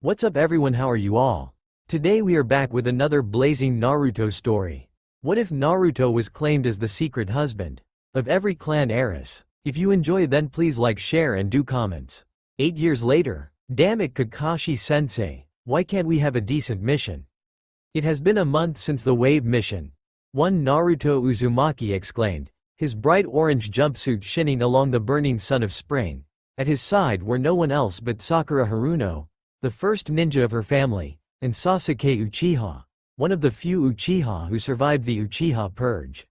What's up everyone, how are you all? Today we are back with another blazing Naruto story. What if Naruto was claimed as the secret husband of every clan heiress? If you enjoy then please like, share and do comments. 8 years later. Damn it Kakashi-sensei, why can't we have a decent mission? It has been a month since the wave mission. One Naruto Uzumaki exclaimed, his bright orange jumpsuit shining along the burning sun of spring. At his side were no one else but Sakura Haruno, the first ninja of her family, and Sasuke Uchiha, one of the few Uchiha who survived the Uchiha Purge.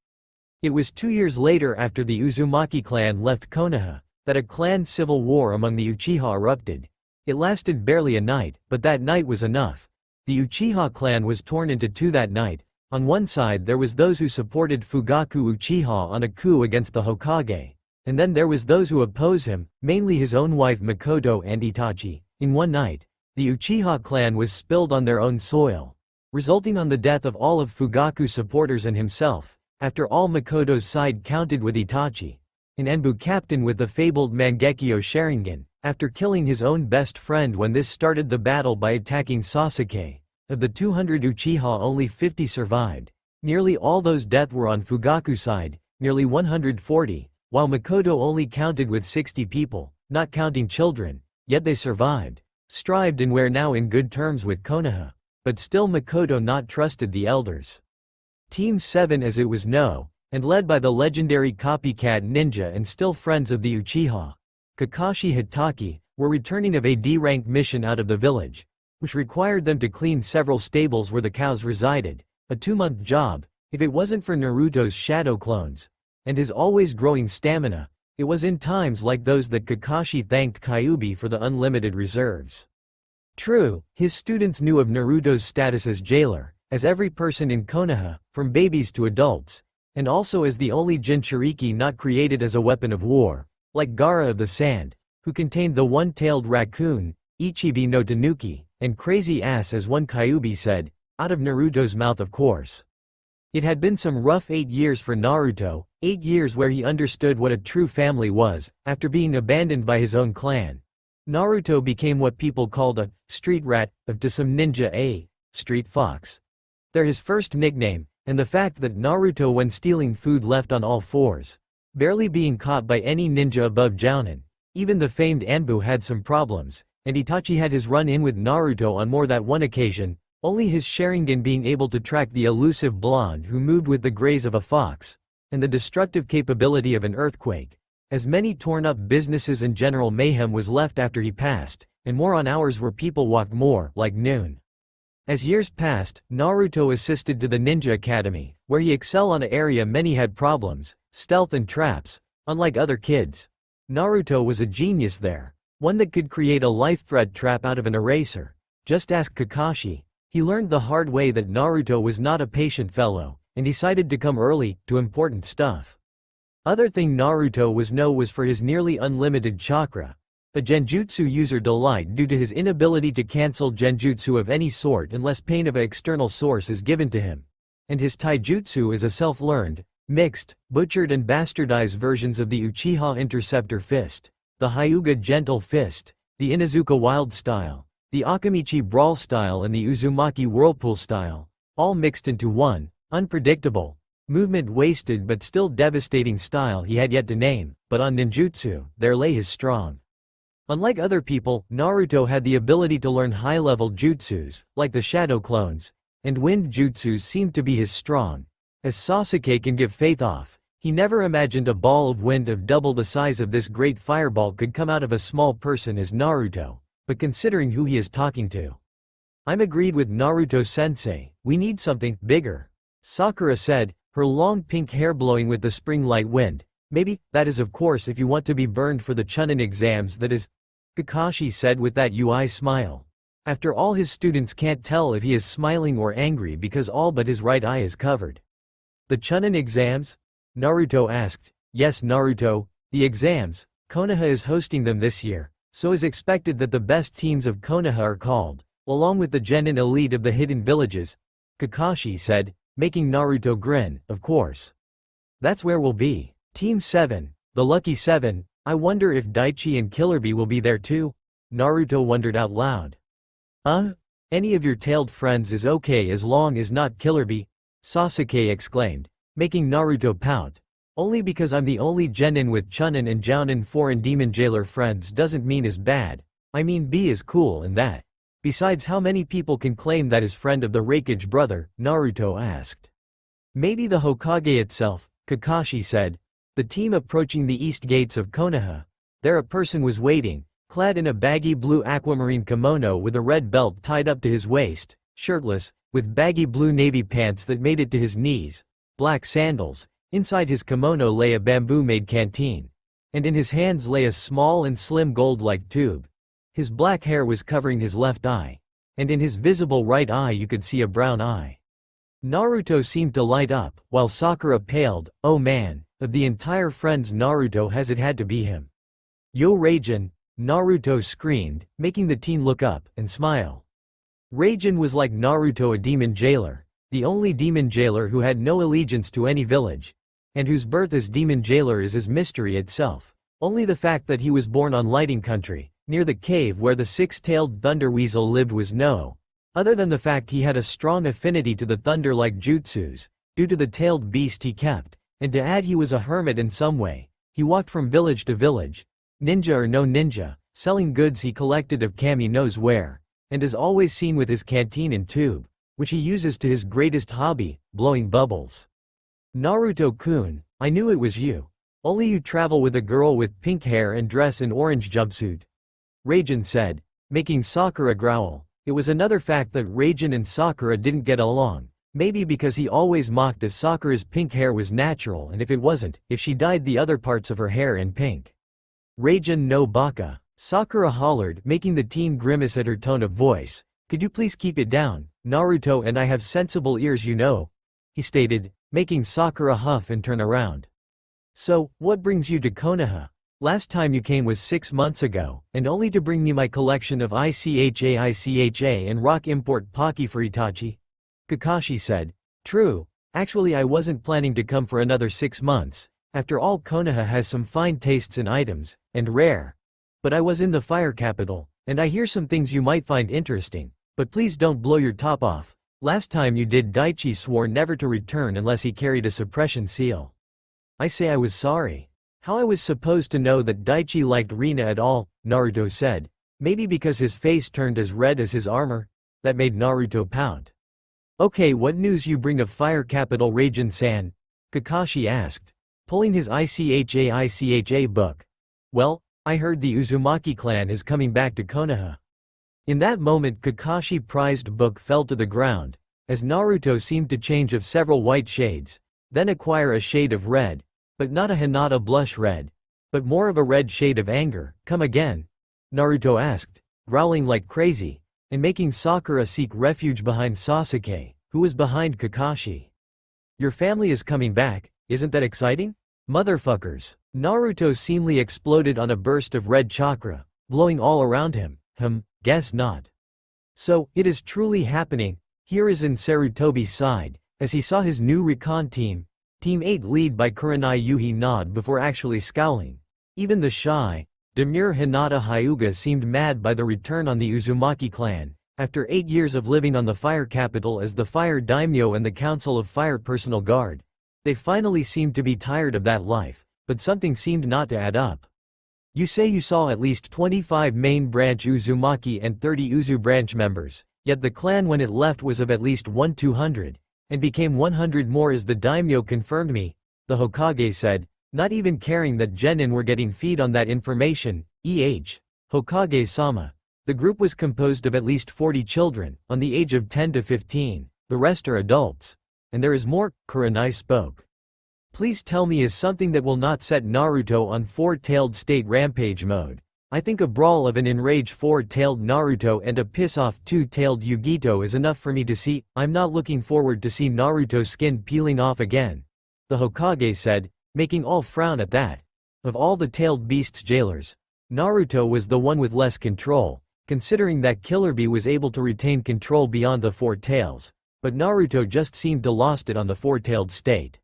It was 2 years later after the Uzumaki clan left Konoha, that a clan civil war among the Uchiha erupted. It lasted barely a night, but that night was enough. The Uchiha clan was torn into two that night. On one side there was those who supported Fugaku Uchiha on a coup against the Hokage, and then there was those who oppose him, mainly his own wife Makoto and Itachi. In one night, the Uchiha clan was spilled on their own soil, resulting on the death of all of Fugaku's supporters and himself. After all, Makoto's side counted with Itachi, an Enbu captain with the fabled Mangekyo Sharingan, after killing his own best friend when this started the battle by attacking Sasuke. Of the 200 Uchiha only 50 survived. Nearly all those deaths were on Fugaku's side, nearly 140, while Makoto only counted with 60 people, not counting children, yet they survived, strived and were now in good terms with Konoha. But still Makoto not trusted the elders. Team 7 as it was known, and led by the legendary copycat ninja and still friends of the Uchiha, Kakashi Hatake, were returning of a D-rank mission out of the village, which required them to clean several stables where the cows resided, a 2-month job. If it wasn't for Naruto's shadow clones, and his always growing stamina, it was in times like those that Kakashi thanked Kyuubi for the unlimited reserves. True, his students knew of Naruto's status as jailer, as every person in Konoha, from babies to adults, and also as the only Jinchuriki not created as a weapon of war, like Gaara of the Sand, who contained the one-tailed raccoon, Ichibi no Tanuki, and Crazy Ass as one Kyuubi said, out of Naruto's mouth of course. It had been some rough 8 years for Naruto, 8 years where he understood what a true family was. After being abandoned by his own clan, Naruto became what people called a street rat, to some ninja a street fox. They're his first nickname, and the fact that Naruto when stealing food left on all fours, barely being caught by any ninja above Jounin. Even the famed Anbu had some problems, and Itachi had his run-in with Naruto on more than one occasion, only his Sharingan being able to track the elusive blonde who moved with the graze of a fox, and the destructive capability of an earthquake. As many torn-up businesses and general mayhem was left after he passed, and more on hours where people walked more, like noon. As years passed, Naruto assisted to the Ninja Academy, where he excelled on an area many had problems, stealth and traps. Unlike other kids, Naruto was a genius there, one that could create a life-threat trap out of an eraser. Just ask Kakashi. He learned the hard way that Naruto was not a patient fellow, and decided to come early to important stuff. Other thing Naruto was known was for his nearly unlimited chakra, a genjutsu user delight due to his inability to cancel genjutsu of any sort unless pain of an external source is given to him. And his taijutsu is a self-learned, mixed, butchered and bastardized versions of the Uchiha Interceptor Fist, the Hyuga Gentle Fist, the Inuzuka Wild Style, the Akamichi Brawl Style and the Uzumaki Whirlpool Style, all mixed into one, unpredictable, movement wasted but still devastating style he had yet to name. But on ninjutsu, there lay his strong. Unlike other people, Naruto had the ability to learn high-level jutsus, like the shadow clones, and wind jutsus seemed to be his strong. As Sasuke can give faith off, he never imagined a ball of wind of double the size of this great fireball could come out of a small person as Naruto. But considering who he is talking to, I'm agreed with Naruto-sensei, we need something bigger. Sakura said, her long pink hair blowing with the spring light wind. Maybe, that is of course if you want to be burned for the Chunin exams that is, Kakashi said with that UI smile. After all his students can't tell if he is smiling or angry because all but his right eye is covered. The Chunin exams? Naruto asked. Yes Naruto, the exams, Konoha is hosting them this year, so is expected that the best teams of Konoha are called, along with the genin elite of the hidden villages, Kakashi said, making Naruto grin. Of course. That's where we'll be. Team 7, the Lucky 7, I wonder if Daichi and Killer Bee will be there too? Naruto wondered out loud. Any of your tailed friends is okay as long as not Killer Bee, Sasuke exclaimed, making Naruto pout. Only because I'm the only genin with Chunin and Jounin foreign demon jailer friends doesn't mean is bad. I mean B is cool and that. Besides, how many people can claim that is friend of the Raikage brother, Naruto asked. Maybe the Hokage itself, Kakashi said. The team approaching the east gates of Konoha. There a person was waiting, clad in a baggy blue aquamarine kimono with a red belt tied up to his waist, shirtless, with baggy blue navy pants that made it to his knees, black sandals. Inside his kimono lay a bamboo-made canteen. And in his hands lay a small and slim gold-like tube. His black hair was covering his left eye. And in his visible right eye you could see a brown eye. Naruto seemed to light up, while Sakura paled. Oh man, of the entire friends Naruto has, it had to be him. Yo Raijin, Naruto screamed, making the teen look up and smile. Raijin was like Naruto, a demon jailer, the only demon jailer who had no allegiance to any village, and whose birth as demon jailer is as mystery itself. Only the fact that he was born on Lighting Country, near the cave where the six-tailed thunder weasel lived, was no other than the fact he had a strong affinity to the thunder-like jutsus, due to the tailed beast he kept, and to add he was a hermit in some way. He walked from village to village, ninja or no ninja, selling goods he collected of Kami knows where, and is always seen with his canteen and tube, which he uses to his greatest hobby, blowing bubbles. Naruto-kun, I knew it was you. Only you travel with a girl with pink hair and dress in orange jumpsuit. Raijin said, making Sakura growl. It was another fact that Raijin and Sakura didn't get along, maybe because he always mocked if Sakura's pink hair was natural, and if it wasn't, if she dyed the other parts of her hair in pink. Raijin no baka, Sakura hollered, making the teen grimace at her tone of voice. Could you please keep it down? Naruto and I have sensible ears, you know, he stated, making Sakura huff and turn around. So, what brings you to Konoha? Last time you came was 6 months ago, and only to bring me my collection of ICHA and rock import Pocky for Itachi? Kakashi said. True, actually I wasn't planning to come for another 6 months, after all Konoha has some fine tastes in items, and rare. But I was in the fire capital, and I hear some things you might find interesting, but please don't blow your top off. Last time you did, Daichi swore never to return unless he carried a suppression seal. I say I was sorry. How I was supposed to know that Daichi liked Rina at all, Naruto said. Maybe because his face turned as red as his armor? That made Naruto pout. Okay, what news you bring of Fire Capital, Raijin-san? Kakashi asked, pulling his ICHA book. Well, I heard the Uzumaki clan is coming back to Konoha. In that moment Kakashi's prized book fell to the ground, as Naruto seemed to change of several white shades, then acquire a shade of red. But not a Hinata blush red, but more of a red shade of anger. Come again? Naruto asked, growling like crazy, and making Sakura seek refuge behind Sasuke, who was behind Kakashi. Your family is coming back, isn't that exciting? Motherfuckers. Naruto seemingly exploded on a burst of red chakra, blowing all around him. Guess not. So, it is truly happening. Here is in Sarutobi's side, as he saw his new recon team, Team 8 lead by Kurenai Yuhi nod before actually scowling. Even the shy, demure Hinata Hyuga seemed mad by the return on the Uzumaki clan, after 8 years of living on the fire capital as the fire daimyo and the council of fire personal guard. They finally seemed to be tired of that life, but something seemed not to add up. You say you saw at least 25 main branch Uzumaki and 30 Uzu branch members, yet the clan when it left was of at least 200. And became 100 more as the daimyo confirmed me, the Hokage said, not even caring that genin were getting feed on that information. Hokage-sama. The group was composed of at least 40 children, on the age of 10 to 15, the rest are adults. And there is more, Kurenai spoke. Please tell me is something that will not set Naruto on four-tailed state rampage mode. I think a brawl of an enraged four-tailed Naruto and a piss-off two-tailed Yugito is enough for me to see. I'm not looking forward to see Naruto's skin peeling off again, the Hokage said, making all frown at that. Of all the tailed beasts jailers, Naruto was the one with less control, considering that Killer Bee was able to retain control beyond the four tails, but Naruto just seemed to lost it on the four-tailed state.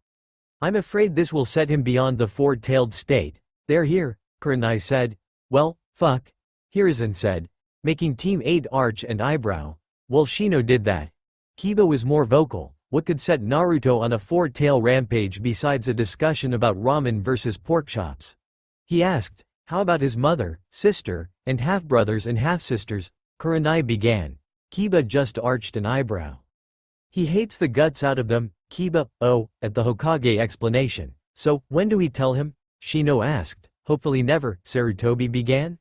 I'm afraid this will set him beyond the four-tailed state. They're here, Kurenai said. Well, fuck. Hiruzen said, making Team 8 arch and eyebrow. Well, Shino did that. Kiba was more vocal. What could set Naruto on a four-tail rampage besides a discussion about ramen versus pork chops? He asked, how about his mother, sister, and half-brothers and half-sisters? Kurenai began. Kiba just arched an eyebrow. He hates the guts out of them, Kiba, at the Hokage explanation. So, when do we tell him? Shino asked. Hopefully never, Sarutobi began.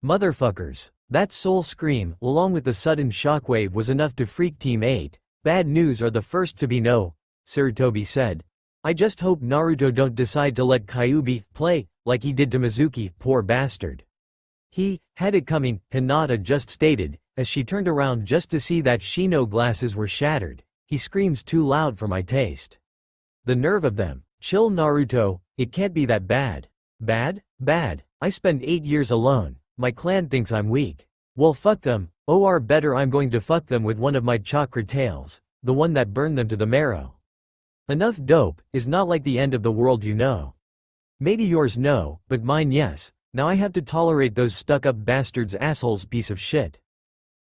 Motherfuckers. That soul scream, along with the sudden shockwave, was enough to freak Team 8. Bad news are the first to be no, Sarutobi said. I just hope Naruto don't decide to let Kyuubi play, like he did to Mizuki, poor bastard. He had it coming, Hinata just stated, as she turned around just to see that Shino glasses were shattered. He screams too loud for my taste. The nerve of them. Chill Naruto, it can't be that bad. Bad? Bad. I spend 8 years alone. My clan thinks I'm weak. Well, fuck them, or better, I'm going to fuck them with one of my chakra tails, the one that burned them to the marrow. Enough dope is not like the end of the world, you know. Maybe yours no, but mine yes. Now I have to tolerate those stuck-up bastards, assholes, piece of shit.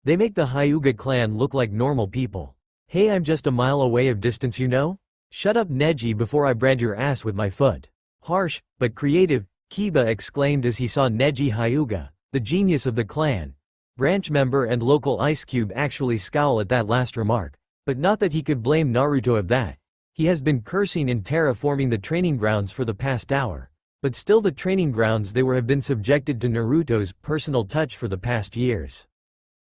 They make the Hyuga clan look like normal people. Hey, I'm just a mile away of distance, you know? Shut up, Neji, before I brand your ass with my foot. Harsh, but creative, Kiba exclaimed as he saw Neji Hyuga, the genius of the clan, branch member and local Ice Cube, actually scowl at that last remark. But not that he could blame Naruto of that. He has been cursing and terraforming the training grounds for the past hour. But still, the training grounds they were have been subjected to Naruto's personal touch for the past years.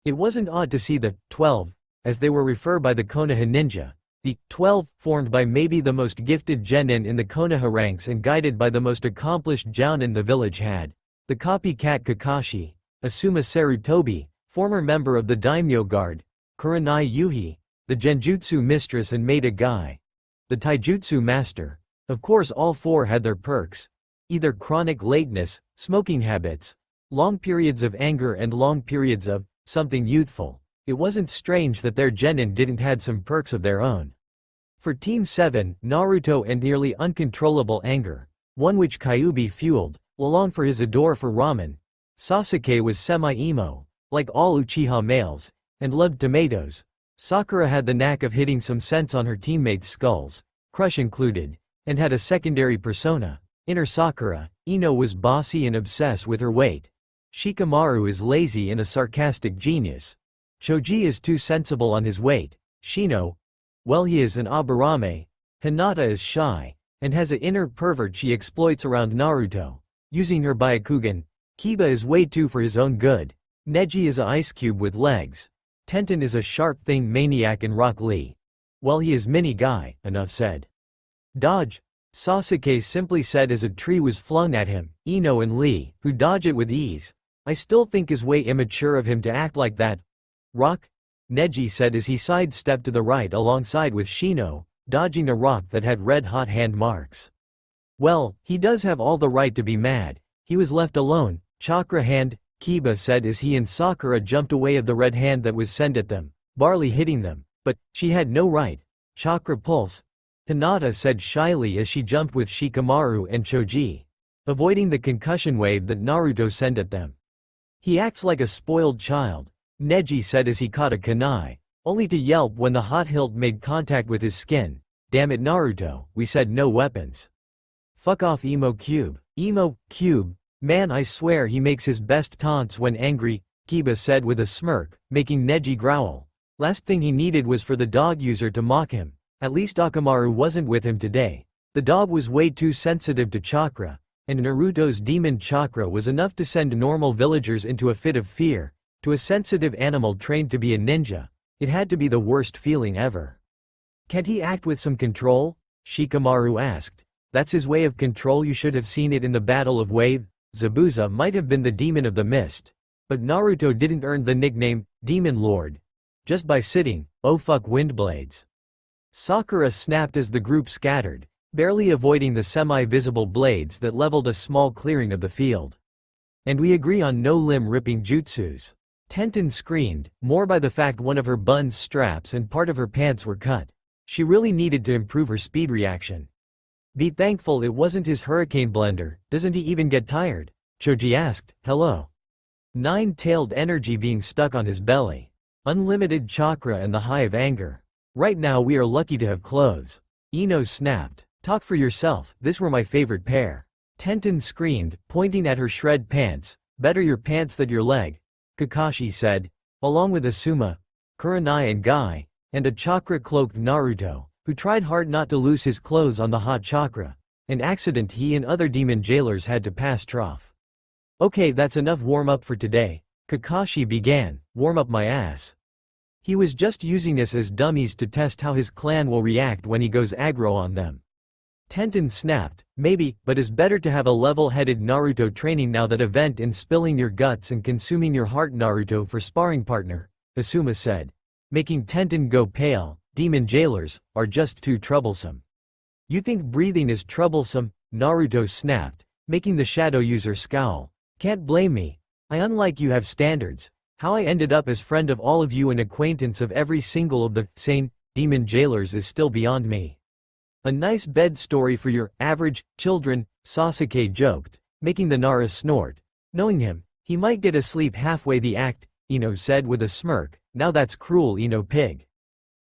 It wasn't odd to see the 12, as they were referred by the Konoha ninja. The 12, formed by maybe the most gifted genin in the Konoha ranks and guided by the most accomplished jounin the village had. The copycat Kakashi, Asuma Sarutobi, former member of the Daimyo Guard, Kurenai Yuhi, the Genjutsu mistress and Maida Guy, the Taijutsu master. Of course, all four had their perks. Either chronic lateness, smoking habits, long periods of anger, and long periods of something youthful. It wasn't strange that their genin didn't had some perks of their own. For Team 7, Naruto and nearly uncontrollable anger, one which Kyuubi fueled, along for his adore for ramen. Sasuke was semi-emo, like all Uchiha males, and loved tomatoes. Sakura had the knack of hitting some sense on her teammates' skulls, Crush included, and had a secondary persona. Inner Sakura, Ino was bossy and obsessed with her weight. Shikamaru is lazy and a sarcastic genius. Choji is too sensible on his weight. Shino, well, he is an Aburame. Hinata is shy, and has an inner pervert she exploits around Naruto, using her Byakugan. Kiba is way too for his own good. Neji is a ice cube with legs. Tenten is a sharp thing maniac and Rock Lee. Well, he is mini guy, enough said. Dodge, Sasuke simply said as a tree was flung at him. Ino and Lee, who dodge it with ease. I still think is way immature of him to act like that. Rock? Neji said as he sidestepped to the right alongside with Shino, dodging a rock that had red-hot hand marks. Well, he does have all the right to be mad. He was left alone. Chakra hand, Kiba said as he and Sakura jumped away of the red hand that was sent at them, barely hitting them. But she had no right. Chakra pulse, Hinata said shyly as she jumped with Shikamaru and Choji, avoiding the concussion wave that Naruto sent at them. He acts like a spoiled child, Neji said as he caught a kunai, only to yelp when the hot hilt made contact with his skin. Damn it, Naruto, we said no weapons. Fuck off, Emo Cube. Emo Cube, man, I swear he makes his best taunts when angry, Kiba said with a smirk, making Neji growl. Last thing he needed was for the dog user to mock him. At least Akamaru wasn't with him today. The dog was way too sensitive to chakra, and Naruto's demon chakra was enough to send normal villagers into a fit of fear. To a sensitive animal trained to be a ninja, it had to be the worst feeling ever. Can't he act with some control? Shikamaru asked. That's his way of control. You should have seen it in the Battle of Wave. Zabuza might have been the demon of the mist. But Naruto didn't earn the nickname, Demon Lord. Just by sitting, oh fuck windblades. Sakura snapped as the group scattered, barely avoiding the semi-visible blades that leveled a small clearing of the field. And we agree on no limb-ripping jutsus. Tenten screamed, more by the fact one of her bun's straps and part of her pants were cut. She really needed to improve her speed reaction. Be thankful it wasn't his hurricane blender, doesn't he even get tired? Choji asked, hello. Nine-tailed energy being stuck on his belly. Unlimited chakra and the high of anger. Right now we are lucky to have clothes. Ino snapped. Talk for yourself, this were my favorite pair. Tenten screamed, pointing at her shred pants. Better your pants than your leg, Kakashi said, along with Asuma, Kurenai and Guy, and a chakra-cloaked Naruto, who tried hard not to lose his clothes on the hot chakra. An accident he and other demon jailers had to pass trough. Okay, that's enough warm-up for today, Kakashi began. Warm up my ass. He was just using us as dummies to test how his clan will react when he goes aggro on them. Tenten snapped, maybe, but it's better to have a level-headed Naruto training now that event in spilling your guts and consuming your heart Naruto for sparring partner, Asuma said, making Tenten go pale. Demon jailers are just too troublesome. You think breathing is troublesome? Naruto snapped, making the shadow user scowl. Can't blame me. I unlike you have standards. How I ended up as friend of all of you and acquaintance of every single of the sane demon jailers is still beyond me. A nice bed story for your average children, Sasuke joked, making the Nara snort. Knowing him, he might get asleep halfway the act, Ino said with a smirk. Now that's cruel, Ino pig.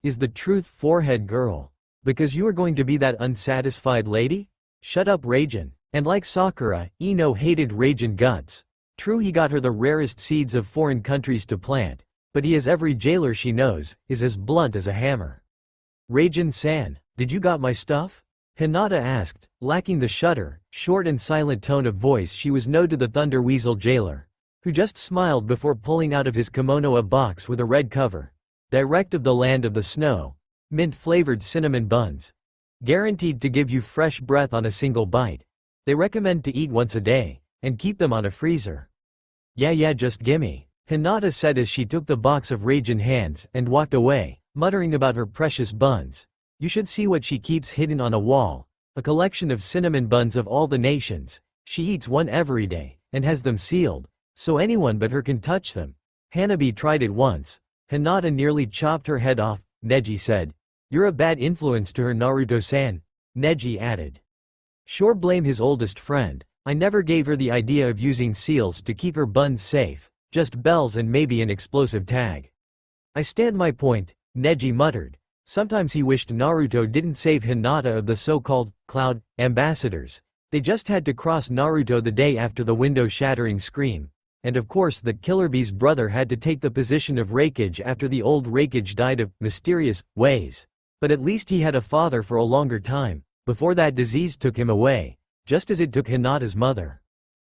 Is the truth forehead girl? Because you are going to be that unsatisfied lady? Shut up Raijin. And like Sakura, Ino hated Raijin guts. True, he got her the rarest seeds of foreign countries to plant, but he, as every jailer she knows, is as blunt as a hammer. Raijin-san, did you got my stuff? Hinata asked, lacking the shudder, short and silent tone of voice she was known to the Thunder Weasel jailer, who just smiled before pulling out of his kimono a box with a red cover. Direct of the land of the snow. Mint-flavored cinnamon buns. Guaranteed to give you fresh breath on a single bite. They recommend to eat once a day, and keep them on a freezer. Yeah, just gimme, Hinata said as she took the box of Raijin hands and walked away, muttering about her precious buns. You should see what she keeps hidden on a wall. A collection of cinnamon buns of all the nations. She eats one every day, and has them sealed, so anyone but her can touch them. Hanabi tried it once. Hinata nearly chopped her head off, Neji said. You're a bad influence to her Naruto-san, Neji added. Sure, blame his oldest friend. I never gave her the idea of using seals to keep her buns safe, just bells and maybe an explosive tag. I stand my point, Neji muttered. Sometimes he wished Naruto didn't save Hinata of the so-called cloud ambassadors. They just had to cross Naruto the day after the window-shattering scream. And of course that Killer Bee's brother had to take the position of Raikage after the old Raikage died of mysterious ways. But at least he had a father for a longer time, before that disease took him away, just as it took Hinata's mother.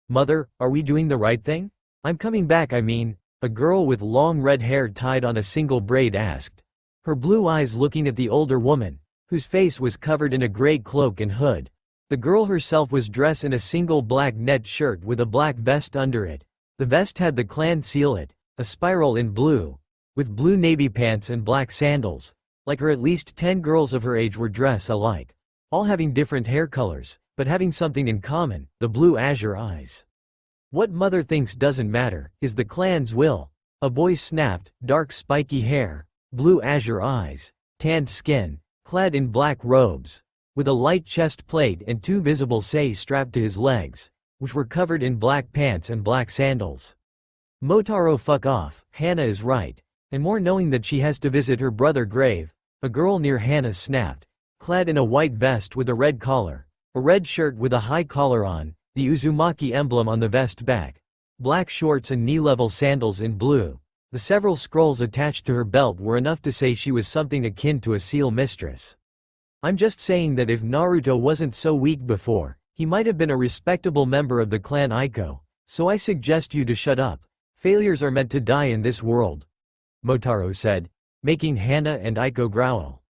Mother, are we doing the right thing? I'm coming back, I mean, a girl with long red hair tied on a single braid asked. Her blue eyes looking at the older woman, whose face was covered in a gray cloak and hood. The girl herself was dressed in a single black net shirt with a black vest under it. The vest had the clan seal it, a spiral in blue, with blue navy pants and black sandals. Like her, at least 10 girls of her age were dressed alike, all having different hair colors, but having something in common, the blue azure eyes. What mother thinks doesn't matter, is the clan's will. A boy snapped, dark spiky hair, blue azure eyes, tanned skin, clad in black robes, with a light chest plate and 2 visible sei strapped to his legs, which were covered in black pants and black sandals. Motaro, fuck off, Hana is right. And more, knowing that she has to visit her brother grave. A girl near Hana snapped, clad in a white vest with a red collar, a red shirt with a high collar on, the Uzumaki emblem on the vest back, black shorts and knee-level sandals in blue. The several scrolls attached to her belt were enough to say she was something akin to a seal mistress. I'm just saying that if Naruto wasn't so weak before, he might have been a respectable member of the clan Aiko, so I suggest you to shut up. Failures are meant to die in this world, Motaro said, making Hana and Aiko growl.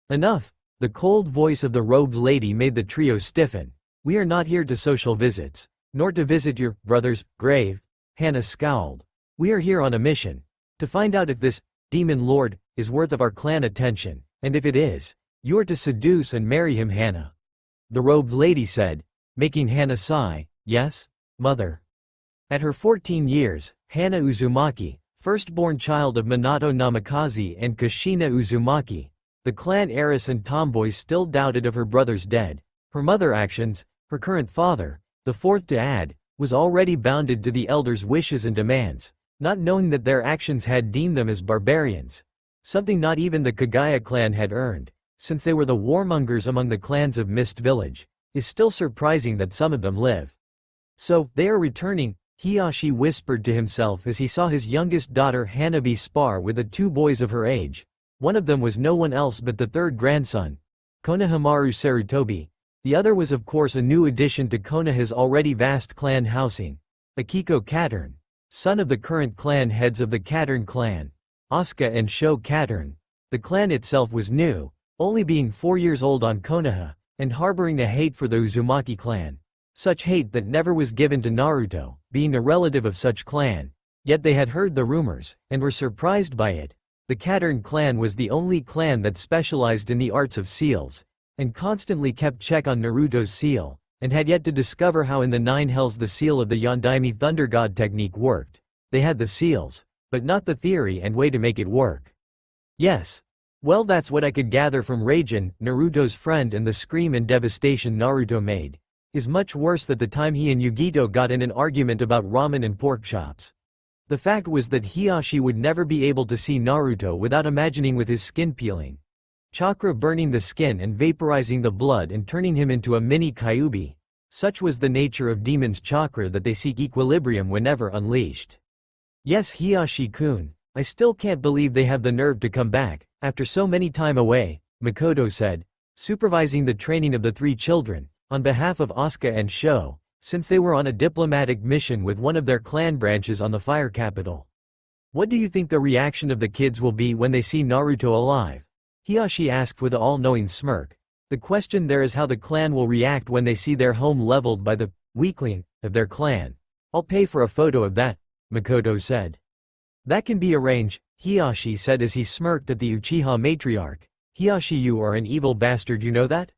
Enough, the cold voice of the robed lady made the trio stiffen. We are not here to social visits, nor to visit your brother's grave, Hana scowled. We are here on a mission, to find out if this demon lord is worth of our clan attention, and if it is, you are to seduce and marry him, Hana. The robed lady said, making Hana sigh. Yes, mother. At her 14 years, Hana Uzumaki, firstborn child of Minato Namikaze and Kushina Uzumaki, the clan heiress and tomboy, still doubted of her brother's dead, her mother actions, her current father, the fourth to add, was already bounded to the elders' wishes and demands, not knowing that their actions had deemed them as barbarians. Something not even the Kagaya clan had earned, since they were the warmongers among the clans of Mist Village. Is still surprising that some of them live. So, they are returning, Hiyashi whispered to himself as he saw his youngest daughter Hanabi spar with the two boys of her age. One of them was no one else but the third grandson, Konohamaru Sarutobi. The other was of course a new addition to Konoha's already vast clan housing, Akiko Kattern, son of the current clan heads of the Kattern clan, Asuka and Sho Kattern. The clan itself was new, only being 4 years old on Konoha, and harboring a hate for the Uzumaki clan. Such hate that never was given to Naruto, being a relative of such clan. Yet they had heard the rumors, and were surprised by it. The Kattern clan was the only clan that specialized in the arts of seals, and constantly kept check on Naruto's seal, and had yet to discover how in the Nine Hells the seal of the Yondaime Thunder God technique worked. They had the seals, but not the theory and way to make it work. Yes. Well, that's what I could gather from Raijin, Naruto's friend, and the scream and devastation Naruto made is much worse than the time he and Yugito got in an argument about ramen and pork chops. The fact was that Hiyashi would never be able to see Naruto without imagining with his skin peeling, chakra burning the skin and vaporizing the blood and turning him into a mini Kyuubi. Such was the nature of demons' chakra that they seek equilibrium whenever unleashed. Yes, Hiyashi-kun, I still can't believe they have the nerve to come back, after so many time away, Makoto said, supervising the training of the three children, on behalf of Asuka and Sho, since they were on a diplomatic mission with one of their clan branches on the fire capital. What do you think the reaction of the kids will be when they see Naruto alive? Hiyashi asked with an all-knowing smirk. The question there is how the clan will react when they see their home leveled by the weakling of their clan. I'll pay for a photo of that, Makoto said. That can be arranged, Hiyashi said as he smirked at the Uchiha matriarch. Hiyashi, you are an evil bastard, you know that?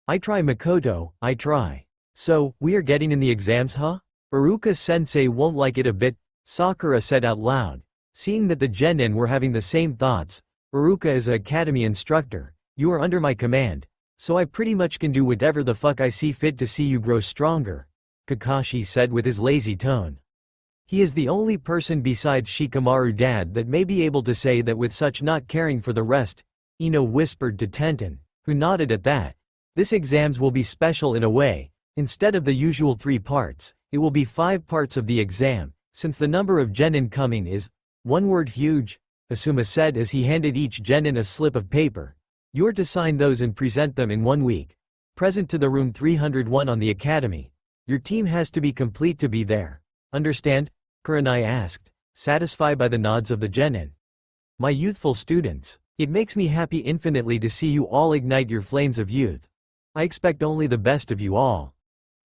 I try, Makoto, I try. So, we are getting in the exams, huh? Iruka-sensei won't like it a bit, Sakura said out loud. Seeing that the genin were having the same thoughts, Iruka is an academy instructor, you are under my command, so I pretty much can do whatever the fuck I see fit to see you grow stronger, Kakashi said with his lazy tone. He is the only person besides Shikamaru dad that may be able to say that with such not caring for the rest, Ino whispered to Tenten, who nodded at that. This exams will be special in a way. Instead of the usual 3 parts, it will be 5 parts of the exam, since the number of genin coming is, one word, huge, Asuma said as he handed each genin a slip of paper. You're to sign those and present them in 1 week. Present to the room 301 on the academy. Your team has to be complete to be there. Understand? Kurenai asked, satisfied by the nods of the genin. My youthful students, it makes me happy infinitely to see you all ignite your flames of youth. I expect only the best of you all.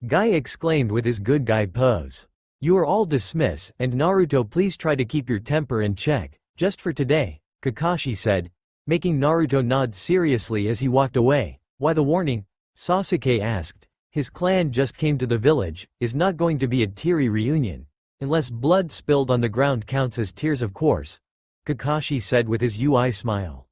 Guy exclaimed with his good guy pose. You are all dismissed, and Naruto, please try to keep your temper in check, just for today, Kakashi said, making Naruto nod seriously as he walked away. Why the warning? Sasuke asked. His clan just came to the village, is not going to be a teary reunion. Unless blood spilled on the ground counts as tears, of course, Kakashi said with his UI smile.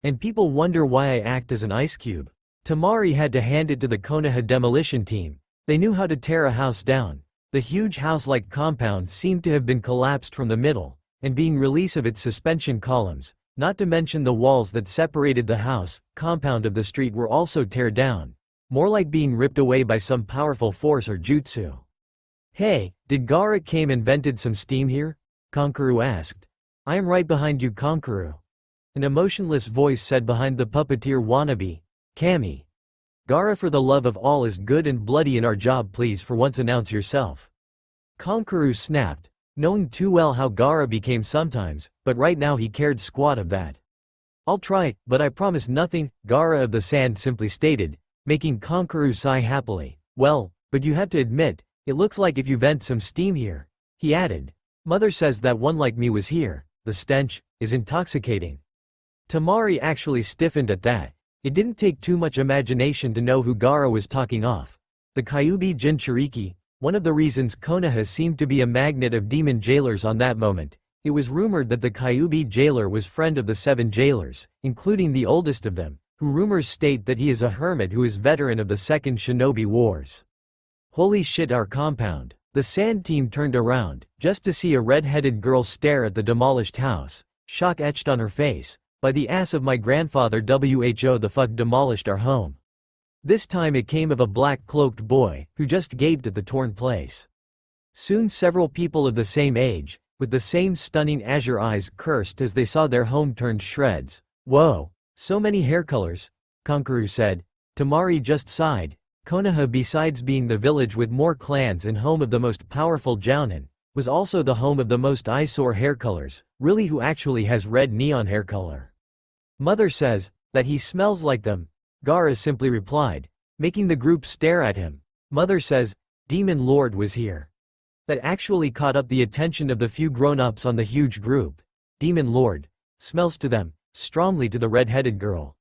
And people wonder why I act as an ice cube. Tamari had to hand it to the Konoha demolition team. They knew how to tear a house down. The huge house-like compound seemed to have been collapsed from the middle, and being release of its suspension columns, not to mention the walls that separated the house, compound of the street were also tear down. More like being ripped away by some powerful force or jutsu. Hey, did Gaara came and vented some steam here? Kankuro asked. I am right behind you, Kankuro. An emotionless voice said behind the puppeteer wannabe, Kami. Gaara, for the love of all is good and bloody in our job, please for once announce yourself. Kankuro snapped, knowing too well how Gaara became sometimes, but right now he cared squat of that. I'll try, but I promise nothing, Gaara of the Sand simply stated, making Kankuro sigh happily. Well, but you have to admit, it looks like if you vent some steam here. He added. Mother says that one like me was here, the stench is intoxicating. Tamari actually stiffened at that. It didn't take too much imagination to know who Gaara was talking off. The Kyuubi Jinchuriki, one of the reasons Konoha seemed to be a magnet of demon jailers on that moment. It was rumored that the Kyuubi jailer was friend of the 7 jailers, including the oldest of them, who rumors state that he is a hermit who is veteran of the Second Shinobi Wars. Holy shit, our compound. The sand team turned around, just to see a red-headed girl stare at the demolished house, shock etched on her face. By the ass of my grandfather, who the fuck demolished our home. This time it came of a black-cloaked boy, who just gaped at the torn place. Soon several people of the same age, with the same stunning azure eyes, cursed as they saw their home turned shreds. Whoa, so many hair colors, Kankuru said. Tamari just sighed. Konoha, besides being the village with more clans and home of the most powerful jounin, was also the home of the most eyesore hair colors. Really, who actually has red neon hair color? Mother says that he smells like them, Gaara simply replied, making the group stare at him. Mother says, Demon Lord was here. That actually caught up the attention of the few grown-ups on the huge group. Demon Lord smells to them, strongly to the red-headed girl.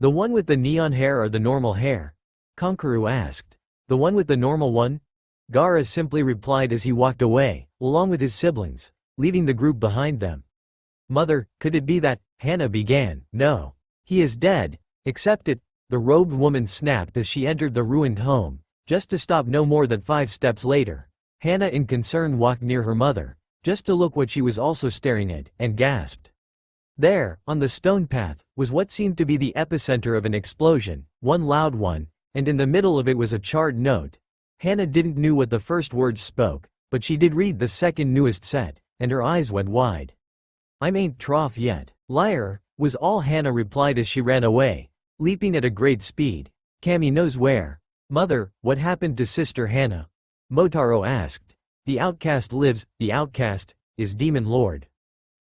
The one with the neon hair or the normal hair? Kankuru asked. The one with the normal one? Gaara simply replied as he walked away, along with his siblings, leaving the group behind them. Mother, could it be that? Hana began. No. He is dead. Accept it, the robed woman snapped as she entered the ruined home, just to stop no more than 5 steps later. Hana in concern walked near her mother, just to look what she was also staring at, and gasped. There, on the stone path, was what seemed to be the epicenter of an explosion, one loud one, and in the middle of it was a charred note. Hana didn't know what the first words spoke, but she did read the second newest set, and her eyes went wide. I ain't trough yet. Liar, was all Hana replied as she ran away, leaping at a great speed. Kami knows where. Mother, what happened to Sister Hana? Motaro asked. The outcast lives, the outcast is Demon Lord.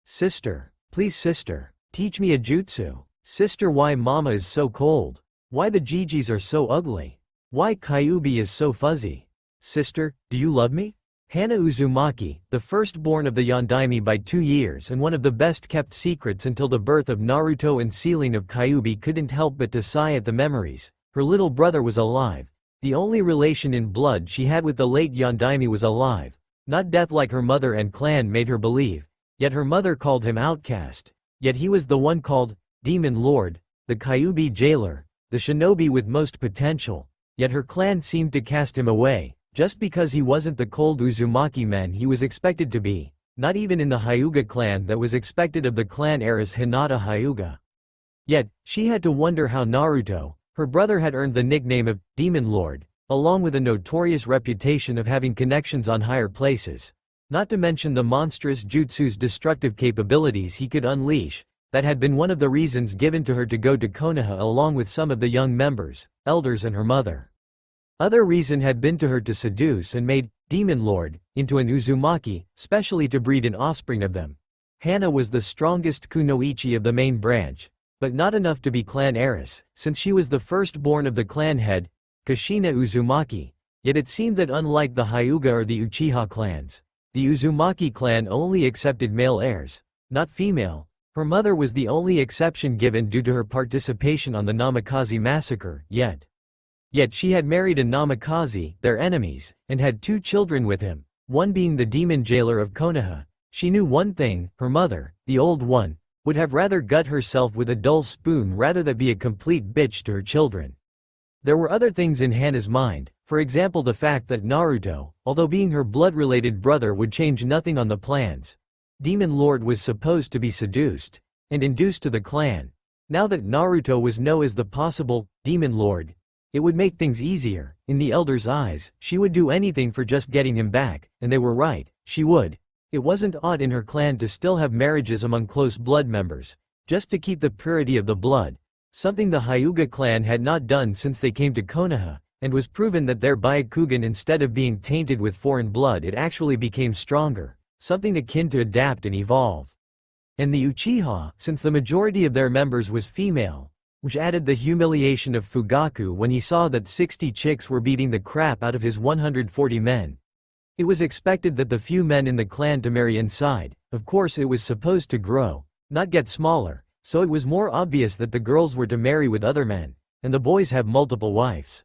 Sister, please sister, teach me a jutsu. Sister, why mama is so cold? Why the Jijis are so ugly? Why Kyuubi is so fuzzy? Sister, do you love me? Hana Uzumaki, the firstborn of the Yondaime by 2 years and one of the best-kept secrets until the birth of Naruto and sealing of Kyuubi, couldn't help but to sigh at the memories. Her little brother was alive. The only relation in blood she had with the late Yondaime was alive, not death like her mother and clan made her believe. Yet her mother called him outcast. Yet he was the one called Demon Lord, the Kyuubi jailer, the shinobi with most potential. Yet her clan seemed to cast him away, just because he wasn't the cold Uzumaki man he was expected to be, not even in the Hyuga clan that was expected of the clan heiress Hinata Hyuga. Yet, she had to wonder how Naruto, her brother, had earned the nickname of Demon Lord, along with a notorious reputation of having connections on higher places. Not to mention the monstrous jutsu's destructive capabilities he could unleash, that had been one of the reasons given to her to go to Konoha along with some of the young members, elders and her mother. Other reason had been to her to seduce and made Demon Lord into an Uzumaki, specially to breed an offspring of them. Hana was the strongest kunoichi of the main branch, but not enough to be clan heiress, since she was the firstborn of the clan head, Kushina Uzumaki. Yet it seemed that unlike the Hyuga or the Uchiha clans, the Uzumaki clan only accepted male heirs, not female. Her mother was the only exception given due to her participation on the Namikaze massacre, yet she had married a Namikaze, their enemies, and had 2 children with him, one being the demon jailer of Konoha. She knew one thing, her mother, the old one, would have rather gut herself with a dull spoon rather than be a complete bitch to her children. There were other things in Hana's mind, for example the fact that Naruto, although being her blood-related brother, would change nothing on the plans. Demon Lord was supposed to be seduced and induced to the clan. Now that Naruto was known as the possible Demon Lord, it would make things easier. In the elders' eyes, she would do anything for just getting him back, and they were right, she would. It wasn't odd in her clan to still have marriages among close blood members, just to keep the purity of the blood, something the Hyuga clan had not done since they came to Konoha, and was proven that their Byakugan, instead of being tainted with foreign blood, it actually became stronger, something akin to adapt and evolve. And the Uchiha, since the majority of their members was female, which added the humiliation of Fugaku when he saw that 60 chicks were beating the crap out of his 140 men. It was expected that the few men in the clan to marry inside. Of course it was supposed to grow, not get smaller, so it was more obvious that the girls were to marry with other men, and the boys have multiple wives.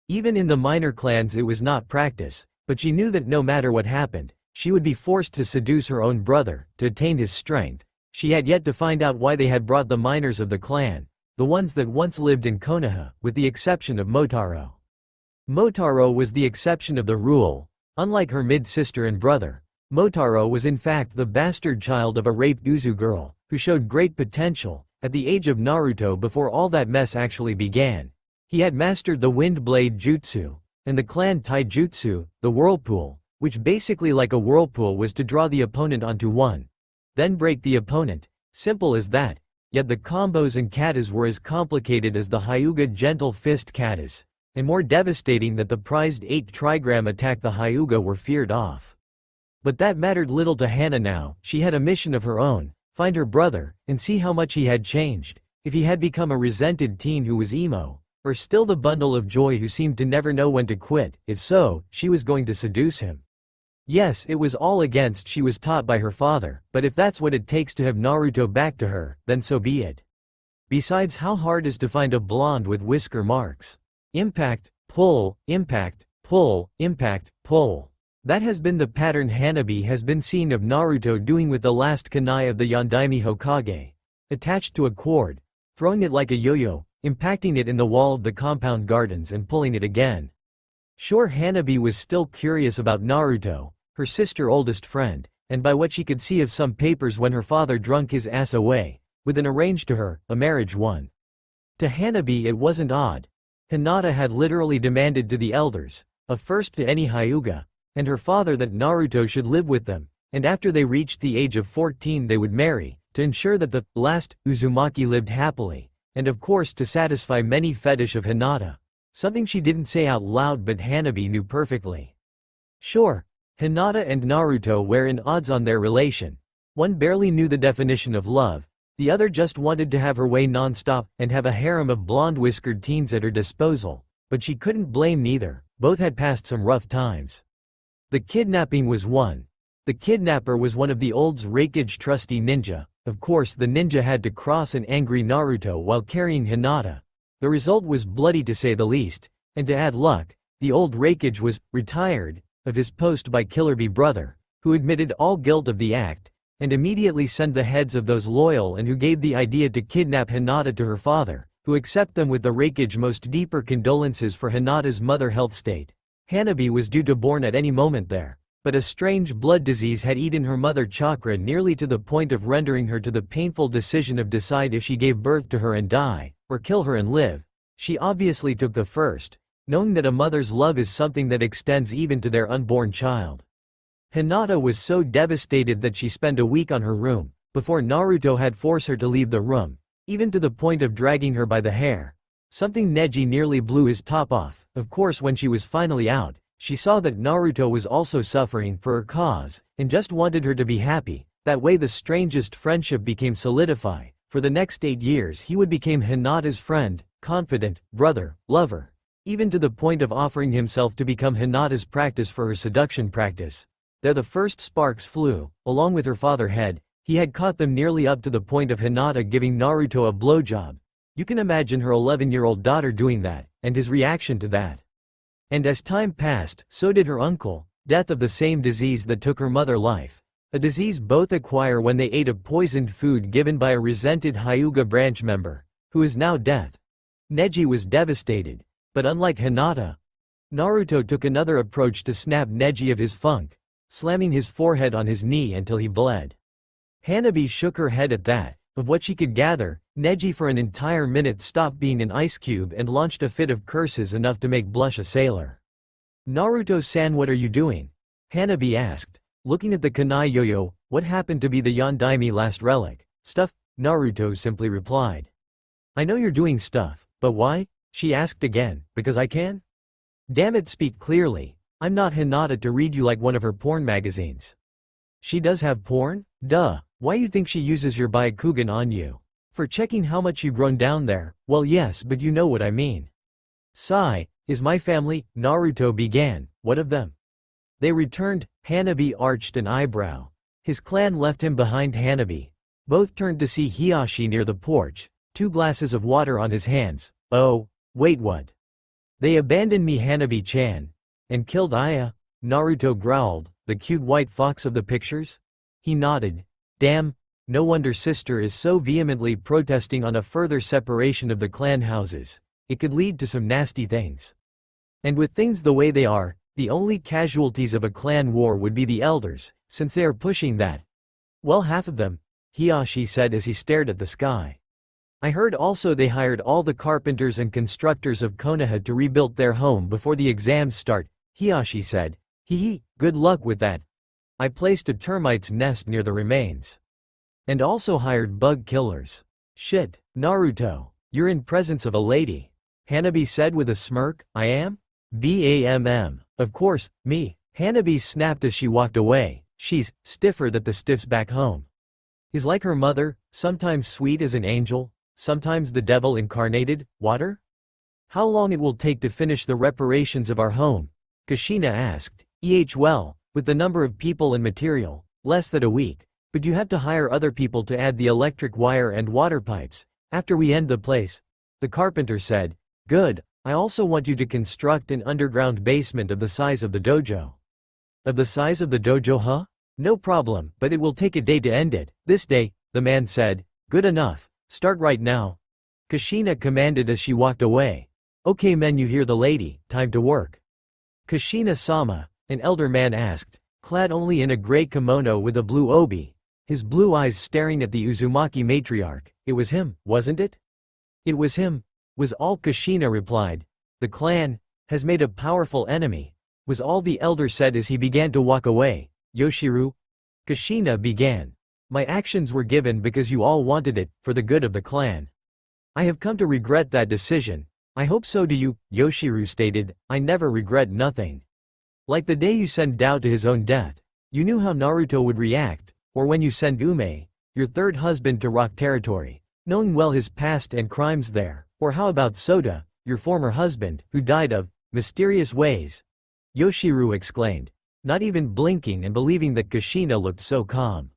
Even in the minor clans it was not practice, but she knew that no matter what happened, she would be forced to seduce her own brother, to attain his strength. She had yet to find out why they had brought the minors of the clan, the ones that once lived in Konoha, with the exception of Motaro. Motaro was the exception of the rule. Unlike her mid-sister and brother, Motaro was in fact the bastard child of a raped Uzu girl, who showed great potential. At the age of Naruto, before all that mess actually began, he had mastered the Wind Blade Jutsu, and the clan Taijutsu, the Whirlpool, which basically like a whirlpool was to draw the opponent onto one, then break the opponent. Simple as that, yet the combos and katas were as complicated as the Hyuga Gentle Fist katas, and more devastating that the prized 8 trigram attack the Hyuga were feared off. But that mattered little to Hana now. She had a mission of her own: find her brother, and see how much he had changed, if he had become a resented teen who was emo, or still the bundle of joy who seemed to never know when to quit. If so, she was going to seduce him. Yes, it was all against she was taught by her father, but if that's what it takes to have Naruto back to her, then so be it. Besides, how hard is to find a blonde with whisker marks? Impact, pull, impact, pull, impact, pull. That has been the pattern Hanabi has been seeing of Naruto doing with the last kunai of the Yondaime Hokage. Attached to a cord, throwing it like a yo-yo, impacting it in the wall of the compound gardens and pulling it again. Sure, Hanabi was still curious about Naruto, her sister oldest friend, and by what she could see of some papers when her father drunk his ass away, with an arranged to her, a marriage one. To Hanabi it wasn't odd. Hinata had literally demanded to the elders, a first to any Hyuga, and her father, that Naruto should live with them, and after they reached the age of 14 they would marry, to ensure that the last Uzumaki lived happily, and of course to satisfy many fetish of Hinata. Something she didn't say out loud but Hanabi knew perfectly. Sure, Hinata and Naruto were in odds on their relation. One barely knew the definition of love, the other just wanted to have her way non-stop and have a harem of blonde-whiskered teens at her disposal, but she couldn't blame neither. Both had passed some rough times. The kidnapping was one. The kidnapper was one of the old's rakeage trusty ninja. Of course the ninja had to cross an angry Naruto while carrying Hinata. The result was bloody to say the least, and to add luck, the old rakeage was retired of his post by Killerby brother, who admitted all guilt of the act, and immediately sent the heads of those loyal and who gave the idea to kidnap Hinata to her father, who accept them with the rakeage most deeper condolences for Hinata's mother health state. Hanabi was due to born at any moment there, but a strange blood disease had eaten her mother chakra nearly to the point of rendering her to the painful decision of decide if she gave birth to her and die, or kill her and live. She obviously took the first, knowing that a mother's love is something that extends even to their unborn child. Hinata was so devastated that she spent a week on her room, before Naruto had forced her to leave the room, even to the point of dragging her by the hair. Something Neji nearly blew his top off. Of course, when she was finally out, she saw that Naruto was also suffering for her cause, and just wanted her to be happy. That way the strangest friendship became solidify. For the next 8 years he would become Hinata's friend, confidant, brother, lover, even to the point of offering himself to become Hinata's practice for her seduction practice. There the first sparks flew, along with her father had. He had caught them nearly up to the point of Hinata giving Naruto a blowjob. You can imagine her 11-year-old daughter doing that, and his reaction to that. And as time passed, so did her uncle, death of the same disease that took her mother life. A disease both acquire when they ate a poisoned food given by a resented Hyuga branch member, who is now death. Neji was devastated, but unlike Hinata, Naruto took another approach to snap Neji of his funk, slamming his forehead on his knee until he bled. Hanabi shook her head at that. Of what she could gather, Neji for an entire minute stopped being an ice cube and launched a fit of curses enough to make blush a sailor. Naruto-san, what are you doing? Hanabi asked, looking at the kunai yo-yo. What happened to be the Yondaime last relic? Stuff, Naruto simply replied. I know you're doing stuff, but why? She asked again. Because I can? Damn it, speak clearly. I'm not Hinata to read you like one of her porn magazines. She does have porn? Duh. Why you think she uses your Byakugan on you? For checking how much you've grown down there? Well yes, but you know what I mean. Sigh, is my family? Naruto began. What of them? They returned. Hanabi arched an eyebrow. His clan left him behind. Hanabi. Both turned to see Hiyashi near the porch, 2 glasses of water on his hands. Oh, wait, what? They abandoned me, Hanabi-chan. And killed Aya? Naruto growled, the cute white fox of the pictures? He nodded. Damn, no wonder sister is so vehemently protesting on a further separation of the clan houses. It could lead to some nasty things. And with things the way they are, The only casualties of a clan war would be the elders, since they are pushing that. Well, half of them, Hiyashi said as he stared at the sky. I heard also they hired all the carpenters and constructors of Konoha to rebuild their home before the exams start, Hiyashi said. Hee, good luck with that. I placed a termite's nest near the remains. And also hired bug killers. Shit, Naruto, you're in presence of a lady. Hanabi said with a smirk. I am? BAMM. Of course, me. Hanabi snapped as she walked away. She's stiffer than the stiffs back home. Is like her mother, sometimes sweet as an angel, sometimes the devil incarnated, water? How long it will take to finish the reparations of our home? Kushina asked. Well, with the number of people and material, less than a week, but you have to hire other people to add the electric wire and water pipes, after we end the place. The carpenter said. Good, I also want you to construct an underground basement of the size of the dojo. Of the size of the dojo, huh? No problem, but it will take a day to end it. This day, the man said. Good enough, start right now. Kushina commanded as she walked away. Okay men, you hear the lady, time to work. Kushina-sama, an elder man asked, clad only in a gray kimono with a blue obi, his blue eyes staring at the Uzumaki matriarch. It was him, wasn't it? It was him, was all Kushina replied. The clan has made a powerful enemy, was all the elder said as he began to walk away. Yoshiru? Kushina began. My actions were given because you all wanted it, for the good of the clan. I have come to regret that decision. I hope so do you, Yoshiru stated. I never regret nothing. Like the day you sent Dao to his own death. You knew how Naruto would react, or when you sent Ume, your third husband, to rock territory, knowing well his past and crimes there, or how about Sota, your former husband, who died of mysterious ways? Yoshiru exclaimed, not even blinking and believing that Kushina looked so calm.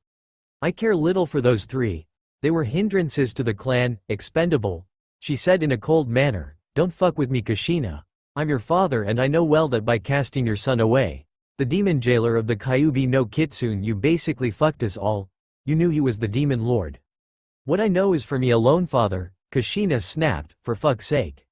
I care little for those three. They were hindrances to the clan, expendable. She said in a cold manner. Don't fuck with me, Kushina. I'm your father and I know well that by casting your son away, the demon jailer of the Kyuubi no Kitsune, you basically fucked us all. You knew he was the demon lord. What I know is for me alone, father, Kushina snapped, for fuck's sake.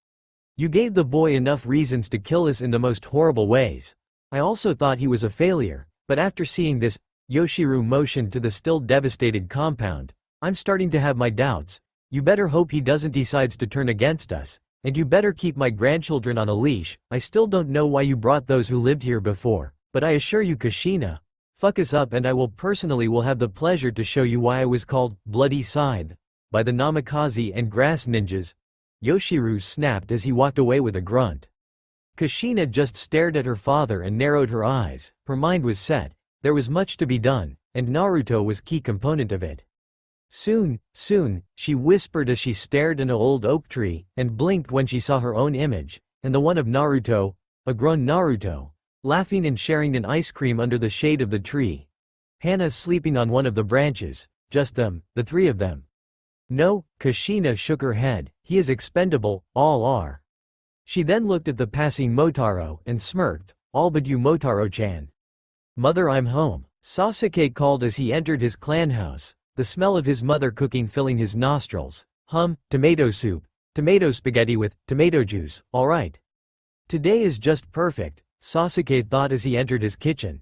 You gave the boy enough reasons to kill us in the most horrible ways. I also thought he was a failure, but after seeing this, Yoshiru motioned to the still devastated compound. I'm starting to have my doubts. You better hope he doesn't decide to turn against us. And you better keep my grandchildren on a leash. I still don't know why you brought those who lived here before, but I assure you, Kushina, fuck us up and I will personally have the pleasure to show you why I was called Bloody Scythe by the Namikaze and Grass Ninjas. Yoshiru snapped as he walked away with a grunt. Kushina just stared at her father and narrowed her eyes. Her mind was set. There was much to be done, and Naruto was key component of it. Soon, she whispered as she stared in an old oak tree, and blinked when she saw her own image, and the one of Naruto, a grown Naruto, laughing and sharing an ice cream under the shade of the tree. Hana sleeping on one of the branches, just them, the three of them. No, Kushina shook her head, he is expendable, all are. She then looked at the passing Motaro, and smirked, all but you, Motaro-chan. Mother, I'm home, Sasuke called as he entered his clan house. The smell of his mother cooking filling his nostrils. Tomato soup, tomato spaghetti with tomato juice, alright. Today is just perfect, Sasuke thought as he entered his kitchen.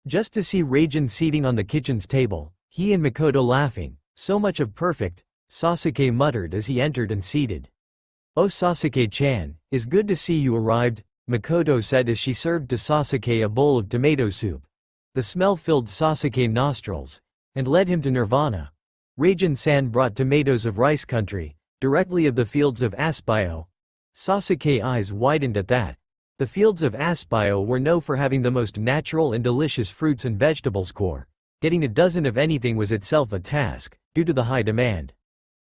Just to see Raijin seating on the kitchen's table, he and Mikoto laughing, so much of perfect, Sasuke muttered as he entered and seated. Oh Sasuke-chan, it's good to see you arrived, Mikoto said as she served to Sasuke a bowl of tomato soup. The smell filled Sasuke's nostrils and led him to nirvana. Raijin-san brought tomatoes of rice country, directly of the fields of Aspio. Sasuke's eyes widened at that. The fields of Aspio were known for having the most natural and delicious fruits and vegetables core. Getting a dozen of anything was itself a task, due to the high demand.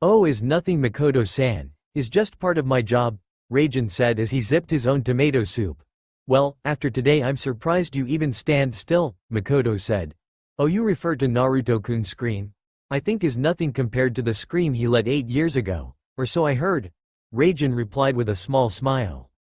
Oh, is nothing, Mikoto-san, is just part of my job, Raijin said as he zipped his own tomato soup. Well, after today I'm surprised you even stand still, Mikoto said. Oh, you refer to Naruto-kun's scream? I think is nothing compared to the scream he let 8 years ago, or so I heard. Raijin replied with a small smile.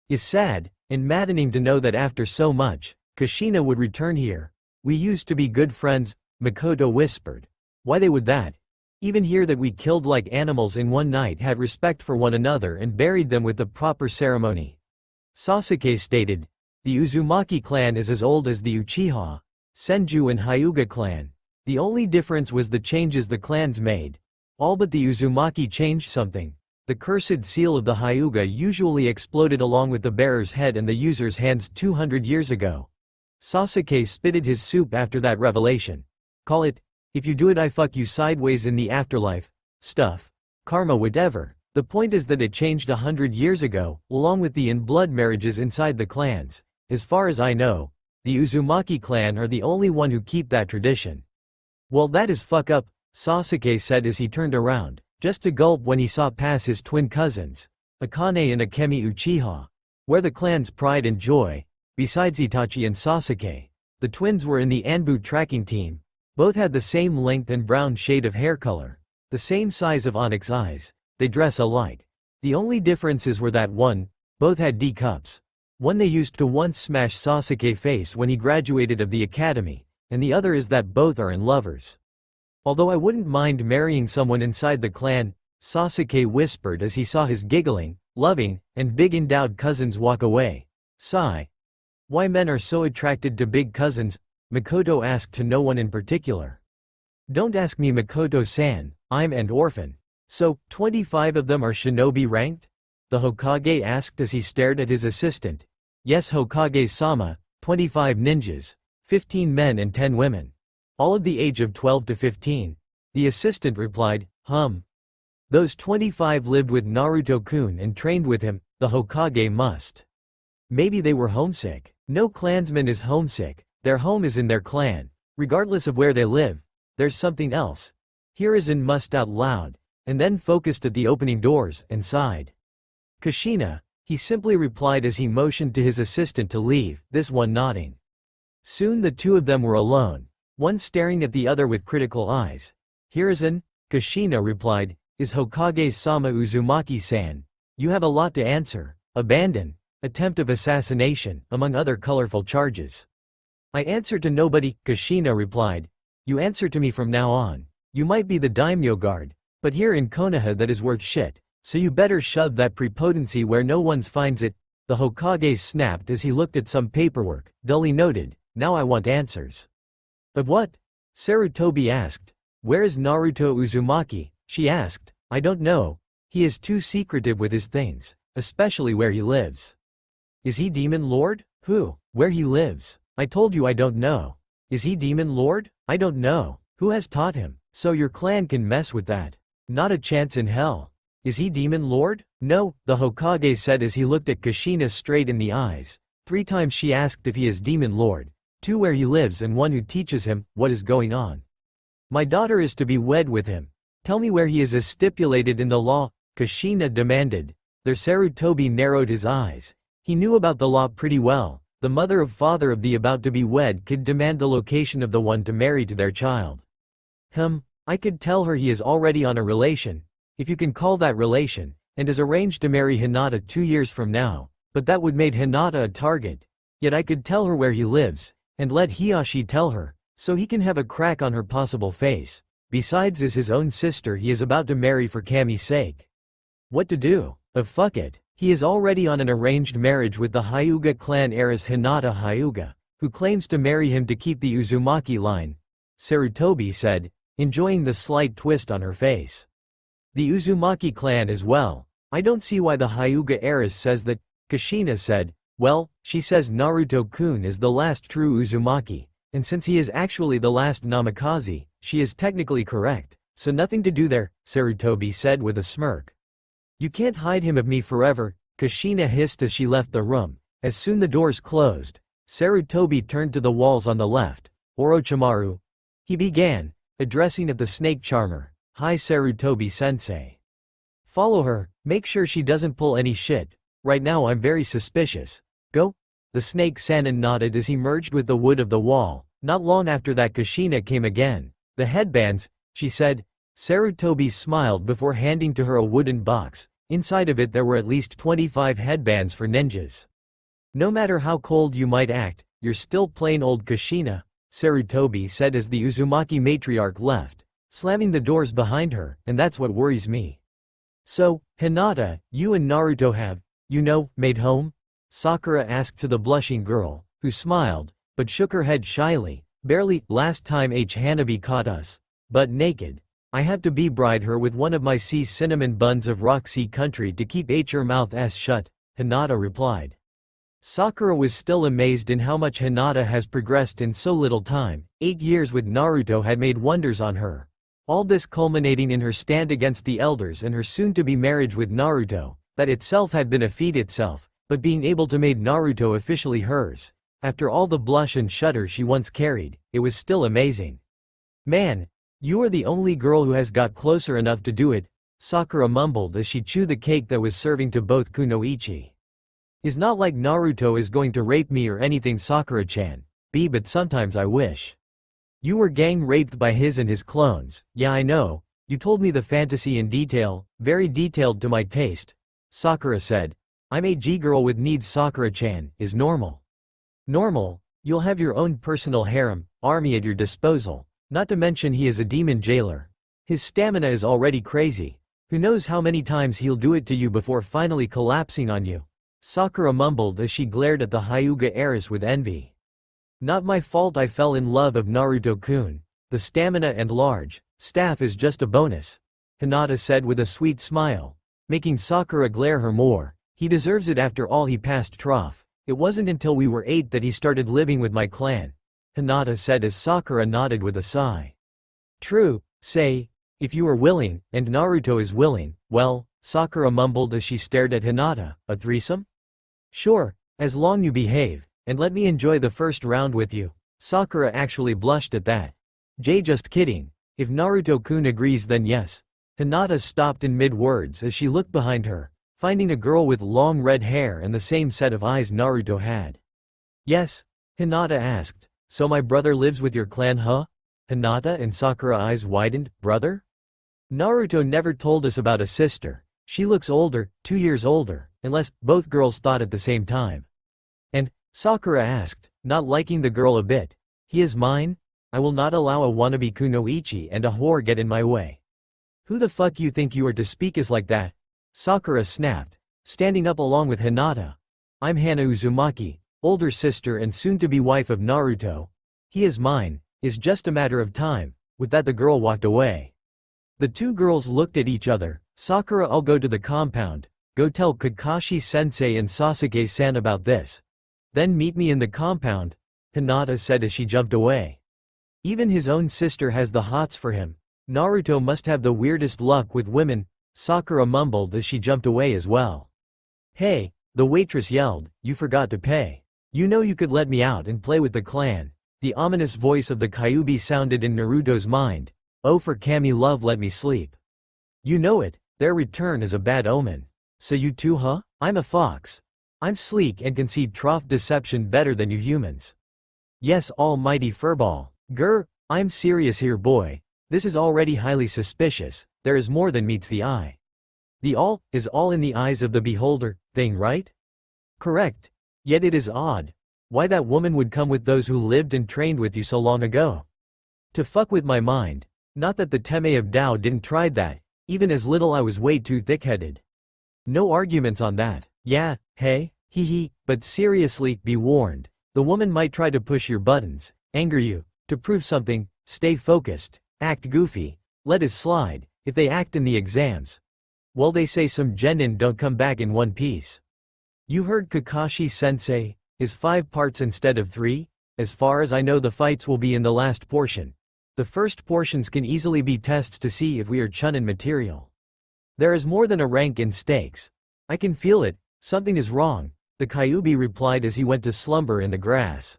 It's sad, and maddening to know that after so much, Kushina would return here. We used to be good friends, Mikoto whispered. Why they would that? Even hear that we killed like animals in one night, had respect for one another and buried them with the proper ceremony. Sasuke stated. The Uzumaki clan is as old as the Uchiha, Senju and Hyuga clan. The only difference was the changes the clans made. All but the Uzumaki changed something. The cursed seal of the Hyuga usually exploded along with the bearer's head and the user's hands 200 years ago. Sasuke spitted his soup after that revelation. Call it, if you do it I fuck you sideways in the afterlife, stuff, karma whatever. The point is that it changed 100 years ago, along with the in-blood marriages inside the clans. As far as I know, the Uzumaki clan are the only one who keep that tradition. Well, that is fuck up, Sasuke said as he turned around, just to gulp when he saw pass his twin cousins, Akane and Akemi Uchiha. Where the clan's pride and joy, besides Itachi and Sasuke. The twins were in the Anbu tracking team. Both had the same length and brown shade of hair color, the same size of onyx eyes. They dress alike. The only differences were that one, both had D cups. One they used to once smash Sasuke's face when he graduated of the academy, and the other is that both are in lovers. Although I wouldn't mind marrying someone inside the clan, Sasuke whispered as he saw his giggling, loving, and big endowed cousins walk away. Sigh. Why men are so attracted to big cousins? Makoto asked to no one in particular. Don't ask me, Makoto-san, I'm an orphan. So, 25 of them are shinobi ranked? The Hokage asked as he stared at his assistant. Yes, Hokage-sama, 25 ninjas, 15 men and 10 women. All of the age of 12 to 15. The assistant replied, Those 25 lived with Naruto-kun and trained with him, the Hokage must. Maybe they were homesick. No clansman is homesick, their home is in their clan. Regardless of where they live, there's something else. Hiruzen must out loud, and then focused at the opening doors, and sighed. Kushina, he simply replied as he motioned to his assistant to leave, this one nodding. Soon the two of them were alone, one staring at the other with critical eyes. Hiruzen, Kushina replied, is Hokage-sama Uzumaki-san. You have a lot to answer. Abandon, attempt of assassination, among other colorful charges. I answer to nobody, Kushina replied. You answer to me from now on. You might be the daimyo guard, but here in Konoha that is worth shit, so you better shove that prepotency where no one finds it. The Hokage snapped as he looked at some paperwork, dully noted, now I want answers. Of what? Sarutobi asked. Where is Naruto Uzumaki? She asked. I don't know. He is too secretive with his things, especially where he lives. Is he Demon Lord? Who? Where he lives? I told you I don't know. Is he Demon Lord? I don't know. Who has taught him? So your clan can mess with that. Not a chance in hell. Is he Demon Lord? No, the Hokage said as he looked at Kushina straight in the eyes. 3 times she asked if he is Demon Lord, 2 where he lives and 1 who teaches him what is going on. My daughter is to be wed with him. Tell me where he is as stipulated in the law, Kushina demanded. There Sarutobi narrowed his eyes. He knew about the law pretty well. The mother of father of the about to be wed could demand the location of the one to marry to their child. I could tell her he is already on a relation, if you can call that relation, and is arranged to marry Hinata 2 years from now, but that would make Hinata a target. Yet I could tell her where he lives, and let Hiyashi tell her, so he can have a crack on her possible face. Besides, as his own sister he is about to marry for Kami's sake. What to do? Fuck it. He is already on an arranged marriage with the Hyuga clan heiress Hinata Hyuga, who claims to marry him to keep the Uzumaki line. Sarutobi said, enjoying the slight twist on her face. The Uzumaki clan as well. I don't see why the Hyuga heiress says that, Kushina said. Well, she says Naruto-kun is the last true Uzumaki, and since he is actually the last Namikaze, she is technically correct, so nothing to do there, Sarutobi said with a smirk. You can't hide him of me forever, Kushina hissed as she left the room. As soon the doors closed, Sarutobi turned to the walls on the left. Orochimaru, he began, addressing at the snake charmer. Hi Sarutobi-sensei. Follow her, make sure she doesn't pull any shit. Right now I'm very suspicious. Go? The snake Sanin nodded as he merged with the wood of the wall. Not long after that Kushina came again. The headbands, she said. Sarutobi smiled before handing to her a wooden box. Inside of it there were at least 25 headbands for ninjas. No matter how cold you might act, you're still plain old Kushina, Sarutobi said as the Uzumaki matriarch left, slamming the doors behind her, and that's what worries me. So, Hinata, you and Naruto have, made home? Sakura asked to the blushing girl, who smiled, but shook her head shyly. Barely. Last time Hanabi caught us. But naked. I have to bride her with one of my cinnamon buns of Roxy country to keep her mouth shut, Hinata replied. Sakura was still amazed in how much Hinata has progressed in so little time. 8 years with Naruto had made wonders on her. All this culminating in her stand against the elders and her soon-to-be marriage with Naruto. That itself had been a feat itself, but being able to make Naruto officially hers, after all the blush and shudder she once carried, it was still amazing. Man, you are the only girl who has got closer enough to do it, Sakura mumbled as she chewed the cake that was serving to both Kunoichi. It's not like Naruto is going to rape me or anything, Sakura-chan, but sometimes I wish. You were gang raped by his and his clones. Yeah, I know, you told me the fantasy in detail, very detailed to my taste, Sakura said. I'm a G-girl with needs. Sakura-chan is normal. Normal? You'll have your own personal harem, army at your disposal, not to mention he is a demon jailer. His stamina is already crazy. Who knows how many times he'll do it to you before finally collapsing on you, Sakura mumbled as she glared at the Hyuga heiress with envy. Not my fault I fell in love of Naruto-kun. The stamina and large staff is just a bonus, Hinata said with a sweet smile, making Sakura glare her more. He deserves it after all he passed trough. It wasn't until we were 8 that he started living with my clan, Hinata said as Sakura nodded with a sigh. True, say, if you are willing, and Naruto is willing, well, Sakura mumbled as she stared at Hinata. A threesome? Sure, as long you behave, and let me enjoy the first round with you. Sakura actually blushed at that. Just kidding. If Naruto-kun agrees then yes. Hinata stopped in mid-words as she looked behind her, finding a girl with long red hair and the same set of eyes Naruto had. Yes? Hinata asked. So my brother lives with your clan, huh? Hinata and Sakura eyes widened. Brother? Naruto never told us about a sister. She looks older, 2 years older, unless, both girls thought at the same time. And, Sakura asked, not liking the girl a bit. He is mine? I will not allow a wannabe kunoichi and a whore get in my way. Who the fuck you think you are to speak us like that? Sakura snapped, standing up along with Hinata. I'm Hana Uzumaki, older sister and soon-to-be wife of Naruto. He is mine, is just a matter of time. With that the girl walked away. The two girls looked at each other. Sakura, I'll go to the compound, go tell Kakashi-sensei and Sasuke-san about this. Then meet me in the compound, Hinata said as she jumped away. Even his own sister has the hots for him. Naruto must have the weirdest luck with women, Sakura mumbled as she jumped away as well. Hey, the waitress yelled, you forgot to pay. You know you could let me out and play with the clan. The ominous voice of the Kyuubi sounded in Naruto's mind. Oh, for Kami love, let me sleep. You know it, their return is a bad omen. So you too, huh? I'm a fox. I'm sleek and can see trough deception better than you humans. Yes, almighty furball. Grr, I'm serious here, boy. This is already highly suspicious. There is more than meets the eye. The all is all in the eyes of the beholder thing, right? Correct. Yet it is odd. Why that woman would come with those who lived and trained with you so long ago. To fuck with my mind. Not that the Teme of Tao didn't try that. Even as little I was way too thick-headed. No arguments on that. Yeah, hey, hee, but seriously, be warned. The woman might try to push your buttons, anger you, to prove something. Stay focused, act goofy, let it slide. If they act in the exams, well, they say some genin don't come back in one piece. You heard Kakashi-sensei, is 5 parts instead of 3? As far as I know the fights will be in the last portion. The first portions can easily be tests to see if we are chunin material. There is more than a rank in stakes. I can feel it, something is wrong, the Kyuubi replied as he went to slumber in the grass.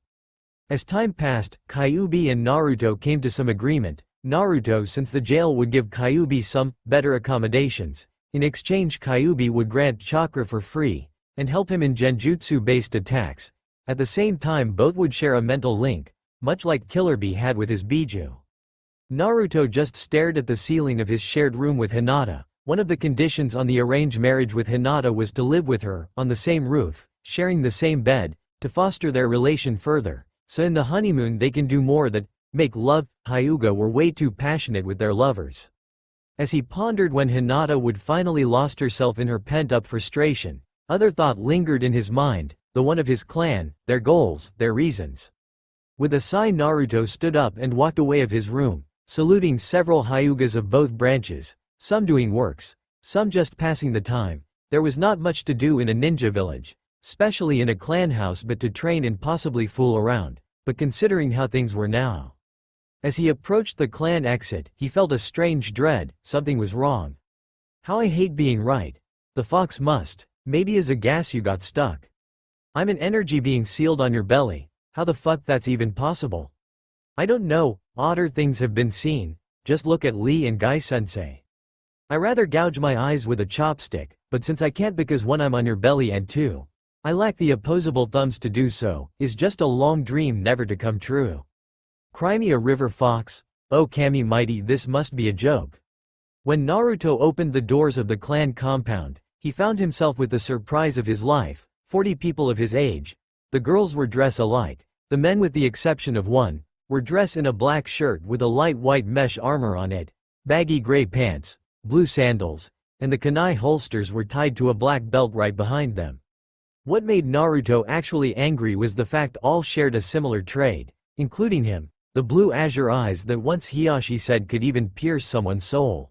As time passed, Kyuubi and Naruto came to some agreement. Naruto, since the jail would give Kyuubi some better accommodations, in exchange Kyuubi would grant chakra for free, and help him in genjutsu-based attacks. At the same time both would share a mental link, much like Killer Bee had with his Biju. Naruto just stared at the ceiling of his shared room with Hinata. One of the conditions on the arranged marriage with Hinata was to live with her, on the same roof, sharing the same bed, to foster their relation further, so in the honeymoon they can do more than make love. Hyuga were way too passionate with their lovers. As he pondered when Hinata would finally lost herself in her pent-up frustration, other thought lingered in his mind. the one of his clan, their goals, their reasons. With a sigh Naruto stood up and walked away of his room, saluting several Hyugas of both branches, some doing works, some just passing the time. There was not much to do in a ninja village, especially in a clan house, but to train and possibly fool around. But considering how things were now. As he approached the clan exit, he felt a strange dread, something was wrong. How I hate being right. The fox must. Maybe as a gas you got stuck. I'm an energy being sealed on your belly. How the fuck that's even possible? I don't know, odder things have been seen. Just look at Lee and Guy Sensei. I rather gouge my eyes with a chopstick, but since I can't because one I'm on your belly and two, I lack the opposable thumbs to do so, is just a long dream never to come true. Cry me a river fox, oh Kami mighty, this must be a joke. When Naruto opened the doors of the clan compound, he found himself with the surprise of his life, 40 people of his age. The girls were dressed alike, the men with the exception of one, were dressed in a black shirt with a light white mesh armor on it, baggy gray pants, blue sandals, and the kunai holsters were tied to a black belt right behind them. What made Naruto actually angry was the fact all shared a similar trait, including him, the blue azure eyes that once Hiyashi said could even pierce someone's soul.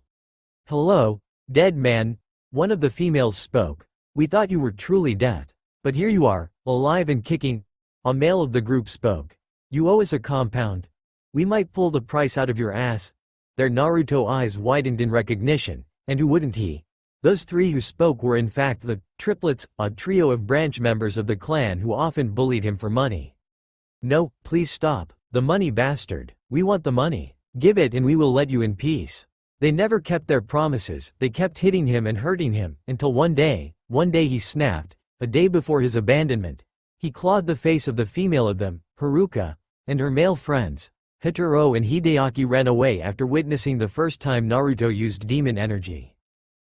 Hello, dead man, one of the females spoke. We thought you were truly dead. But here you are, alive and kicking. A male of the group spoke. You owe us a compound. We might pull the price out of your ass. Their Naruto eyes widened in recognition, and who wouldn't he? Those three who spoke were in fact the triplets, a trio of branch members of the clan who often bullied him for money. No, please stop, the money bastard, we want the money. Give it and we will let you in peace. They never kept their promises, they kept hitting him and hurting him, until one day he snapped, a day before his abandonment. He clawed the face of the female of them, Haruka, and her male friends. Hitaro and Hideaki ran away after witnessing the first time Naruto used demon energy.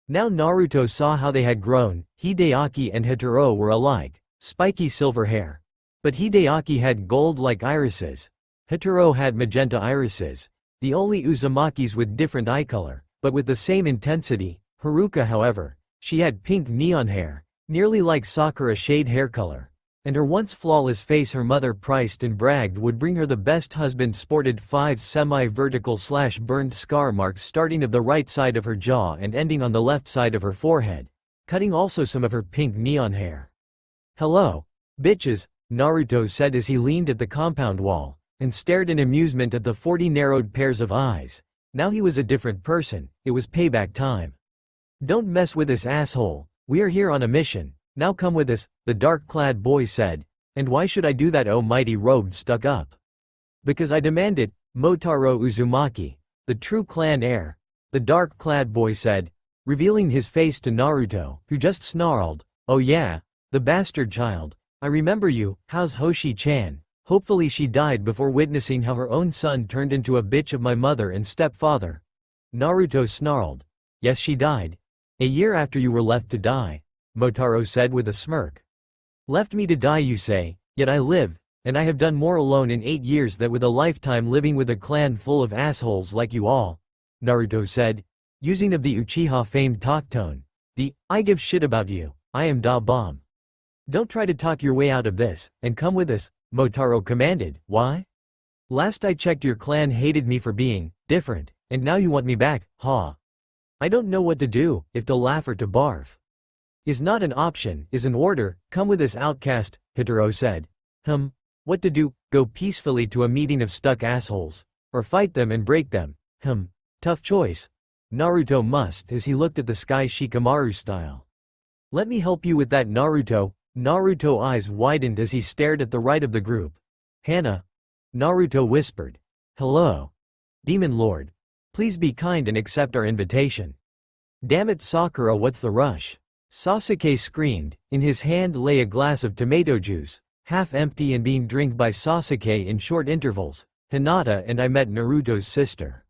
Now Naruto saw how they had grown. Hideaki and Hitaro were alike, spiky silver hair. But Hideaki had gold-like irises. Hitaro had magenta irises, the only Uzumakis with different eye color, but with the same intensity. Haruka, however, she had pink neon hair, nearly like Sakura shade hair color. And her once flawless face her mother priced and bragged would bring her the best husband sported 5 semi-vertical / burned scar marks starting of the right side of her jaw and ending on the left side of her forehead, cutting also some of her pink neon hair. Hello, bitches, Naruto said as he leaned at the compound wall, and stared in amusement at the 40 narrowed pairs of eyes. Now he was a different person, it was payback time. Don't mess with this asshole, we are here on a mission. Now come with us, the dark-clad boy said. And why should I do that, oh mighty robed stuck up? Because I demand it, Motaro Uzumaki, the true clan heir, the dark-clad boy said, revealing his face to Naruto, who just snarled, oh yeah, the bastard child, I remember you, how's Hoshi-chan? Hopefully she died before witnessing how her own son turned into a bitch of my mother and stepfather. Naruto snarled, yes she died. A year after you were left to die. Motaro said with a smirk. Left me to die you say, yet I live, and I have done more alone in 8 years than with a lifetime living with a clan full of assholes like you all. Naruto said, using of the Uchiha famed talk tone. I give shit about you, I am da bomb. Don't try to talk your way out of this, and come with us, Motaro commanded. Why? Last I checked your clan hated me for being different, and now you want me back, ha. I don't know what to do, if to laugh or to barf. Is not an option, is an order, come with us OUTCAST, Hitaro said. What to do, go peacefully to a meeting of stuck assholes, or fight them and break them, tough choice. Naruto must as he looked at the sky Shikamaru style. Let me help you with that Naruto. Naruto eyes widened as he stared at the right of the group. Hana. Naruto whispered. Hello. Demon Lord. Please be kind and accept our invitation. Damn it Sakura, what's the rush? Sasuke screamed. In his hand lay a glass of tomato juice, half empty and being drank by Sasuke in short intervals. Hinata and I met Naruto's sister.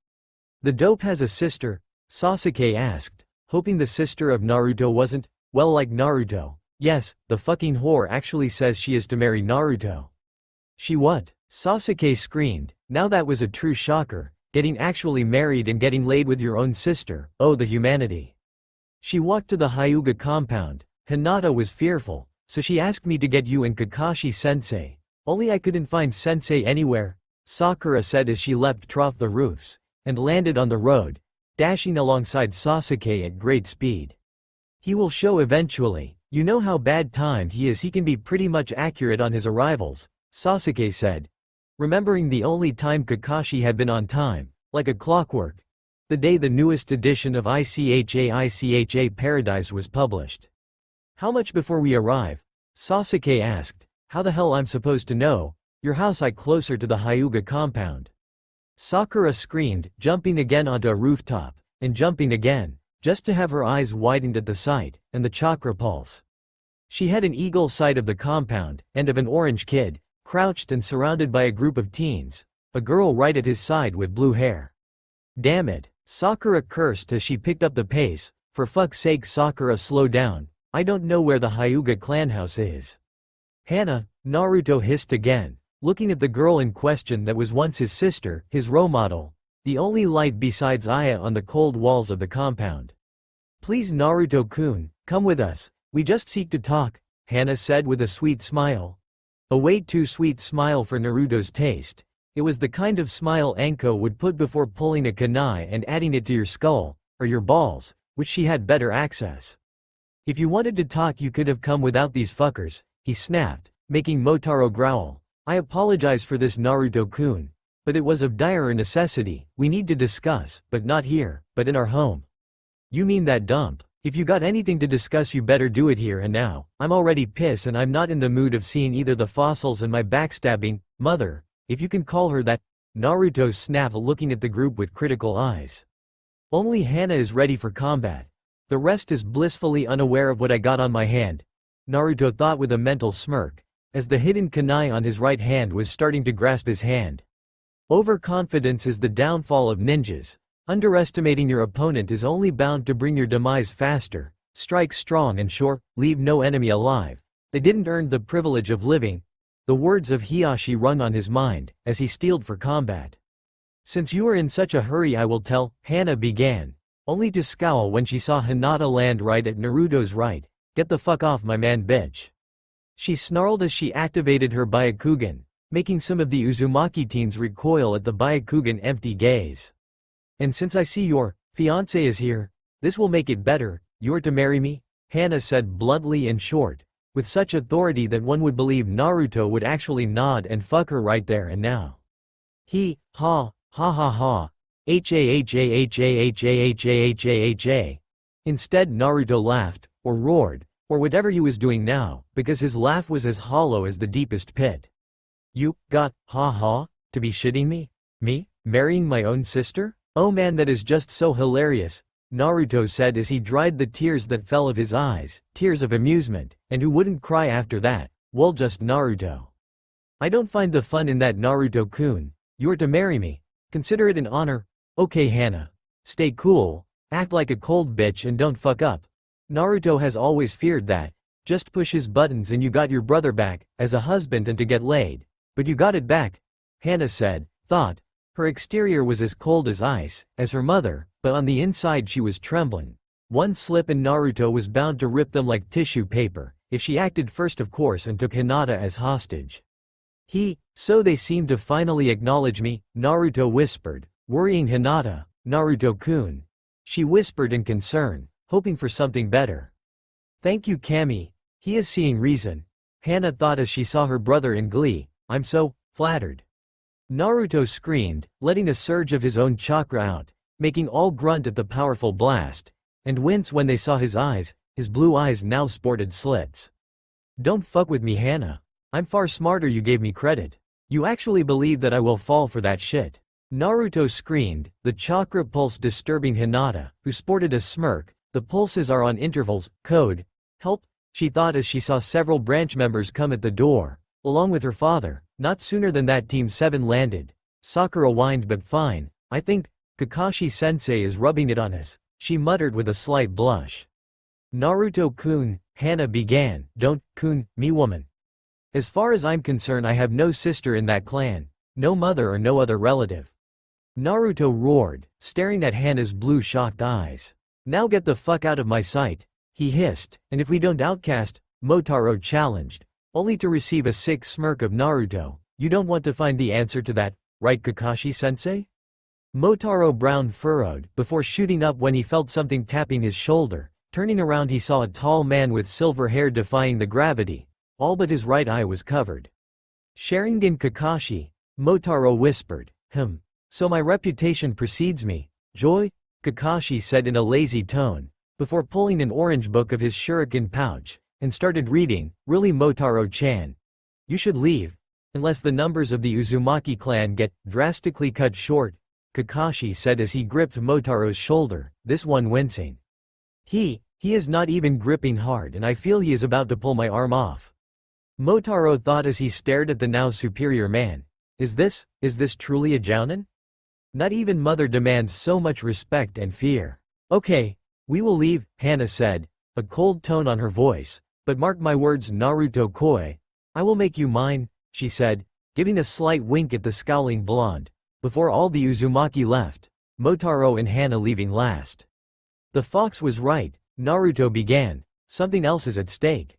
The dope has a sister? Sasuke asked, hoping the sister of Naruto wasn't, well, like Naruto. Yes, the fucking whore actually says she is to marry Naruto. She what? Sasuke screamed. Now that was a true shocker, getting actually married and getting laid with your own sister, oh the humanity. She walked to the Hyuga compound. Hinata was fearful. So she asked me to get you and Kakashi-sensei. Only I couldn't find sensei anywhere, Sakura said as she leapt off the roofs, and landed on the road, dashing alongside Sasuke at great speed. He will show eventually. You know how bad timed he is, he can be pretty much accurate on his arrivals, Sasuke said, remembering the only time Kakashi had been on time, like a clockwork, the day the newest edition of ICHA Paradise was published. How much before we arrive? Sasuke asked. How the hell I'm supposed to know? Your house I closer to the Hyuga compound. Sakura screamed, jumping again onto a rooftop, and jumping again, just to have her eyes widened at the sight, and the chakra pulse. She had an eagle sight of the compound, and of an orange kid, crouched and surrounded by a group of teens, a girl right at his side with blue hair. Damn it, Sakura cursed as she picked up the pace. For fuck's sake, Sakura, slow down, I don't know where the Hyuga clan house is. Hana, Naruto hissed again, looking at the girl in question that was once his sister, his role model, the only light besides Aya on the cold walls of the compound. Please Naruto-kun, come with us, we just seek to talk, Hana said with a sweet smile. A way too sweet smile for Naruto's taste. It was the kind of smile Anko would put before pulling a kunai and adding it to your skull, or your balls, which she had better access. If you wanted to talk you could have come without these fuckers, he snapped, making Motaro growl. I apologize for this Naruto-kun, but it was of dire necessity. We need to discuss, but not here, but in our home. You mean that dump? If you got anything to discuss you better do it here and now. I'm already pissed and I'm not in the mood of seeing either the fossils and my backstabbing mother, if you can call her that. Naruto snapped, looking at the group with critical eyes. Only Hana is ready for combat. The rest is blissfully unaware of what I got on my hand, Naruto thought with a mental smirk, as the hidden kunai on his right hand was starting to grasp his hand. Overconfidence is the downfall of ninjas. Underestimating your opponent is only bound to bring your demise faster. Strike strong and sure, leave no enemy alive. They didn't earn the privilege of living. The words of Hiyashi rung on his mind, as he steeled for combat. Since you are in such a hurry I will tell, Hana began, only to scowl when she saw Hinata land right at Naruto's right. Get the fuck off my man, bitch. She snarled as she activated her Byakugan, making some of the Uzumaki teens recoil at the Byakugan empty gaze. And since I see your fiancé is here, this will make it better. You're to marry me? Hana said bluntly and short, with such authority that one would believe Naruto would actually nod and fuck her right there and now. Ha ha. Ha. Instead Naruto laughed, or roared, or whatever he was doing now, because his laugh was as hollow as the deepest pit. You got ha, to be shitting me? Me? Marrying my own sister? Oh man, that is just so hilarious, Naruto said as he dried the tears that fell of his eyes, tears of amusement, and who wouldn't cry after that? Well, just Naruto. I don't find the fun in that, Naruto-kun. You're to marry me. Consider it an honor. Okay Hana. Stay cool, act like a cold bitch and don't fuck up. Naruto has always feared that. Just push his buttons and you got your brother back, as a husband and to get laid. But you got it back, Hana said, thought. Her exterior was as cold as ice, as her mother, but on the inside she was trembling. One slip and Naruto was bound to rip them like tissue paper, if she acted first of course and took Hinata as hostage. So they seem to finally acknowledge me, Naruto whispered, worrying Hinata. Naruto-kun. She whispered in concern, hoping for something better. Thank you Kami, he is seeing reason, Hana thought as she saw her brother in glee. I'm so flattered. Naruto screamed, letting a surge of his own chakra out, making all grunt at the powerful blast, and wince when they saw his eyes. His blue eyes now sported slits. Don't fuck with me Hana. I'm far smarter you gave me credit. You actually believe that I will fall for that shit? Naruto screamed, the chakra pulse disturbing Hinata, who sported a smirk. The pulses are on intervals. Code. Help, she thought as she saw several branch members come at the door, along with her father. Not sooner than that Team 7 landed. Sakura whined, but fine, I think Kakashi-sensei is rubbing it on us, she muttered with a slight blush. Naruto-kun, Hana began. Don't kun me woman. As far as I'm concerned I have no sister in that clan, no mother or no other relative. Naruto roared, staring at Hana's blue shocked eyes. Now get the fuck out of my sight, he hissed, and if we don't outcast, Motaro challenged, only to receive a sick smirk of Naruto. You don't want to find the answer to that, right Kakashi-sensei? Motaro brow furrowed, before shooting up when he felt something tapping his shoulder. Turning around he saw a tall man with silver hair defying the gravity. All but his right eye was covered. Sharingan Kakashi, Motaro whispered. So my reputation precedes me. Joy? Kakashi said in a lazy tone, before pulling an orange book of his shuriken pouch, and started reading. Really Motaro-chan? You should leave. Unless the numbers of the Uzumaki clan get drastically cut short, Kakashi said as he gripped Motaro's shoulder, this one wincing. He is not even gripping hard and I feel he is about to pull my arm off. Motaro thought as he stared at the now superior man. Is this truly a jounin? Not even mother demands so much respect and fear. Okay, we will leave, Hana said, a cold tone on her voice, but mark my words Naruto Koi. I will make you mine, she said, giving a slight wink at the scowling blonde. Before all the Uzumaki left, Motaro and Hana leaving last. The fox was right, Naruto began, something else is at stake.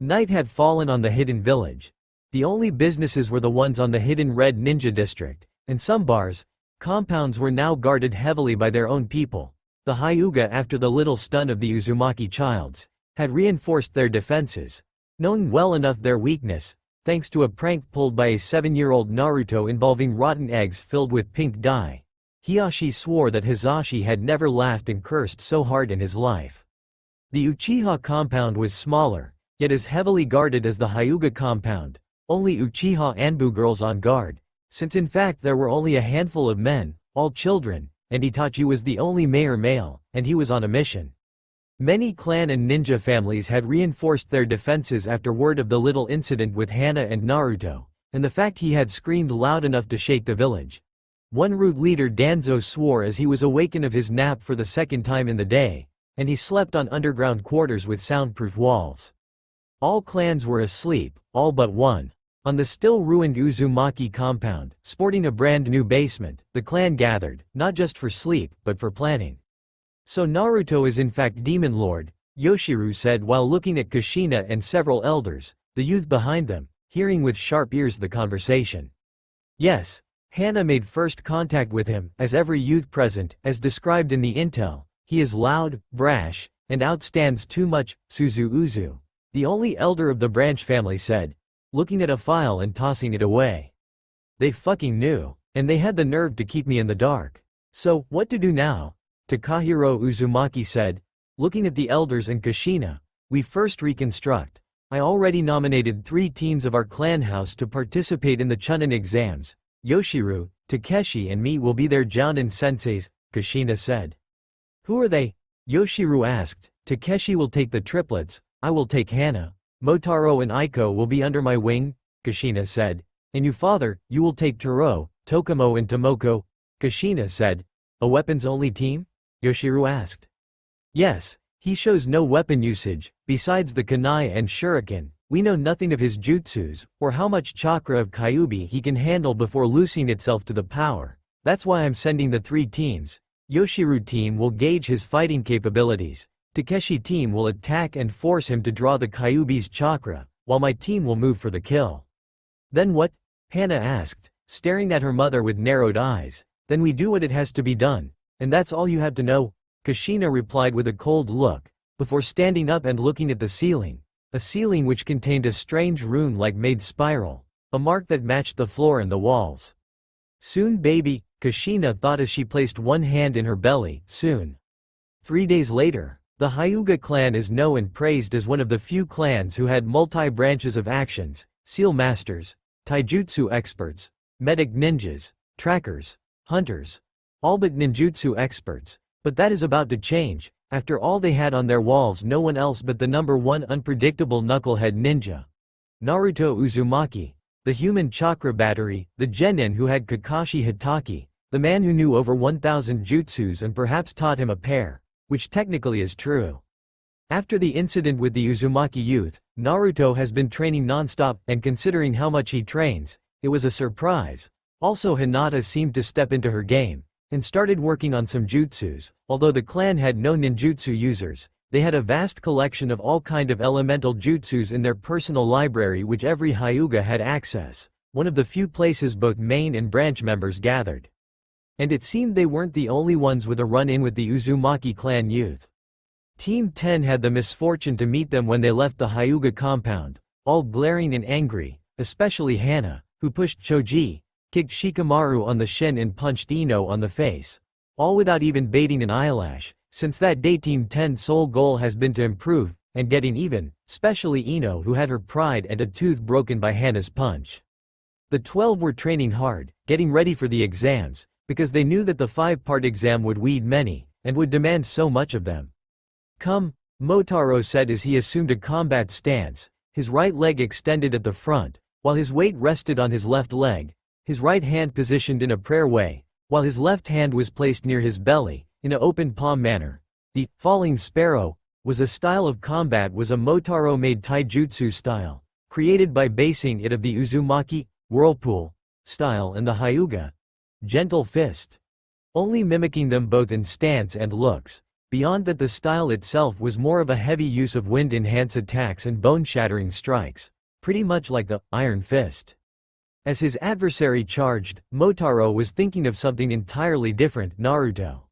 Night had fallen on the hidden village. The only businesses were the ones on the hidden red ninja district, and some bars, compounds were now guarded heavily by their own people. The Hyuga, after the little stun of the Uzumaki childs, had reinforced their defenses, knowing well enough their weakness, thanks to a prank pulled by a 7-year-old Naruto involving rotten eggs filled with pink dye. Hiyashi swore that Hisashi had never laughed and cursed so hard in his life. The Uchiha compound was smaller, yet as heavily guarded as the Hyuga compound, only Uchiha Anbu girls on guard, since in fact there were only a handful of men, all children, and Itachi was the only male, and he was on a mission. Many clan and ninja families had reinforced their defenses after word of the little incident with Hana and Naruto, and the fact he had screamed loud enough to shake the village. One root leader Danzo swore as he was awakened of his nap for the second time in the day, and he slept on underground quarters with soundproof walls. All clans were asleep, all but one. On the still ruined Uzumaki compound, sporting a brand new basement, the clan gathered, not just for sleep, but for planning. So Naruto is in fact Demon Lord, Yoshiru said while looking at Kushina and several elders, the youth behind them, hearing with sharp ears the conversation. Yes. Hana made first contact with him, as every youth present, as described in the intel. He is loud, brash, and outstands too much, Suzu-Uzu. The only elder of the branch family said, looking at a file and tossing it away. They fucking knew, and they had the nerve to keep me in the dark. So, what to do now? Takahiro Uzumaki said, looking at the elders and Kushina. We first reconstruct. I already nominated 3 teams of our clan house to participate in the Chunin exams. Yoshiru, Takeshi and me will be their Jounin senseis, Kushina said. Who are they? Yoshiru asked. Takeshi will take the triplets, I will take Hana. Motaro and Aiko will be under my wing, Kushina said. And you father, you will take Taro, Tokumo and Tomoko, Kushina said. A weapons-only team? Yoshiru asked. Yes, he shows no weapon usage, besides the kunai and shuriken. We know nothing of his jutsus, or how much chakra of Kyuubi he can handle before loosing itself to the power. That's why I'm sending the 3 teams. Yoshiru team will gauge his fighting capabilities. Takeshi team will attack and force him to draw the Kyuubi's chakra, while my team will move for the kill. Then what? Hana asked, staring at her mother with narrowed eyes. Then we do what it has to be done. And that's all you have to know? Kushina replied with a cold look, before standing up and looking at the ceiling. A ceiling which contained a strange rune-like made spiral, a mark that matched the floor and the walls. Soon baby, Kushina thought as she placed one hand in her belly, soon. 3 days later, the Hyuga clan is known and praised as one of the few clans who had multi-branches of actions, seal masters, taijutsu experts, medic ninjas, trackers, hunters, all but ninjutsu experts, but that is about to change. After all they had on their walls no one else but the #1 unpredictable knucklehead ninja. Naruto Uzumaki, the human chakra battery, the genin who had Kakashi Hitaki, the man who knew over 1,000 jutsus and perhaps taught him a pair, which technically is true. After the incident with the Uzumaki youth, Naruto has been training non-stop, and considering how much he trains, it was a surprise. Also Hinata seemed to step into her game, and started working on some jutsus. Although the clan had no ninjutsu users, They had a vast collection of all kind of elemental jutsus in their personal library which every Hyuga had access, one of the few places both main and branch members gathered. And it seemed they weren't the only ones with a run-in with the Uzumaki clan youth. Team 10 had the misfortune to meet them when they left the Hyuga compound, all glaring and angry, especially Hana, who pushed Choji, kicked Shikamaru on the shin and punched Ino on the face, all without even baiting an eyelash. Since that day Team 10's sole goal has been to improve, and getting even, especially Ino who had her pride and a tooth broken by Hana's punch. The 12 were training hard, getting ready for the exams, because they knew that the 5-part exam would weed many, and would demand so much of them. "Come," Motaro said as he assumed a combat stance, his right leg extended at the front, while his weight rested on his left leg, his right hand positioned in a prayer way, while his left hand was placed near his belly, in an open palm manner. The falling sparrow was a style of combat was a Motaro-made taijutsu style, created by basing it of the Uzumaki, whirlpool, style and the Hyuga, gentle fist, only mimicking them both in stance and looks. Beyond that, the style itself was more of a heavy use of wind-enhanced attacks and bone-shattering strikes, pretty much like the Iron Fist. As his adversary charged, Motaro was thinking of something entirely different. Naruto.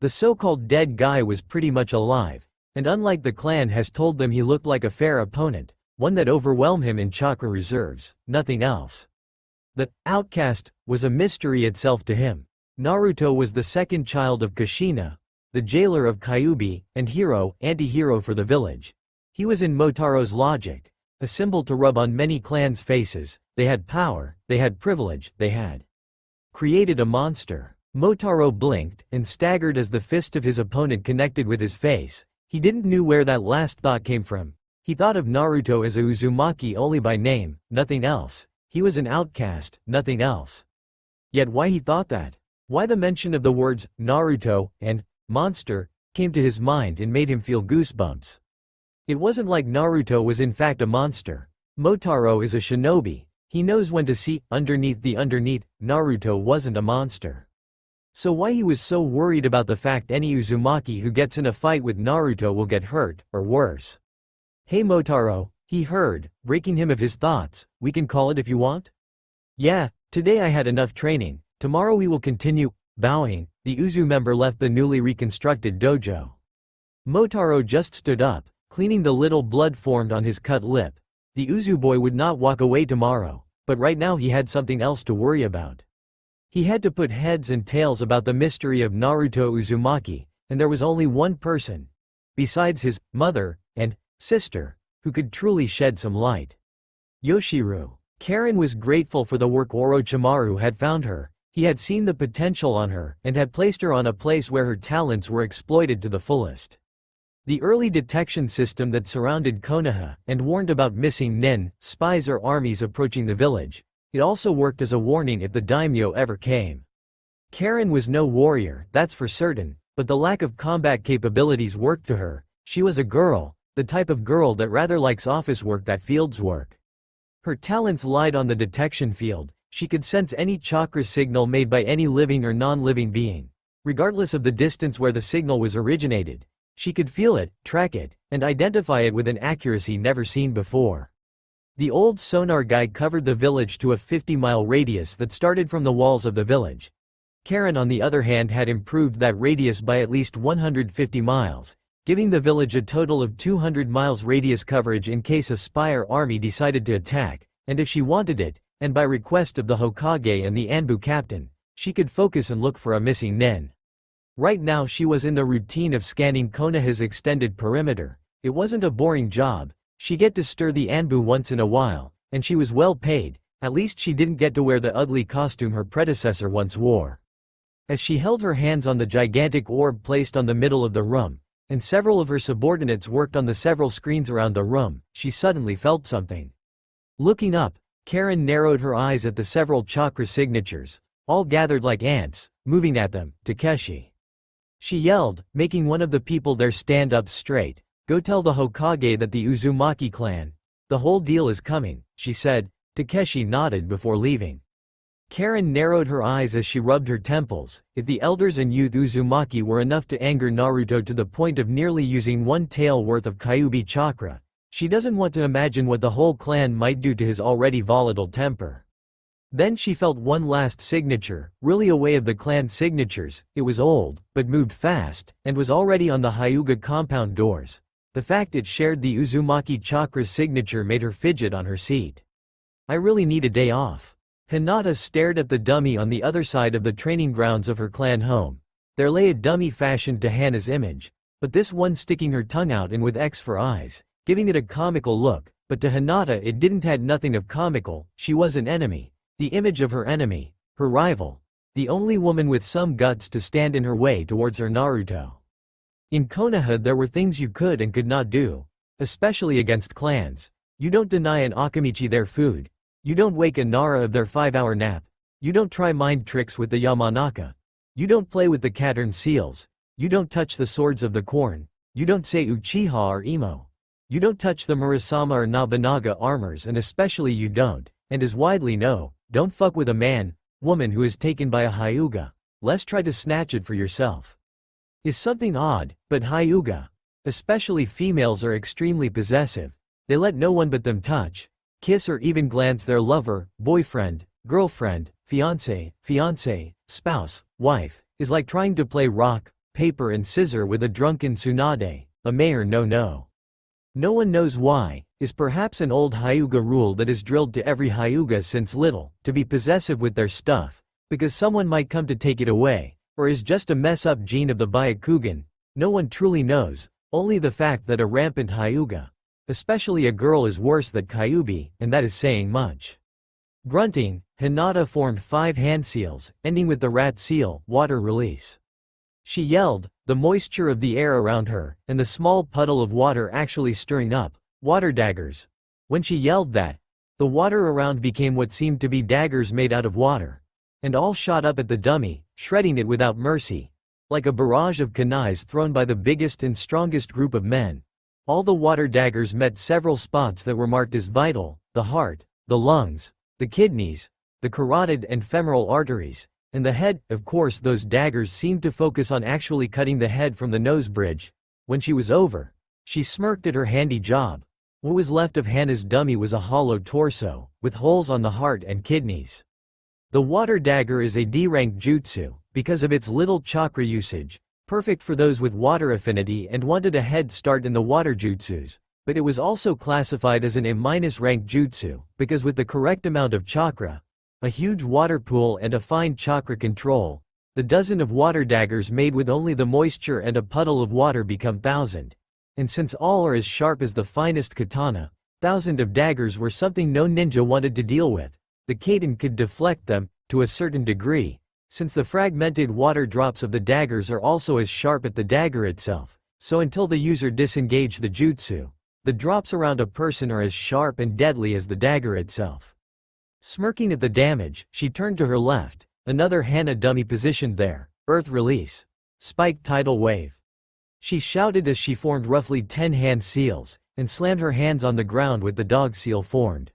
The so-called dead guy was pretty much alive, and unlike the clan has told them he looked like a fair opponent, one that overwhelmed him in chakra reserves, nothing else. The outcast was a mystery itself to him. Naruto was the second child of Kushina, the jailer of Kyubi, and hero, anti-hero for the village. He was in Motaro's logic, a symbol to rub on many clans' faces. They had power, they had privilege, they had created a monster. Motaro blinked and staggered as the fist of his opponent connected with his face. He didn't know where that last thought came from. He thought of Naruto as a Uzumaki only by name, nothing else. He was an outcast, nothing else. Yet why he thought that? Why the mention of the words Naruto and monster came to his mind and made him feel goosebumps. It wasn't like Naruto was in fact a monster. Motaro is a shinobi. He knows when to see underneath. Naruto wasn't a monster. So why he was so worried about the fact any Uzumaki who gets in a fight with Naruto will get hurt, or worse. "Hey Motaro," he heard, breaking him of his thoughts, "we can call it if you want?" "Yeah, today I had enough training, tomorrow we will continue." Bowing, the Uzu member left the newly reconstructed dojo. Motaro just stood up, cleaning the little blood formed on his cut lip. The Uzu boy would not walk away tomorrow, but right now he had something else to worry about. He had to put heads and tails about the mystery of Naruto Uzumaki, and there was only one person, besides his mother and sister, who could truly shed some light. Yoshiru. Karen was grateful for the work Orochimaru had found her. He had seen the potential on her and had placed her on a place where her talents were exploited to the fullest. The early detection system that surrounded Konoha and warned about missing nin, spies or armies approaching the village. It also worked as a warning if the daimyo ever came. Karen was no warrior, that's for certain, but the lack of combat capabilities worked to her. She was a girl, the type of girl that rather likes office work than fields work. Her talents lied on the detection field. She could sense any chakra signal made by any living or non-living being. Regardless of the distance where the signal was originated, she could feel it, track it, and identify it with an accuracy never seen before. The old sonar guy covered the village to a 50-mile radius that started from the walls of the village. Karen on the other hand had improved that radius by at least 150 miles, giving the village a total of 200 miles radius coverage in case a spy or army decided to attack, and if she wanted it, and by request of the Hokage and the Anbu captain, she could focus and look for a missing nin. Right now she was in the routine of scanning Konoha's extended perimeter. It wasn't a boring job. She get to stir the Anbu once in a while, and she was well paid. At least she didn't get to wear the ugly costume her predecessor once wore. As she held her hands on the gigantic orb placed on the middle of the room, and several of her subordinates worked on the several screens around the room, she suddenly felt something. Looking up, Karen narrowed her eyes at the several chakra signatures, all gathered like ants, moving at them. "Takeshi!" She yelled, making one of the people there stand up straight. "Go tell the Hokage that the Uzumaki clan, the whole deal is coming," she said. Takeshi nodded before leaving. Karen narrowed her eyes as she rubbed her temples. If the elders and youth Uzumaki were enough to anger Naruto to the point of nearly using one tael worth of Kyuubi chakra, she doesn't want to imagine what the whole clan might do to his already volatile temper. Then she felt one last signature, really a way of the clan signatures. It was old, but moved fast, and was already on the Hyuga compound doors. The fact it shared the Uzumaki chakra's signature made her fidget on her seat. I really need a day off. Hinata stared at the dummy on the other side of the training grounds of her clan home. There lay a dummy fashioned to Hana's image, but this one sticking her tongue out and with X for eyes, giving it a comical look, but to Hinata it didn't had nothing of comical. She was an enemy, the image of her enemy, her rival, the only woman with some guts to stand in her way towards her Naruto. In Konoha there were things you could and could not do, especially against clans. You don't deny an Akamichi their food. You don't wake a Nara of their 5-hour nap. You don't try mind tricks with the Yamanaka. You don't play with the Kattern seals. You don't touch the swords of the corn. You don't say Uchiha or Imo. You don't touch the Murasama or Nobunaga armors, and especially you don't, and is widely know, don't fuck with a man, woman who is taken by a Hyuga. Less try to snatch it for yourself. Is something odd, but Hyuga, especially females, are extremely possessive. They let no one but them touch, kiss or even glance their lover, boyfriend, girlfriend, fiancé, spouse, wife. Is like trying to play rock, paper and scissor with a drunken Tsunade, a mayor no. No one knows why, is perhaps an old Hyuga rule that is drilled to every Hyuga since little, to be possessive with their stuff, because someone might come to take it away, or is just a mess-up gene of the Byakugan. No one truly knows, only the fact that a rampant Hyuga, especially a girl, is worse than Kyuubi, and that is saying much. Grunting, Hinata formed 5 hand seals, ending with the rat seal, water release. She yelled, the moisture of the air around her, and the small puddle of water actually stirring up, water daggers. When she yelled that, the water around became what seemed to be daggers made out of water, and all shot up at the dummy, shredding it without mercy, like a barrage of kunais thrown by the biggest and strongest group of men. All the water daggers met several spots that were marked as vital: the heart, the lungs, the kidneys, the carotid and femoral arteries, and the head. Of course those daggers seemed to focus on actually cutting the head from the nose bridge. When she was over, she smirked at her handy job. What was left of Hana's dummy was a hollow torso, with holes on the heart and kidneys. The water dagger is a D-rank jutsu, because of its little chakra usage, perfect for those with water affinity and wanted a head start in the water jutsus, but it was also classified as an A-rank jutsu, because with the correct amount of chakra, a huge water pool and a fine chakra control, the dozen of water daggers made with only the moisture and a puddle of water become 1,000. And since all are as sharp as the finest katana, 1,000 of daggers were something no ninja wanted to deal with. The Kaiden could deflect them, to a certain degree, since the fragmented water drops of the daggers are also as sharp as the dagger itself, so until the user disengage the jutsu, the drops around a person are as sharp and deadly as the dagger itself. Smirking at the damage, she turned to her left, another Hana dummy positioned there, earth release. Spike tidal wave. She shouted as she formed roughly 10 hand seals, and slammed her hands on the ground with the dog seal formed.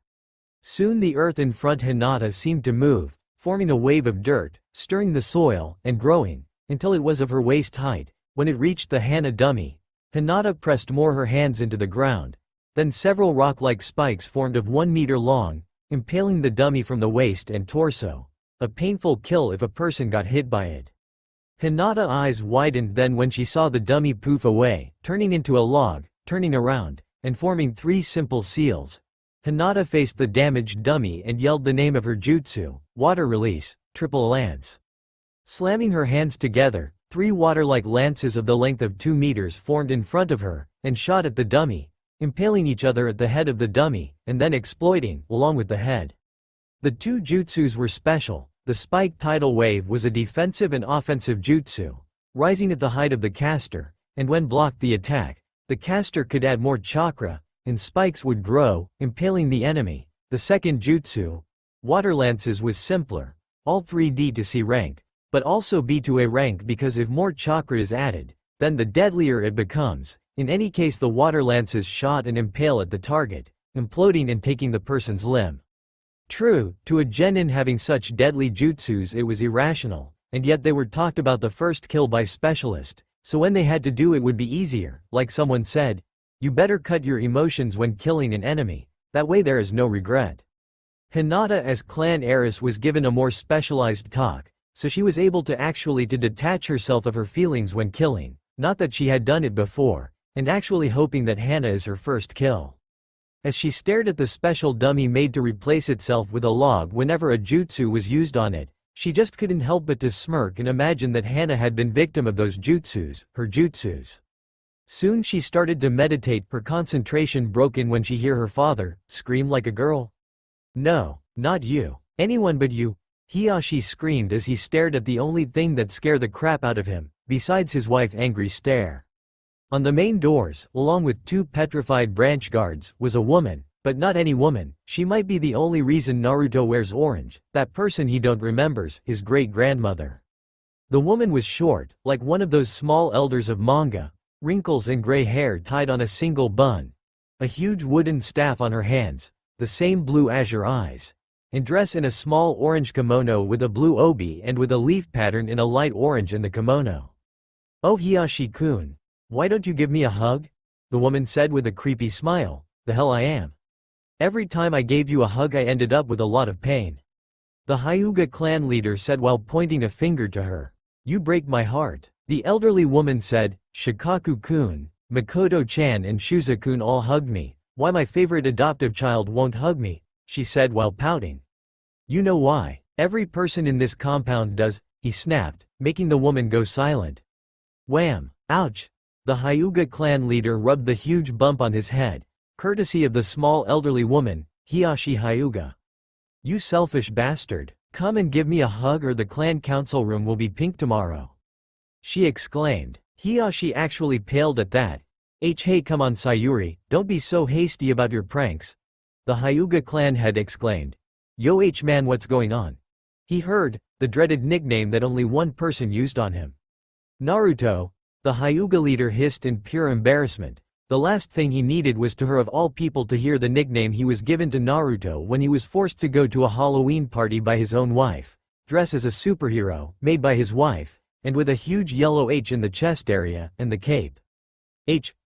Soon the earth in front Hinata seemed to move, forming a wave of dirt, stirring the soil, and growing, until it was of her waist height. When it reached the Hana dummy, Hinata pressed more her hands into the ground. Then several rock-like spikes formed of 1 meter long, impaling the dummy from the waist and torso. A painful kill if a person got hit by it. Hinata's eyes widened then when she saw the dummy poof away, turning into a log, turning around, and forming 3 simple seals. Hinata faced the damaged dummy and yelled the name of her jutsu, water release, triple lance. Slamming her hands together, 3 water-like lances of the length of 2 meters formed in front of her, and shot at the dummy, impaling each other at the head of the dummy, and then exploding, along with the head. The 2 jutsus were special. The spike tidal wave was a defensive and offensive jutsu, rising at the height of the caster, and when blocked the attack, the caster could add more chakra, and spikes would grow, impaling the enemy. The second jutsu, water lances, was simpler, all 3D to C rank, but also B to A rank, because if more chakra is added, then the deadlier it becomes. In any case, the water lances shot and impale at the target, imploding and taking the person's limb. True, to a genin having such deadly jutsus it was irrational, and yet they were talked about the first kill by specialist, so when they had to do it would be easier, like someone said, you better cut your emotions when killing an enemy, that way there is no regret. Hinata as clan heiress was given a more specialized talk, so she was able to actually detach herself of her feelings when killing, not that she had done it before, and actually hoping that Hana is her first kill. As she stared at the special dummy made to replace itself with a log whenever a jutsu was used on it, she just couldn't help but to smirk and imagine that Hana had been victim of those jutsus, her jutsus. Soon she started to meditate, her concentration broken when she hear her father scream like a girl. No, not you. Anyone but you. Hiyashi screamed as he stared at the only thing that scared the crap out of him, besides his wife's angry stare. On the main doors, along with 2 petrified branch guards, was a woman, but not any woman. She might be the only reason Naruto wears orange, that person he don't remembers, his great-grandmother. The woman was short, like one of those small elders of manga, wrinkles and gray hair tied on a single bun, a huge wooden staff on her hands, the same blue azure eyes, and dressed in a small orange kimono with a blue obi and with a leaf pattern in a light orange in the kimono. "Oh Hiyashi-kun, why don't you give me a hug?" the woman said with a creepy smile. "The hell I am. Every time I gave you a hug I ended up with a lot of pain," the Hyuga clan leader said while pointing a finger to her. "You break my heart." The elderly woman said, "Shikaku-kun, Makoto-chan and Shuza-kun all hugged me. Why my favorite adoptive child won't hug me?" she said while pouting. "You know why. Every person in this compound does," he snapped, making the woman go silent. Wham! Ouch! The Hyuga clan leader rubbed the huge bump on his head, courtesy of the small elderly woman, Hiyashi Hyuga. "You selfish bastard. Come and give me a hug or the clan council room will be pink tomorrow," she exclaimed. Hiyashi actually paled at that. Hey come on Sayuri, don't be so hasty about your pranks," the Hyuga clan head exclaimed. "Yo man, what's going on?" He heard, the dreaded nickname that only one person used on him. "Naruto," the Hyuga leader hissed in pure embarrassment. The last thing he needed was to her of all people to hear the nickname he was given to Naruto when he was forced to go to a Halloween party by his own wife, dress as a superhero, made by his wife, and with a huge yellow H in the chest area, and the cape.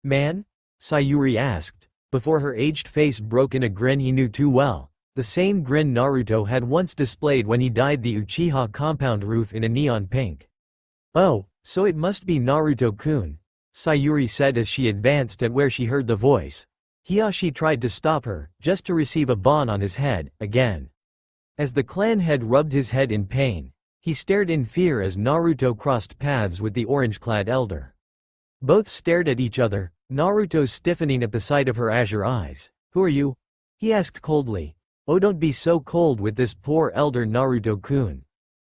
Man?" Sayuri asked, before her aged face broke in a grin he knew too well, the same grin Naruto had once displayed when he dyed the Uchiha compound roof in a neon pink. "Oh, so it must be Naruto-kun," Sayuri said as she advanced at where she heard the voice. Hiyashi tried to stop her, just to receive a bon on his head, again. As the clan head rubbed his head in pain, he stared in fear as Naruto crossed paths with the orange-clad elder. Both stared at each other, Naruto stiffening at the sight of her azure eyes. "Who are you?" he asked coldly. "Oh, don't be so cold with this poor elder Naruto-kun.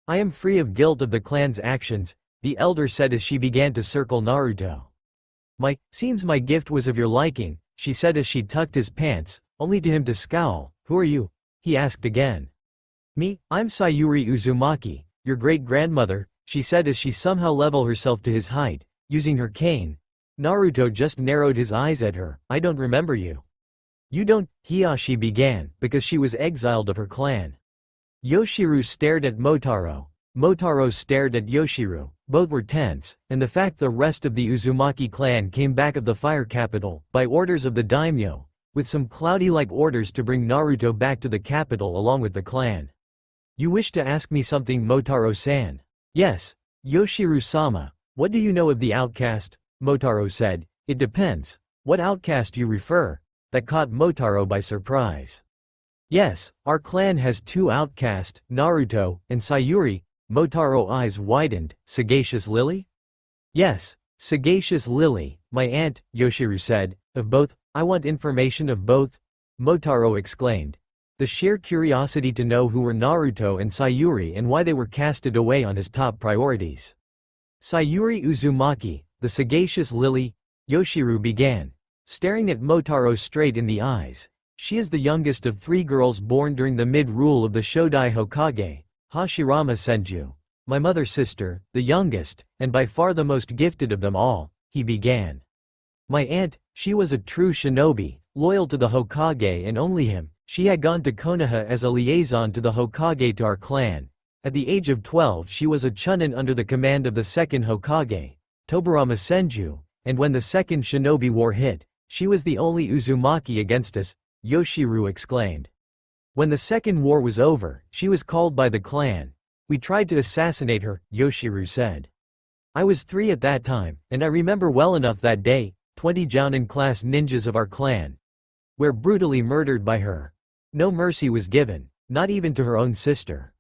I am free of guilt of the clan's actions," the elder said as she began to circle Naruto. Seems my gift was of your liking," she said as she tucked his pants, only to him to scowl. "Who are you?" he asked again. "Me, I'm Sayuri Uzumaki, your great-grandmother," she said as she somehow leveled herself to his height, using her cane. Naruto just narrowed his eyes at her. "I don't remember you." "You don't," Hiyashi began, because she was exiled of her clan. Yoshiru stared at Motaro. Motaro stared at Yoshiru. Both were tense, and the fact the rest of the Uzumaki clan came back of the fire capital, by orders of the daimyo, with some cloudy-like orders to bring Naruto back to the capital along with the clan. "You wish to ask me something, Motaro-san?" "Yes, Yoshiru-sama. What do you know of the outcast?" Motaro said. "It depends. What outcast you refer?" That caught Motaro by surprise. "Yes, our clan has 2 outcasts, Naruto and Sayuri." Motaro eyes widened. "Sagacious Lily?" "Yes, Sagacious Lily, my aunt," Yoshiru said. "Of both? I want information of both," Motaro exclaimed. The sheer curiosity to know who were Naruto and Sayuri and why they were casted away on his top priorities. "Sayuri Uzumaki, the Sagacious Lily," Yoshiru began, staring at Motaro straight in the eyes. "She is the youngest of 3 girls born during the mid-rule of the Shodai Hokage, Hashirama Senju. My mother's sister, the youngest, and by far the most gifted of them all," he began. "My aunt, she was a true shinobi, loyal to the Hokage and only him," She had gone to Konoha as a liaison to the Hokage to our clan. At the age of 12 she was a chunin under the command of the second Hokage, Tobarama Senju, and when the second shinobi war hit, she was the only Uzumaki against us, Yoshiru exclaimed. When the second war was over, she was called by the clan. We tried to assassinate her, Yoshiru said. I was 3 at that time, and I remember well enough that day, 20 Jounin class ninjas of our clan were brutally murdered by her. No mercy was given, not even to her own sister.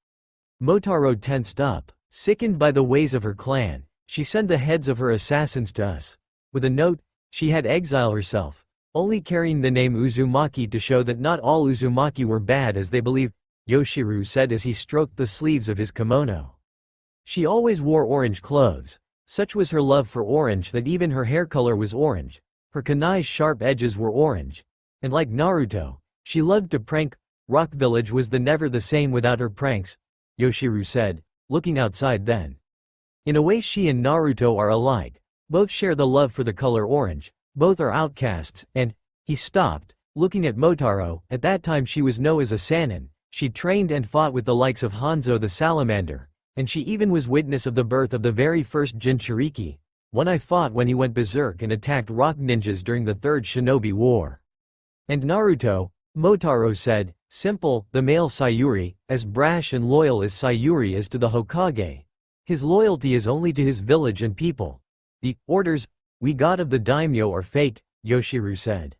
Motaro tensed up. Sickened by the ways of her clan, she sent the heads of her assassins to us. With a note, she had exiled herself, only carrying the name Uzumaki to show that not all Uzumaki were bad as they believed, Yoshiru said as he stroked the sleeves of his kimono. She always wore orange clothes. Such was her love for orange that even her hair color was orange. Her kunai's sharp edges were orange. And like Naruto, she loved to prank. Rock Village was never the same without her pranks, Yoshiru said, looking outside then. In a way she and Naruto are alike. Both share the love for the color orange. Both are outcasts, and, he stopped, looking at Motaro. At that time she was known as a Sannin. She trained and fought with the likes of Hanzo the Salamander, and she even was witness of the birth of the very first Jinchuriki, one I fought when he went berserk and attacked rock ninjas during the Third Shinobi War. And Naruto, Motaro said, simple, the male Sayuri, as brash and loyal as Sayuri is to the Hokage. His loyalty is only to his village and people. The orders we got of the daimyo are fake, Yoshiru said.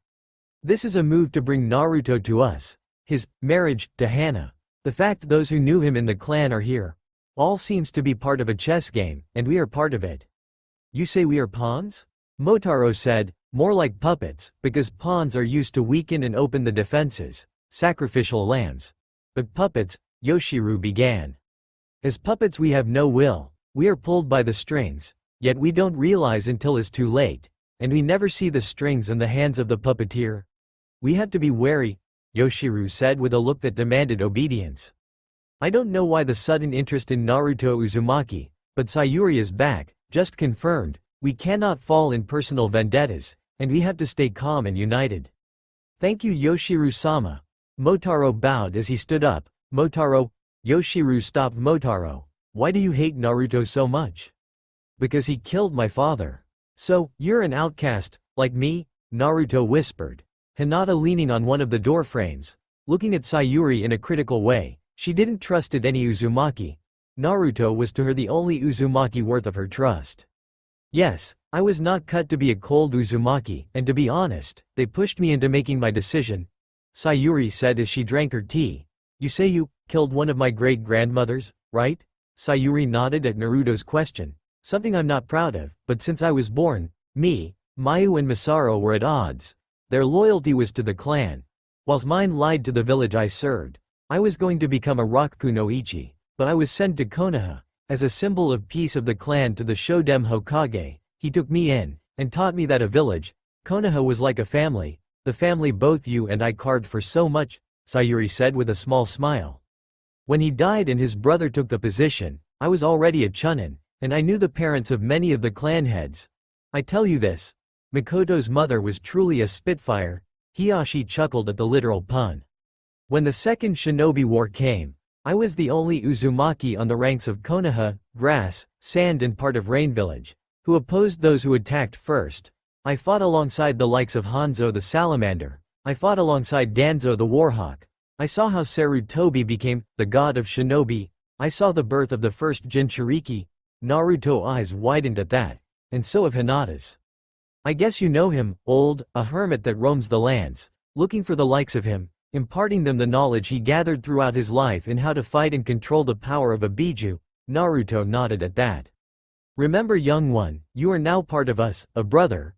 This is a move to bring Naruto to us. His marriage to Hana. The fact those who knew him in the clan are here. All seems to be part of a chess game, and we are part of it. You say we are pawns? Motaro said, more like puppets, because pawns are used to weaken and open the defenses, sacrificial lambs. But puppets, Yoshiru began. As puppets we have no will, we are pulled by the strings, yet we don't realize until it's too late, and we never see the strings in the hands of the puppeteer. We have to be wary, Yoshiru said with a look that demanded obedience. I don't know why the sudden interest in Naruto Uzumaki, but Sayuri is back, just confirmed. We cannot fall in personal vendettas, and we have to stay calm and united. Thank you Yoshiru-sama. Motaro bowed as he stood up. Motaro, Yoshiru stopped Motaro. Why do you hate Naruto so much? Because he killed my father. So, you're an outcast, like me? Naruto whispered. Hinata leaning on one of the door frames, looking at Sayuri in a critical way. She didn't trust any Uzumaki. Naruto was to her the only Uzumaki worth of her trust. Yes, I was not cut to be a cold Uzumaki, and to be honest, they pushed me into making my decision, Sayuri said as she drank her tea. You say you killed one of my great-grandmothers, right? Sayuri nodded at Naruto's question. Something I'm not proud of, but since I was born, me, Mayu and Masaru were at odds. Their loyalty was to the clan, whilst mine lied to the village I served. I was going to become a Rakunoichi, but I was sent to Konoha, as a symbol of peace of the clan to the Shodem Hokage. He took me in, and taught me that a village, Konoha was like a family, the family both you and I carved for so much, Sayuri said with a small smile. When he died and his brother took the position, I was already a chunin, and I knew the parents of many of the clan heads. I tell you this, Mikoto's mother was truly a spitfire, Hiyashi chuckled at the literal pun. When the second shinobi war came, I was the only Uzumaki on the ranks of Konoha, grass, sand and part of Rain Village, who opposed those who attacked first. I fought alongside the likes of Hanzo the Salamander. I fought alongside Danzo the Warhawk. I saw how Sarutobi became the god of shinobi. I saw the birth of the first Jinchuriki. Naruto's eyes widened at that, and so have Hinata's. I guess you know him, old, a hermit that roams the lands, looking for the likes of him, imparting them the knowledge he gathered throughout his life in how to fight and control the power of a Biju. Naruto nodded at that. Remember young one, you are now part of us, a brother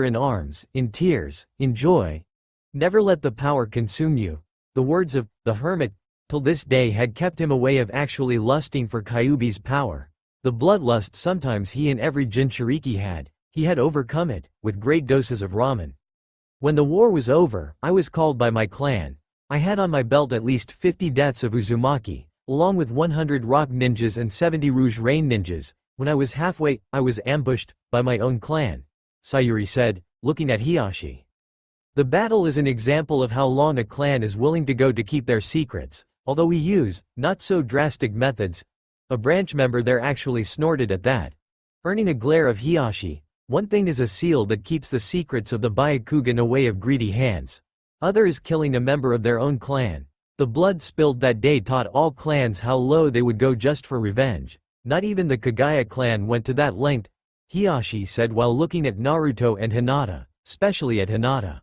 in arms, in tears, in joy. Never let the power consume you. The words of the hermit till this day had kept him away of actually lusting for Kyuubi's power. The bloodlust sometimes he and every Jinchuriki had, he had overcome it, with great doses of ramen. When the war was over, I was called by my clan. I had on my belt at least 50 deaths of Uzumaki, along with 100 rock ninjas and 70 Rouge Rain ninjas. When I was halfway, I was ambushed by my own clan, Sayuri said, looking at Hiyashi. The battle is an example of how long a clan is willing to go to keep their secrets, although we use, not so drastic methods. A branch member there actually snorted at that. Earning a glare of Hiyashi. One thing is a seal that keeps the secrets of the Byakugan away of greedy hands. Other is killing a member of their own clan. The blood spilled that day taught all clans how low they would go just for revenge. Not even the Kagaya clan went to that length, Hiyashi said while looking at Naruto and Hinata, especially at Hinata.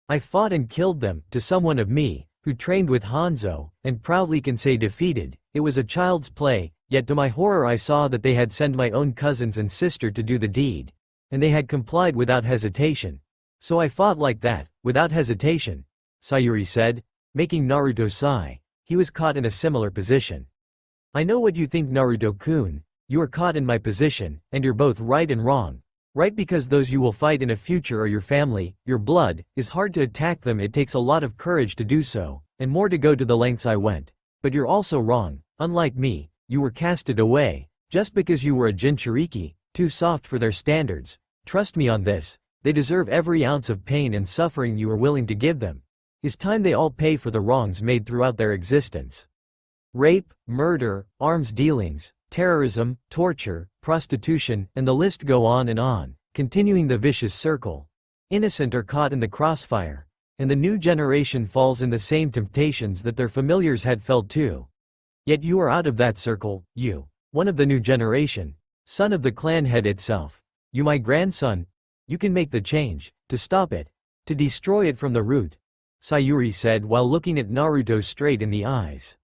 I fought and killed them, to someone of me, who trained with Hanzo, and proudly can say defeated. It was a child's play, yet to my horror I saw that they had sent my own cousins and sister to do the deed. And they had complied without hesitation. So I fought like that, without hesitation, Sayuri said, making Naruto sigh. He was caught in a similar position. I know what you think, Naruto-kun. You are caught in my position, and you're both right and wrong. Right, because those you will fight in a future are your family, your blood. Is hard to attack them, it takes a lot of courage to do so, and more to go to the lengths I went. But you're also wrong. Unlike me, you were casted away, just because you were a Jinchuriki, too soft for their standards. Trust me on this, they deserve every ounce of pain and suffering you are willing to give them. It's time they all pay for the wrongs made throughout their existence. Rape, murder, arms dealings, terrorism, torture, prostitution, and the list go on, continuing the vicious circle. Innocent are caught in the crossfire, and the new generation falls in the same temptations that their familiars had felt too. Yet you are out of that circle, you, one of the new generation, son of the clan head itself. You, my grandson, you can make the change, to stop it, to destroy it from the root, Sayuri said while looking at Naruto straight in the eyes.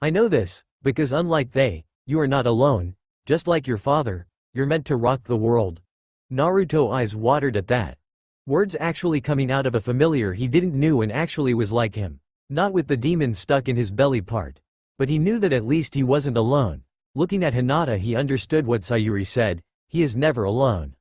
I know this, because unlike they, you are not alone, just like your father, you're meant to rock the world. Naruto's eyes watered at that. Words actually coming out of a familiar he didn't knew and actually was like him. Not with the demon stuck in his belly part. But he knew that at least he wasn't alone. Looking at Hinata he understood what Sayuri said, he is never alone.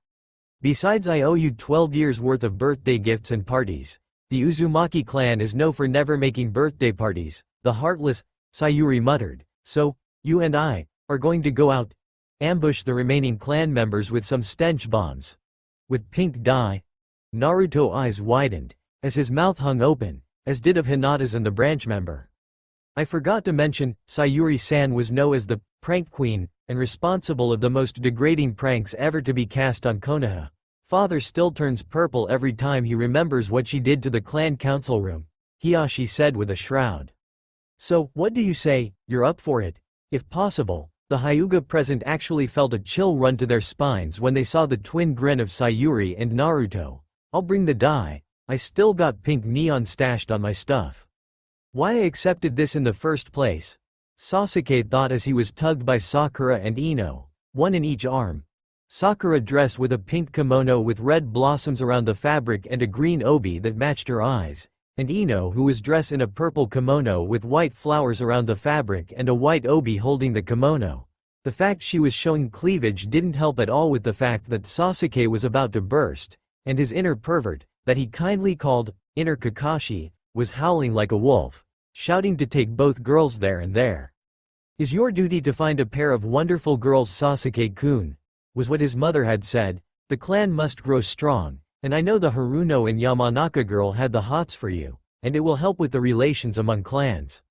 Besides, I owe you 12 years worth of birthday gifts and parties. The Uzumaki clan is known for never making birthday parties, the heartless, Sayuri muttered. So, you and I are going to go out, ambush the remaining clan members with some stench bombs. With pink dye. Naruto's eyes widened, as his mouth hung open, as did of Hinata's and the branch member. I forgot to mention, Sayuri-san was known as the prank queen, and responsible of the most degrading pranks ever to be cast on Konoha. Father still turns purple every time he remembers what she did to the clan council room, Hiyashi said with a shroud. So, what do you say, you're up for it? If possible. The Hyuga present actually felt a chill run to their spines when they saw the twin grin of Sayuri and Naruto. I'll bring the dye, I still got pink neon stashed on my stuff. Why I accepted this in the first place? Sasuke thought as he was tugged by Sakura and Ino, one in each arm. Sakura dressed with a pink kimono with red blossoms around the fabric and a green obi that matched her eyes, and Ino who was dressed in a purple kimono with white flowers around the fabric and a white obi holding the kimono. The fact she was showing cleavage didn't help at all with the fact that Sasuke was about to burst, and his inner pervert, that he kindly called inner Kakashi, was howling like a wolf, shouting to take both girls there and there. Is your duty to find a pair of wonderful girls, Sasuke-kun, was what his mother had said. The clan must grow strong, and I know the Haruno and Yamanaka girl had the hots for you, and it will help with the relations among clans.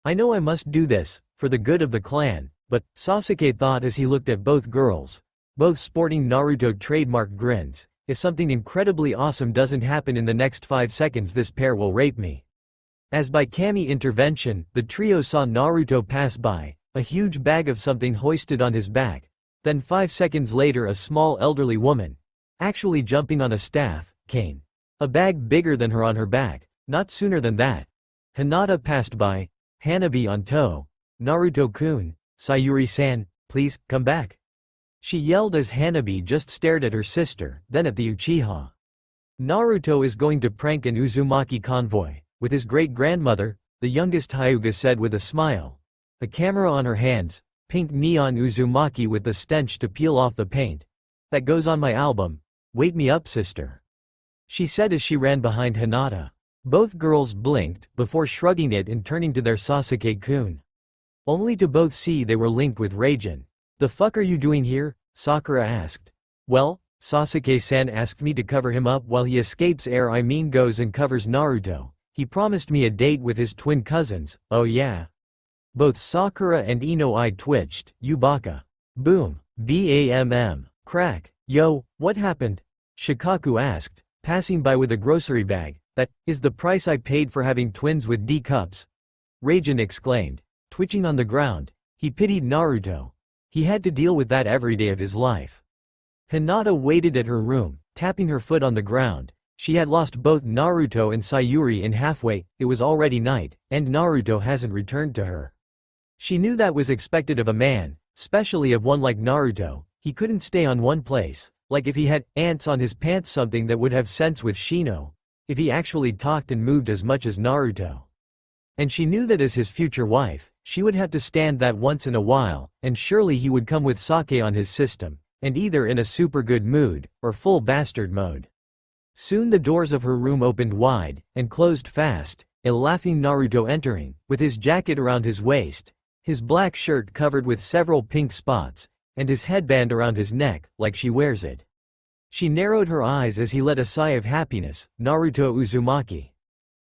I know I must do this, for the good of the clan, but, Sasuke thought as he looked at both girls, both sporting Naruto trademark grins, if something incredibly awesome doesn't happen in the next 5 seconds this pair will rape me. As by kami intervention, the trio saw Naruto pass by, a huge bag of something hoisted on his back. Then 5 seconds later a small elderly woman, actually jumping on a staff, cane. A bag bigger than her on her back. Not sooner than that. Hinata passed by, Hanabi on toe. Naruto-kun, Sayuri-san, please, come back. She yelled as Hanabi just stared at her sister, then at the Uchiha. Naruto is going to prank an Uzumaki convoy, with his great-grandmother, the youngest Hyuga said with a smile. A camera on her hands, pink neon Uzumaki with the stench to peel off the paint. That goes on my album. Wait me up, sister. She said as she ran behind Hinata. Both girls blinked, before shrugging it and turning to their Sasuke-kun. Only to both see they were linked with Raijin. The fuck are you doing here? Sakura asked. Well, Sasuke-san asked me to cover him up while he escapes goes and covers Naruto. He promised me a date with his twin cousins, oh yeah. Both Sakura and Ino twitched, Yubaka. Boom. BAMM. Crack. Yo, what happened? Shikaku asked, passing by with a grocery bag. That is the price I paid for having twins with D cups. Raijin exclaimed. Twitching on the ground, he pitied Naruto. He had to deal with that every day of his life. Hinata waited at her room, tapping her foot on the ground. She had lost both Naruto and Sayuri in halfway, it was already night, and Naruto hasn't returned to her. She knew that was expected of a man, especially of one like Naruto. He couldn't stay on one place, like if he had ants on his pants, something that would have sense with Shino, if he actually talked and moved as much as Naruto. And she knew that as his future wife, she would have to stand that once in a while, and surely he would come with sake on his system, and either in a super good mood, or full bastard mode. Soon the doors of her room opened wide, and closed fast, a laughing Naruto entering, with his jacket around his waist, his black shirt covered with several pink spots, and his headband around his neck, like she wears it. She narrowed her eyes as he let a sigh of happiness. Naruto Uzumaki.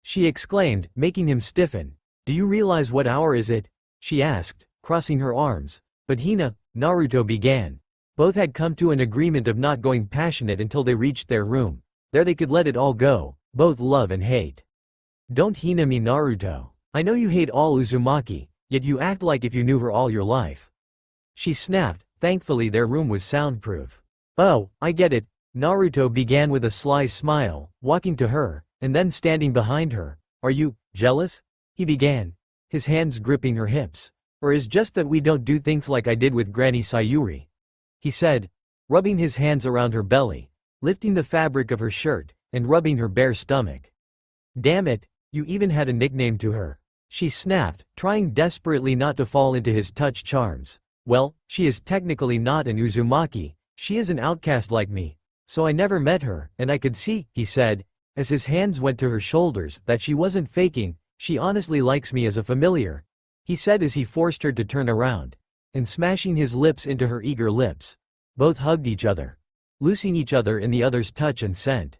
She exclaimed, making him stiffen. Do you realize what hour is it? She asked, crossing her arms. But Hina, Naruto began. Both had come to an agreement of not going passionate until they reached their room. There they could let it all go, both love and hate. Don't Hina me, Naruto. I know you hate all Uzumaki, yet you act like if you knew her all your life. She snapped. Thankfully their room was soundproof. Oh, I get it. Naruto began with a sly smile, walking to her, and then standing behind her. Are you jealous? He began, his hands gripping her hips. Or is just that we don't do things like I did with Granny Sayuri? He said, rubbing his hands around her belly, lifting the fabric of her shirt, and rubbing her bare stomach. Damn it, you even had a nickname to her. She snapped, trying desperately not to fall into his touch charms. Well, she is technically not an Uzumaki, she is an outcast like me. So I never met her, and I could see, he said, as his hands went to her shoulders, that she wasn't faking. She honestly likes me as a familiar, he said as he forced her to turn around, and smashing his lips into her eager lips. Both hugged each other, losing each other in the other's touch and scent.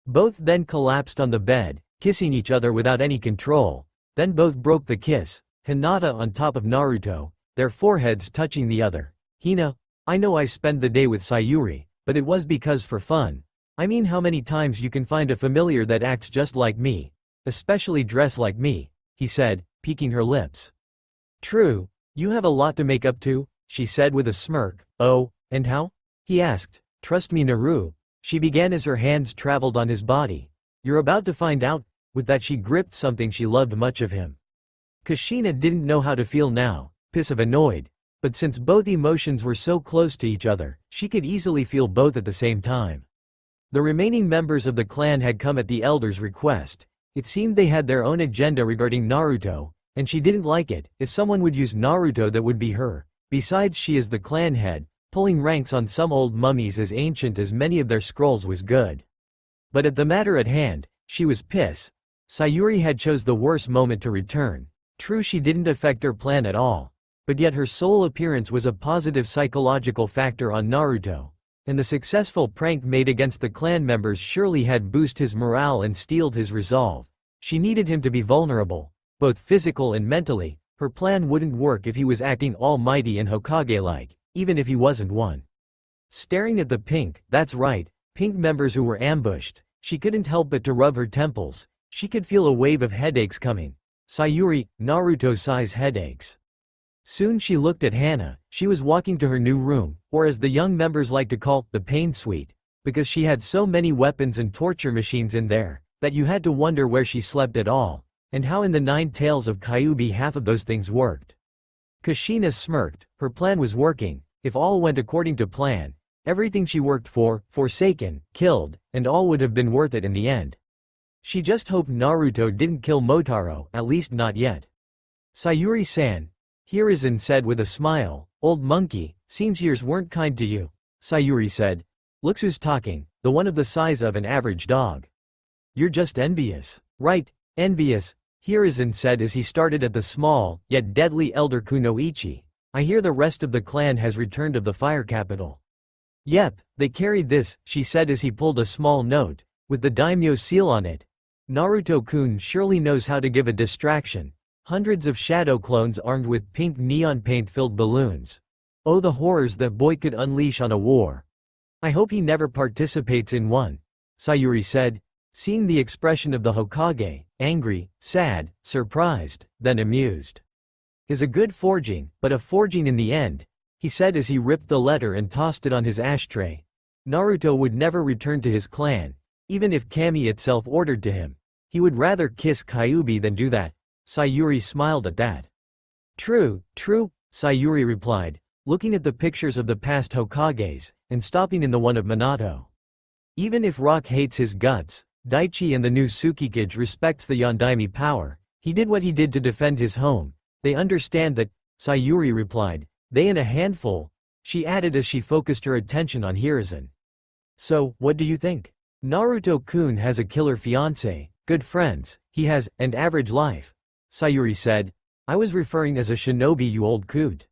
Both then collapsed on the bed, kissing each other without any control. Then both broke the kiss, Hinata on top of Naruto, their foreheads touching the other. Hina, I know I spend the day with Sayuri, but it was because for fun. I mean, how many times you can find a familiar that acts just like me, especially dress like me, he said, peeking her lips. True, you have a lot to make up to, she said with a smirk. Oh, and how? He asked. Trust me, Naru, she began as her hands traveled on his body. You're about to find out. With that she gripped something she loved much of him. Kushina didn't know how to feel now, piss of annoyed, but since both emotions were so close to each other, she could easily feel both at the same time. The remaining members of the clan had come at the elder's request. It seemed they had their own agenda regarding Naruto, and she didn't like it. If someone would use Naruto, that would be her. Besides, she is the clan head, pulling ranks on some old mummies as ancient as many of their scrolls was good. But at the matter at hand, she was pissed. Sayuri had chose the worst moment to return. True, she didn't affect her plan at all, but yet her sole appearance was a positive psychological factor on Naruto, and the successful prank made against the clan members surely had boosted his morale and steeled his resolve. She needed him to be vulnerable, both physical and mentally. Her plan wouldn't work if he was acting almighty and Hokage-like, even if he wasn't one. Staring at the pink, that's right, pink members who were ambushed, she couldn't help but to rub her temples. She could feel a wave of headaches coming. Sayuri, Naruto-size headaches. Soon she looked at Hana. She was walking to her new room, or as the young members like to call, the pain suite, because she had so many weapons and torture machines in there, that you had to wonder where she slept at all, and how in the 9 Tales of Kyuubi half of those things worked. Kushina smirked. Her plan was working. If all went according to plan, everything she worked for, forsaken, killed, and all would have been worth it in the end. She just hoped Naruto didn't kill Motaro, at least not yet. Sayuri-san, Hiruzen said with a smile. Old monkey, seems years weren't kind to you. Sayuri said. Looks who's talking, the one of the size of an average dog. You're just envious. Right, envious, Hiruzen said as he started at the small, yet deadly elder Kunoichi. I hear the rest of the clan has returned of the fire capital. Yep, they carried this, she said as he pulled a small note, with the daimyo seal on it. Naruto-kun surely knows how to give a distraction. Hundreds of shadow clones armed with pink neon paint-filled balloons. Oh, the horrors that boy could unleash on a war. I hope he never participates in one, Sayuri said, seeing the expression of the Hokage, angry, sad, surprised, then amused. Is a good forging, but a forging in the end, he said as he ripped the letter and tossed it on his ashtray. Naruto would never return to his clan, even if Kami itself ordered to him. He would rather kiss Kyuubi than do that. Sayuri smiled at that. True, Sayuri replied, looking at the pictures of the past Hokages, and stopping in the one of Minato. Even if Rock hates his guts, Daichi and the new Tsukikage respects the Yondaime power. He did what he did to defend his home. They understand that, Sayuri replied. They in a handful, she added as she focused her attention on Hiruzen. So, what do you think? Naruto-kun has a killer fiancé, good friends, he has an average life. Sayuri said. I was referring as a shinobi, you old coot.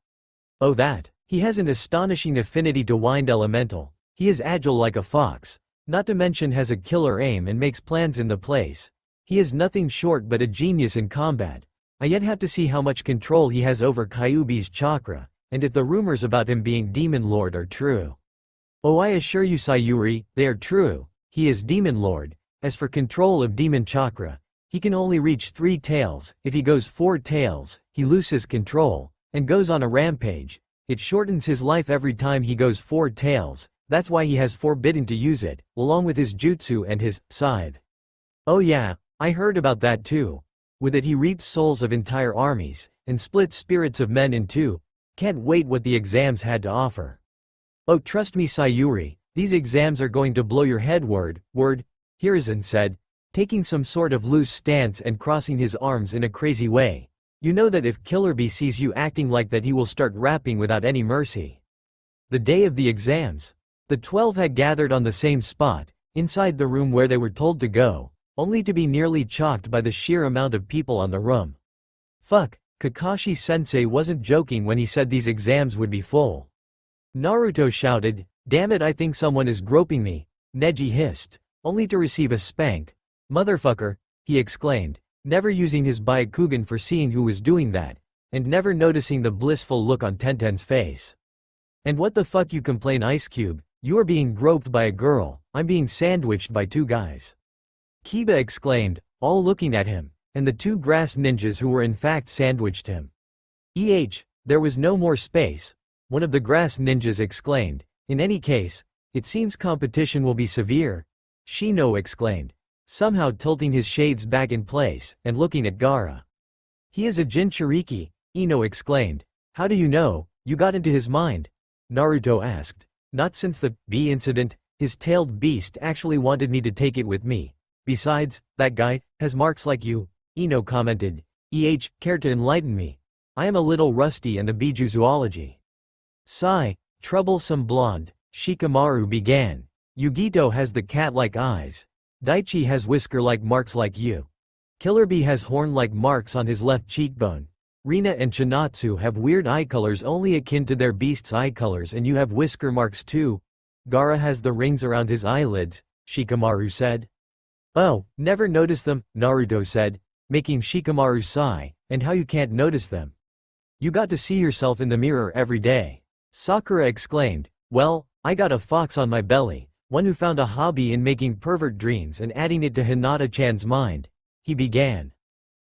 Oh, that. He has an astonishing affinity to wind elemental. He is agile like a fox. Not to mention has a killer aim and makes plans in the place. He is nothing short but a genius in combat. I yet have to see how much control he has over Kyuubi's chakra, and if the rumors about him being Demon Lord are true. Oh, I assure you, Sayuri, they are true. He is Demon Lord. As for control of demon chakra, he can only reach 3 tails. If he goes 4 tails, he loses control, and goes on a rampage. It shortens his life every time he goes 4 tails, that's why he has forbidden to use it, along with his jutsu and his scythe. Oh yeah, I heard about that too. With it he reaps souls of entire armies, and splits spirits of men in two. Can't wait what the exams had to offer. Oh, trust me, Sayuri, these exams are going to blow your head. Word, Hiruzen said, taking some sort of loose stance and crossing his arms in a crazy way. You know that if Killer Bee sees you acting like that, he will start rapping without any mercy. The day of the exams. The 12 had gathered on the same spot, inside the room where they were told to go, only to be nearly chocked by the sheer amount of people on the room. Fuck. Kakashi-sensei wasn't joking when he said these exams would be full. Naruto shouted, damn it, I think someone is groping me. Neji hissed, only to receive a spank. Motherfucker, he exclaimed, never using his Byakugan for seeing who was doing that, and never noticing the blissful look on Tenten's face. And what the fuck you complain, Ice Cube? You are being groped by a girl, I'm being sandwiched by 2 guys. Kiba exclaimed, all looking at him, and the 2 grass ninjas who were in fact sandwiched him. There was no more space, one of the grass ninjas exclaimed. In any case, it seems competition will be severe, Shino exclaimed, somehow tilting his shades back in place, and looking at Gaara. He is a Jinchuriki, Ino exclaimed. How do you know? You got into his mind? Naruto asked. Not since the bee incident, his tailed beast actually wanted me to take it with me. Besides, that guy has marks like you, Ino commented. Care to enlighten me? I am a little rusty in the Biju zoology. Sigh, troublesome blonde, Shikamaru began. Yugito has the cat-like eyes. Daichi has whisker-like marks like you. Killer Bee has horn-like marks on his left cheekbone. Rina and Chinatsu have weird eye colors only akin to their beast's eye colors, and you have whisker marks too. Gaara has the rings around his eyelids, Shikamaru said. Oh, never noticed them, Naruto said, making Shikamaru sigh, and how you can't notice them. You got to see yourself in the mirror every day. Sakura exclaimed, well, I got a fox on my belly, one who found a hobby in making pervert dreams and adding it to Hinata-chan's mind. He began.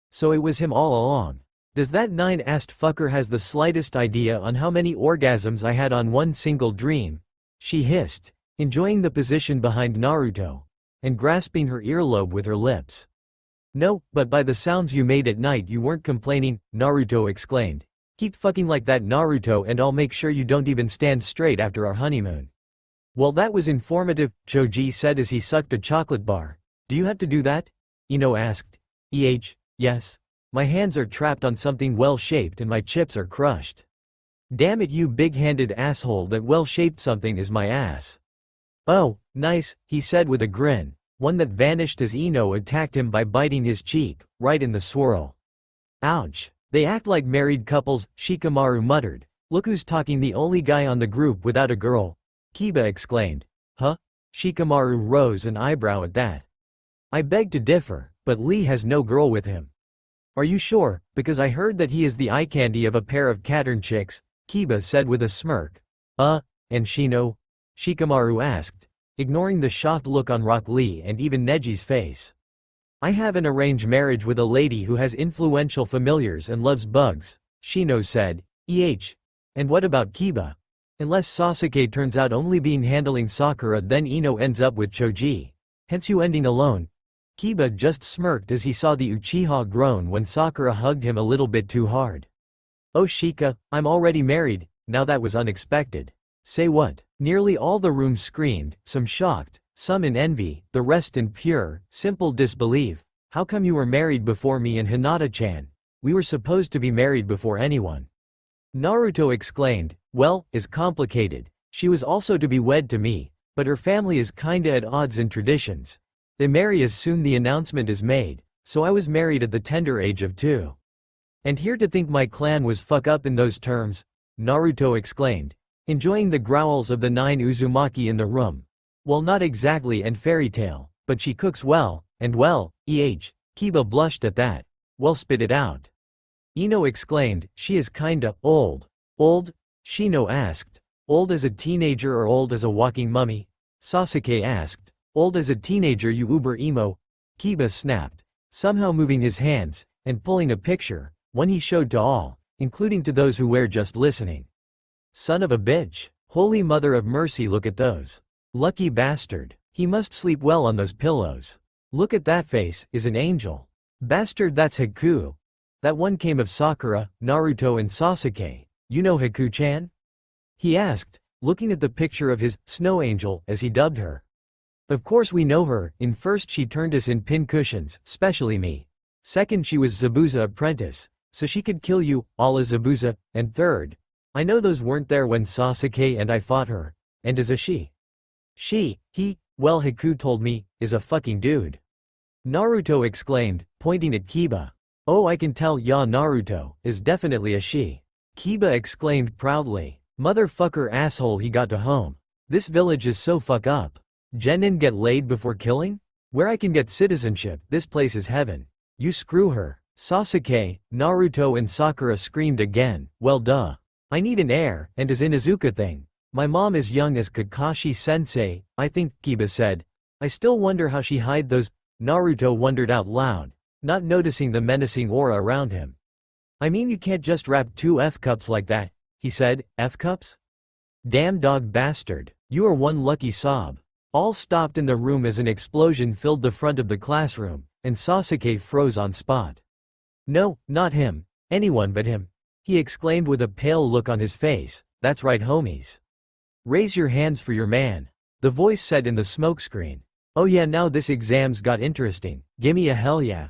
So it was him all along. Does that 9-assed fucker has the slightest idea on how many orgasms I had on one single dream? She hissed, enjoying the position behind Naruto, and grasping her earlobe with her lips. No, but by the sounds you made at night you weren't complaining, Naruto exclaimed. Keep fucking like that, Naruto, and I'll make sure you don't even stand straight after our honeymoon. Well, that was informative, Choji said as he sucked a chocolate bar. Do you have to do that? Ino asked. Yes. My hands are trapped on something well-shaped and my chips are crushed. Damn it, you big-handed asshole, that well-shaped something is my ass. Oh, nice, he said with a grin, one that vanished as Ino attacked him by biting his cheek, right in the swirl. Ouch. They act like married couples, Shikamaru muttered. Look who's talking, the only guy on the group without a girl. Kiba exclaimed. Huh? Shikamaru rose an eyebrow at that. I beg to differ, but Lee has no girl with him. Are you sure? Because I heard that he is the eye candy of a pair of Cattern chicks, Kiba said with a smirk. And Shino? Shikamaru asked, ignoring the shocked look on Rock Lee and even Neji's face. I have an arranged marriage with a lady who has influential familiars and loves bugs, Shino said. And what about Kiba? Unless Sasuke turns out only being handling Sakura, then Ino ends up with Choji. Hence you ending alone. Kiba just smirked as he saw the Uchiha groan when Sakura hugged him a little bit too hard. Oh Shika, I'm already married. Now that was unexpected. Say what? Nearly all the room screamed, some shocked, some in envy, the rest in pure, simple disbelief. How come you were married before me and Hinata-chan? We were supposed to be married before anyone. Naruto exclaimed. Well, it's complicated. She was also to be wed to me, but her family is kinda at odds in traditions. They marry as soon the announcement is made, so I was married at the tender age of 2. And here to think my clan was fuck up in those terms, Naruto exclaimed, enjoying the growls of the 9 Uzumaki in the room. Well, not exactly and fairy tale, but she cooks well, and well, Kiba blushed at that. Well, spit it out. Ino exclaimed, she is kinda old. Old? Shino asked. Old as a teenager or old as a walking mummy? Sasuke asked. Old as a teenager, you uber emo. Kiba snapped, somehow moving his hands, and pulling a picture, one he showed to all, including to those who were just listening. Son of a bitch. Holy mother of mercy, look at those. Lucky bastard. He must sleep well on those pillows. Look at that face, is an angel. Bastard, that's Haku. That one came of Sakura, Naruto and Sasuke. You know Haku-chan? He asked, looking at the picture of his snow angel, as he dubbed her. Of course we know her. In first she turned us in pincushions, especially me. Second she was Zabuza apprentice, so she could kill you, a la Zabuza, and third, I know those weren't there when Sasuke and I fought her, and as a she. Well Haku told me, is a fucking dude. Naruto exclaimed, pointing at Kiba. Oh, I can tell, ya Naruto, is definitely a she. Kiba exclaimed proudly. Motherfucker asshole, he got to home. This village is so fuck up. Genin get laid before killing? Where I can get citizenship, this place is heaven. You screw her. Sasuke, Naruto and Sakura screamed again. Well duh. I need an heir, and as in Izuka thing. My mom is young as Kakashi-sensei, I think, Kiba said. I still wonder how she hide those. Naruto wondered out loud, not noticing the menacing aura around him. I mean you can't just wrap 2 F-cups like that, he said. F-cups? Damn dog bastard. You are one lucky sob. All stopped in the room as an explosion filled the front of the classroom, and Sasuke froze on spot. No, not him. Anyone but him. He exclaimed with a pale look on his face. That's right homies. Raise your hands for your man. The voice said in the smokescreen. Oh yeah, now this exam's got interesting. Gimme a hell yeah.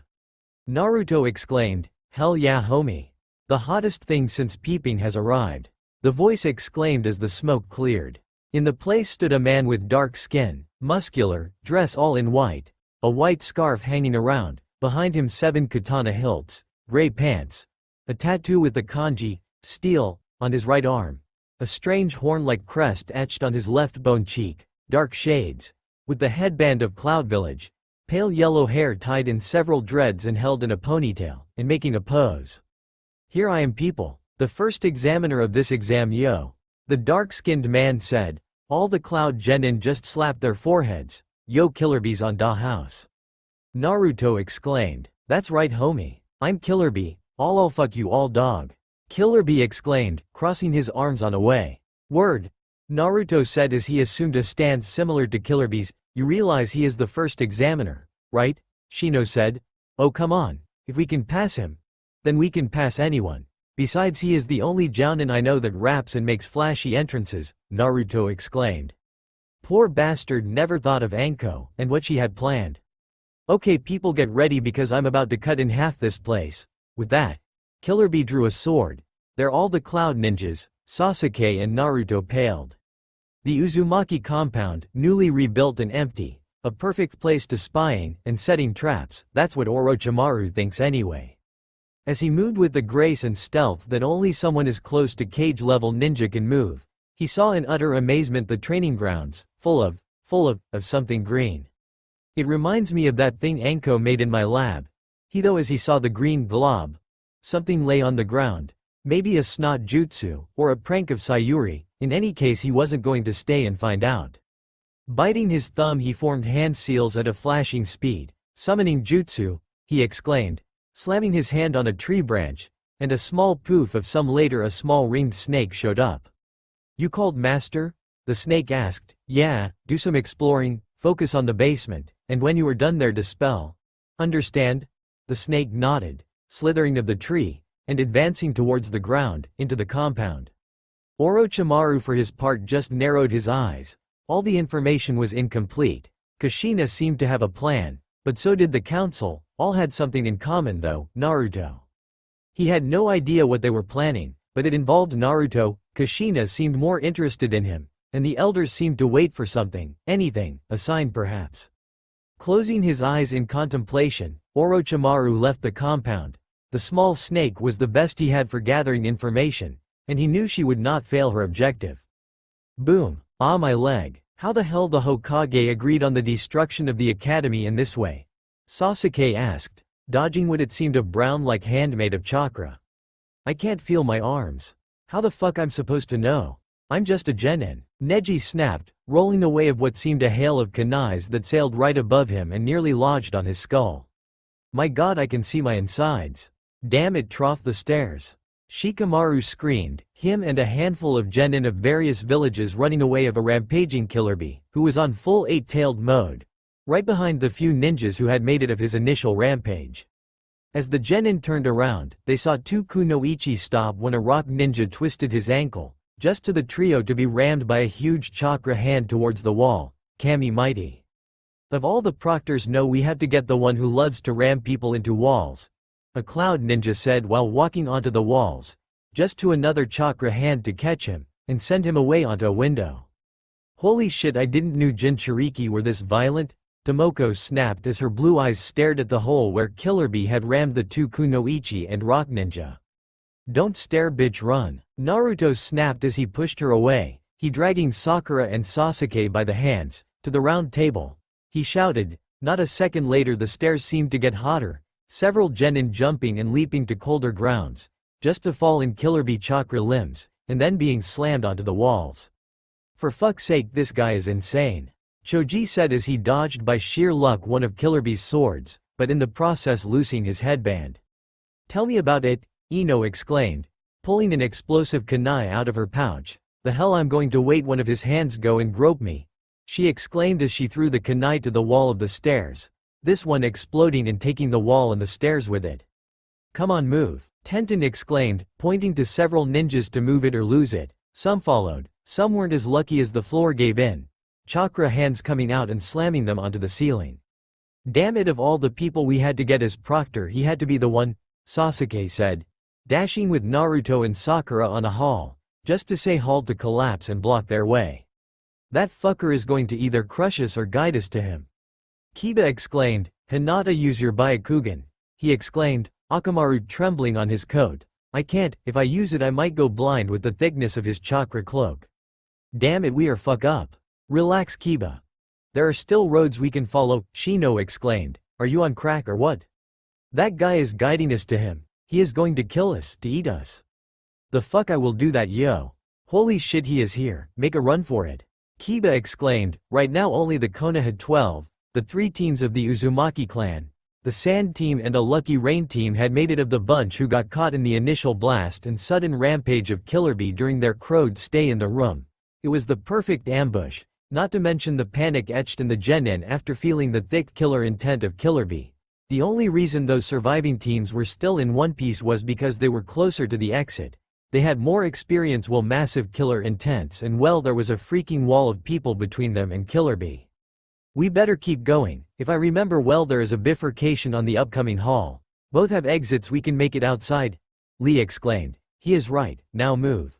Naruto exclaimed. Hell yeah homie. The hottest thing since peeping has arrived. The voice exclaimed as the smoke cleared. In the place stood a man with dark skin, muscular, dress all in white, a white scarf hanging around, behind him 7 katana hilts, gray pants, a tattoo with the kanji, steel, on his right arm, a strange horn-like crest etched on his left bone cheek, dark shades, with the headband of Cloud Village, pale yellow hair tied in several dreads and held in a ponytail, and making a pose. Here I am people, the first examiner of this exam yo. The dark-skinned man said. All the Cloud Genin just slapped their foreheads. Yo Killer Bee's on da house. Naruto exclaimed. That's right homie. I'm Killer Bee, I'll fuck you all dog. Killer Bee exclaimed, crossing his arms on a way. Word. Naruto said as he assumed a stance similar to Killer Bee's. You realize he is the first examiner, right? Shino said. Oh come on, if we can pass him, then we can pass anyone. Besides he is the only jounin I know that raps and makes flashy entrances, Naruto exclaimed. Poor bastard never thought of Anko and what she had planned. Okay people get ready because I'm about to cut in half this place. With that, Killer Bee drew a sword. They're all the Cloud Ninjas. Sasuke and Naruto paled. The Uzumaki compound, newly rebuilt and empty, a perfect place to spying and setting traps, that's what Orochimaru thinks anyway. As he moved with the grace and stealth that only someone as close to cage-level ninja can move, He saw in utter amazement the training grounds, full of something green. It reminds me of that thing Anko made in my lab. As he saw the green glob. Something lay on the ground. Maybe a snot jutsu, or a prank of Sayuri. In any case he wasn't going to stay and find out. Biting his thumb he formed hand seals at a flashing speed. Summoning jutsu, he exclaimed, slamming his hand on a tree branch, and a small poof of some later a small ringed snake showed up. You called master? The snake asked. Yeah, do some exploring, focus on the basement, and when you are done there dispel. Understand? The snake nodded, slithering of the tree, and advancing towards the ground, into the compound. Orochimaru for his part just narrowed his eyes. All the information was incomplete. Kushina seemed to have a plan, but so did the council. All had something in common though, Naruto. He had no idea what they were planning, but it involved Naruto. Kushina seemed more interested in him, and the elders seemed to wait for something, anything, a sign perhaps. Closing his eyes in contemplation, Orochimaru left the compound. The small snake was the best he had for gathering information, and he knew she would not fail her objective. Boom. Ah, my leg. How the hell the Hokage agreed on the destruction of the academy in this way? Sasuke asked, dodging what it seemed a brown-like hand made of chakra. I can't feel my arms. How the fuck I'm supposed to know? I'm just a genin. Neji snapped, rolling away of what seemed a hail of kunais that sailed right above him and nearly lodged on his skull. My god, I can see my insides. Damn it, trough the stairs. Shikamaru screamed, him and a handful of genin of various villages running away of a rampaging killer bee, who was on full eight-tailed mode, right behind the few ninjas who had made it of his initial rampage. As the genin turned around, they saw two kunoichi stop when a rock ninja twisted his ankle, just to the trio to be rammed by a huge chakra hand towards the wall. Kami mighty. Of all the proctors, no, we have to get the one who loves to ram people into walls. A cloud ninja said while walking onto the walls, just to another chakra hand to catch him, and send him away onto a window. Holy shit, I didn't know Jinchuriki were this violent? Tomoko snapped as her blue eyes stared at the hole where Killer Bee had rammed the two kunoichi and rock ninja. Don't stare, bitch, run. Naruto snapped as he pushed her away, he dragging Sakura and Sasuke by the hands, to the round table. He shouted. Not a second later the stairs seemed to get hotter. Several genin jumping and leaping to colder grounds, just to fall in Killer Bee chakra limbs, and then being slammed onto the walls. For fuck's sake, this guy is insane. Choji said as he dodged by sheer luck one of Killer Bee's swords, but in the process losing his headband. Tell me about it, Ino exclaimed, pulling an explosive kunai out of her pouch. The hell, I'm going to wait one of his hands go and grope me, she exclaimed as she threw the kunai to the wall of the stairs. This one exploding and taking the wall and the stairs with it. Come on, move, Tenten exclaimed, pointing to several ninjas to move it or lose it. Some followed, some weren't as lucky as the floor gave in. Chakra hands coming out and slamming them onto the ceiling. Damn it, of all the people we had to get as proctor, he had to be the one, Sasuke said, dashing with Naruto and Sakura on a haul, just to say halt to collapse and block their way. That fucker is going to either crush us or guide us to him. Kiba exclaimed, Hinata, use your Byakugan, he exclaimed, Akamaru trembling on his coat. I can't, if I use it I might go blind with the thickness of his chakra cloak. Damn it, we are fuck up. Relax, Kiba. There are still roads we can follow, Shino exclaimed. Are you on crack or what? That guy is guiding us to him. He is going to kill us, to eat us. The fuck, I will do that, yo. Holy shit, he is here, make a run for it. Kiba exclaimed. Right now only the Konoha had 12. The three teams of the Uzumaki clan, the Sand team and a Lucky Rain team had made it of the bunch who got caught in the initial blast and sudden rampage of Killer Bee during their crowed stay in the room. It was the perfect ambush, not to mention the panic etched in the genin after feeling the thick killer intent of Killer Bee. The only reason those surviving teams were still in one piece was because they were closer to the exit. They had more experience while massive killer intents, and well, there was a freaking wall of people between them and Killer Bee. We better keep going. If I remember well, there is a bifurcation on the upcoming hall. Both have exits, we can make it outside. Lee exclaimed. He is right, now move.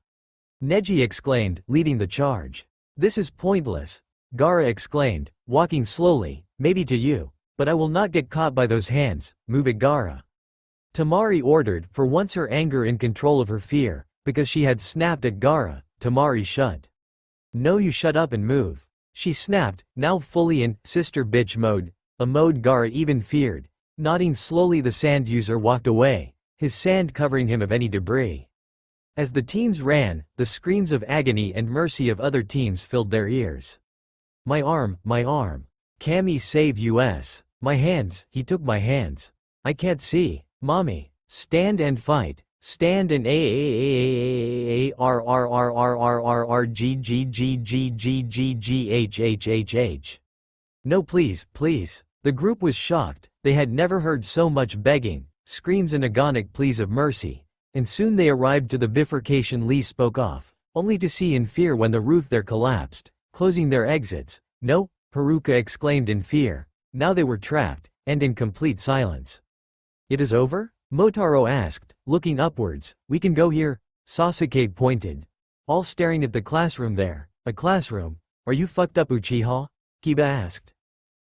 Neji exclaimed, leading the charge. This is pointless. Gaara exclaimed, walking slowly, maybe to you, but I will not get caught by those hands, move it, Gaara. Tamari ordered, for once her anger in control of her fear, because she had snapped at Gaara, Tamari shut. No, you shut up and move. She snapped, now fully in sister bitch mode, a mode Gaara even feared. Nodding slowly, the sand user walked away, his sand covering him of any debris. As the teams ran, the screams of agony and mercy of other teams filled their ears. My arm, my arm. Cammy save us. My hands, he took my hands. I can't see. Mommy. Stand and fight. Stand and a. No, please, please. The group was shocked. They had never heard so much begging, screams and agonic pleas of mercy. And soon they arrived to the bifurcation Lee spoke of, only to see in fear when the roof there collapsed, closing their exits. No, Haruka exclaimed in fear. Now they were trapped, and in complete silence. It is over? Motaro asked, looking upwards. We can go here? Sasuke pointed. All staring at the classroom there. A classroom? Are you fucked up, Uchiha? Kiba asked.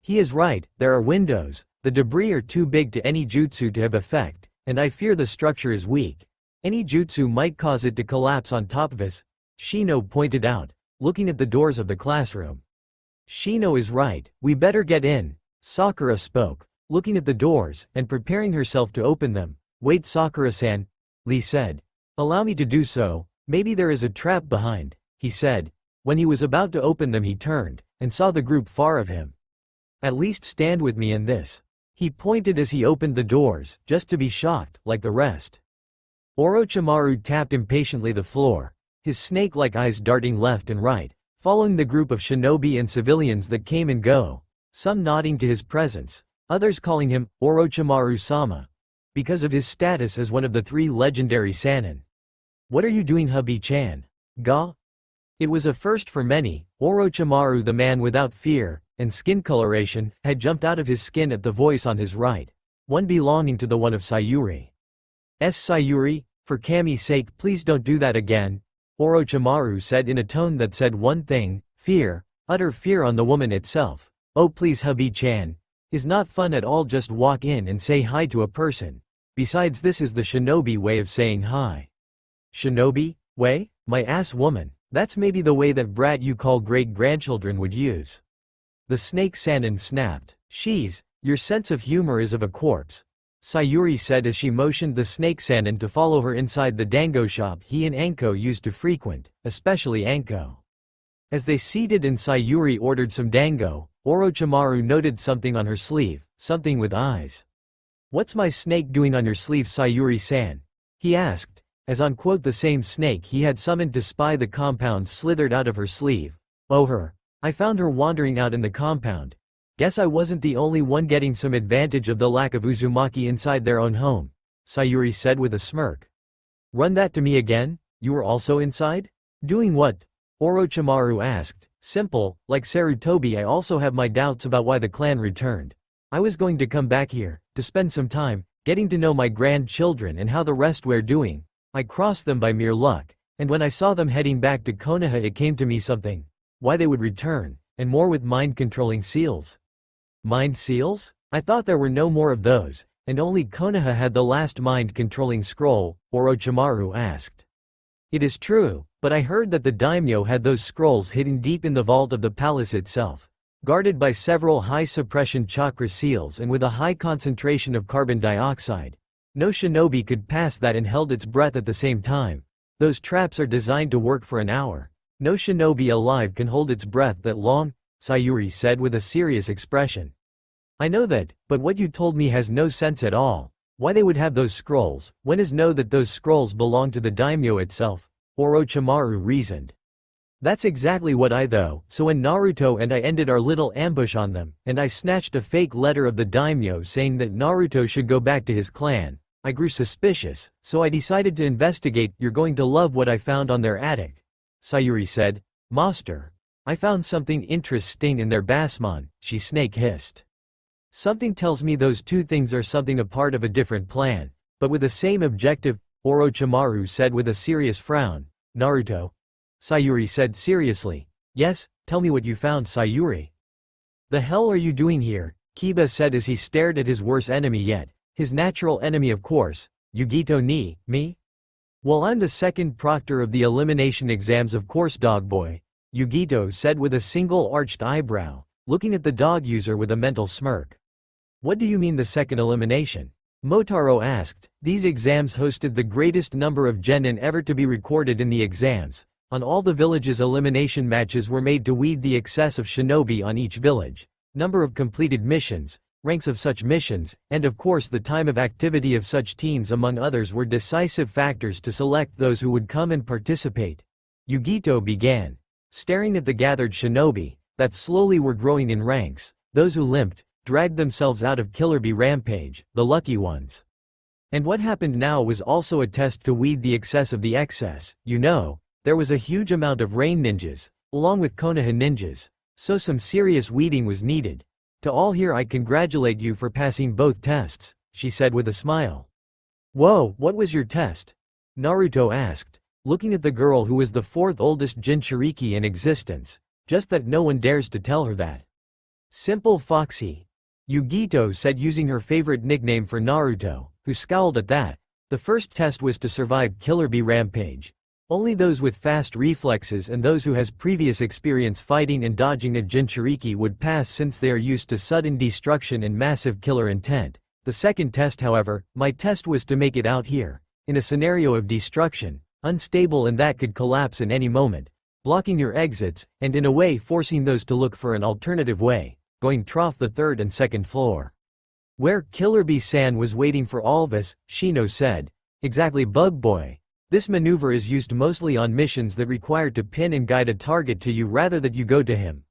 He is right, there are windows. The debris are too big to any jutsu to have effect, and I fear the structure is weak. Any jutsu might cause it to collapse on top of us, Shino pointed out, looking at the doors of the classroom. Shino is right, we better get in, Sakura spoke, looking at the doors and preparing herself to open them. Wait, Sakura-san, Lee said. Allow me to do so, maybe there is a trap behind, he said. When he was about to open them he turned, and saw the group far of him. At least stand with me in this. He pointed as he opened the doors, just to be shocked, like the rest. Orochimaru tapped impatiently the floor, his snake-like eyes darting left and right, following the group of shinobi and civilians that came and go, some nodding to his presence, others calling him Orochimaru-sama, because of his status as one of the 3 legendary Sannin. What are you doing, hubby-chan? Ga? It was a first for many. Orochimaru, the man without fear and skin coloration, had jumped out of his skin at the voice on his right, one belonging to the one of Sayuri. Sayuri, for Kami's sake please don't do that again, Orochimaru said in a tone that said one thing, fear, utter fear on the woman itself. Oh please hubby-chan. Is not fun at all, just walk in and say hi to a person. Besides, this is the shinobi way of saying hi. Shinobi? Way? My ass woman. That's maybe the way that brat you call great-grandchildren would use. The snake Sannin snapped. She's, your sense of humor is of a corpse, Sayuri said as she motioned the snake Sannin to follow her inside the dango shop he and Anko used to frequent, especially Anko. As they seated and Sayuri ordered some dango, Orochimaru noted something on her sleeve, something with eyes. What's my snake doing on your sleeve, Sayuri-san? He asked, as on quote the same snake he had summoned to spy the compound slithered out of her sleeve. Oh her. I found her wandering out in the compound. Guess I wasn't the only one getting some advantage of the lack of Uzumaki inside their own home, Sayuri said with a smirk. Run that to me again? You were also inside? Doing what? Orochimaru asked. Simple, like Sarutobi, I also have my doubts about why the clan returned. I was going to come back here, to spend some time, getting to know my grandchildren and how the rest were doing. I crossed them by mere luck, and when I saw them heading back to Konoha it came to me something. Why they would return, and more with mind-controlling seals. Mind seals? I thought there were no more of those, and only Konoha had the last mind-controlling scroll, Orochimaru asked. It is true, but I heard that the daimyo had those scrolls hidden deep in the vault of the palace itself, guarded by several high-suppression chakra seals and with a high concentration of carbon dioxide. No shinobi could pass that and held its breath at the same time. Those traps are designed to work for an hour. No shinobi alive can hold its breath that long, Sayuri said with a serious expression. I know that, but what you told me has no sense at all. Why they would have those scrolls, when is know that those scrolls belong to the daimyo itself, Orochimaru reasoned. That's exactly what I though, so when Naruto and I ended our little ambush on them, and I snatched a fake letter of the daimyo saying that Naruto should go back to his clan, I grew suspicious, so I decided to investigate. You're going to love what I found on their attic, Sayuri said. Master. I found something interesting in their basement, she snake hissed. Something tells me those two things are something a part of a different plan, but with the same objective, Orochimaru said with a serious frown. Naruto? Sayuri said seriously. Yes, tell me what you found, Sayuri. The hell are you doing here? Kiba said as he stared at his worst enemy yet, his natural enemy of course, Yugito ni, me? Well, I'm the second proctor of the elimination exams, of course, dogboy, Yugito said with a single arched eyebrow, looking at the dog user with a mental smirk. What do you mean the second elimination? Motaro asked. These exams hosted the greatest number of genin ever to be recorded in the exams. On all the villages, elimination matches were made to weed the excess of shinobi on each village, number of completed missions, ranks of such missions, and of course the time of activity of such teams, among others, were decisive factors to select those who would come and participate. Yugito began, staring at the gathered shinobi that slowly were growing in ranks, those who limped, dragged themselves out of Killer Bee Rampage, the lucky ones. And what happened now was also a test to weed the excess of the excess. There was a huge amount of rain ninjas, along with Konoha ninjas, so some serious weeding was needed. To all here, I congratulate you for passing both tests, she said with a smile. Whoa, what was your test? Naruto asked, looking at the girl who was the fourth oldest Jinchuriki in existence, just that no one dares to tell her that. Simple Foxy, Yugito said, using her favorite nickname for Naruto, who scowled at that. The first test was to survive Killer Bee Rampage. Only those with fast reflexes and those who has previous experience fighting and dodging a Jinchuriki would pass, since they are used to sudden destruction and massive killer intent. The second test, however, my test, was to make it out here, in a scenario of destruction, unstable and that could collapse in any moment, blocking your exits, and in a way forcing those to look for an alternative way, going trough the third and second floor. Where Killer Bee-san was waiting for all of us, Shino said. Exactly, Bug Boy. This maneuver is used mostly on missions that require to pin and guide a target to you rather than you go to him.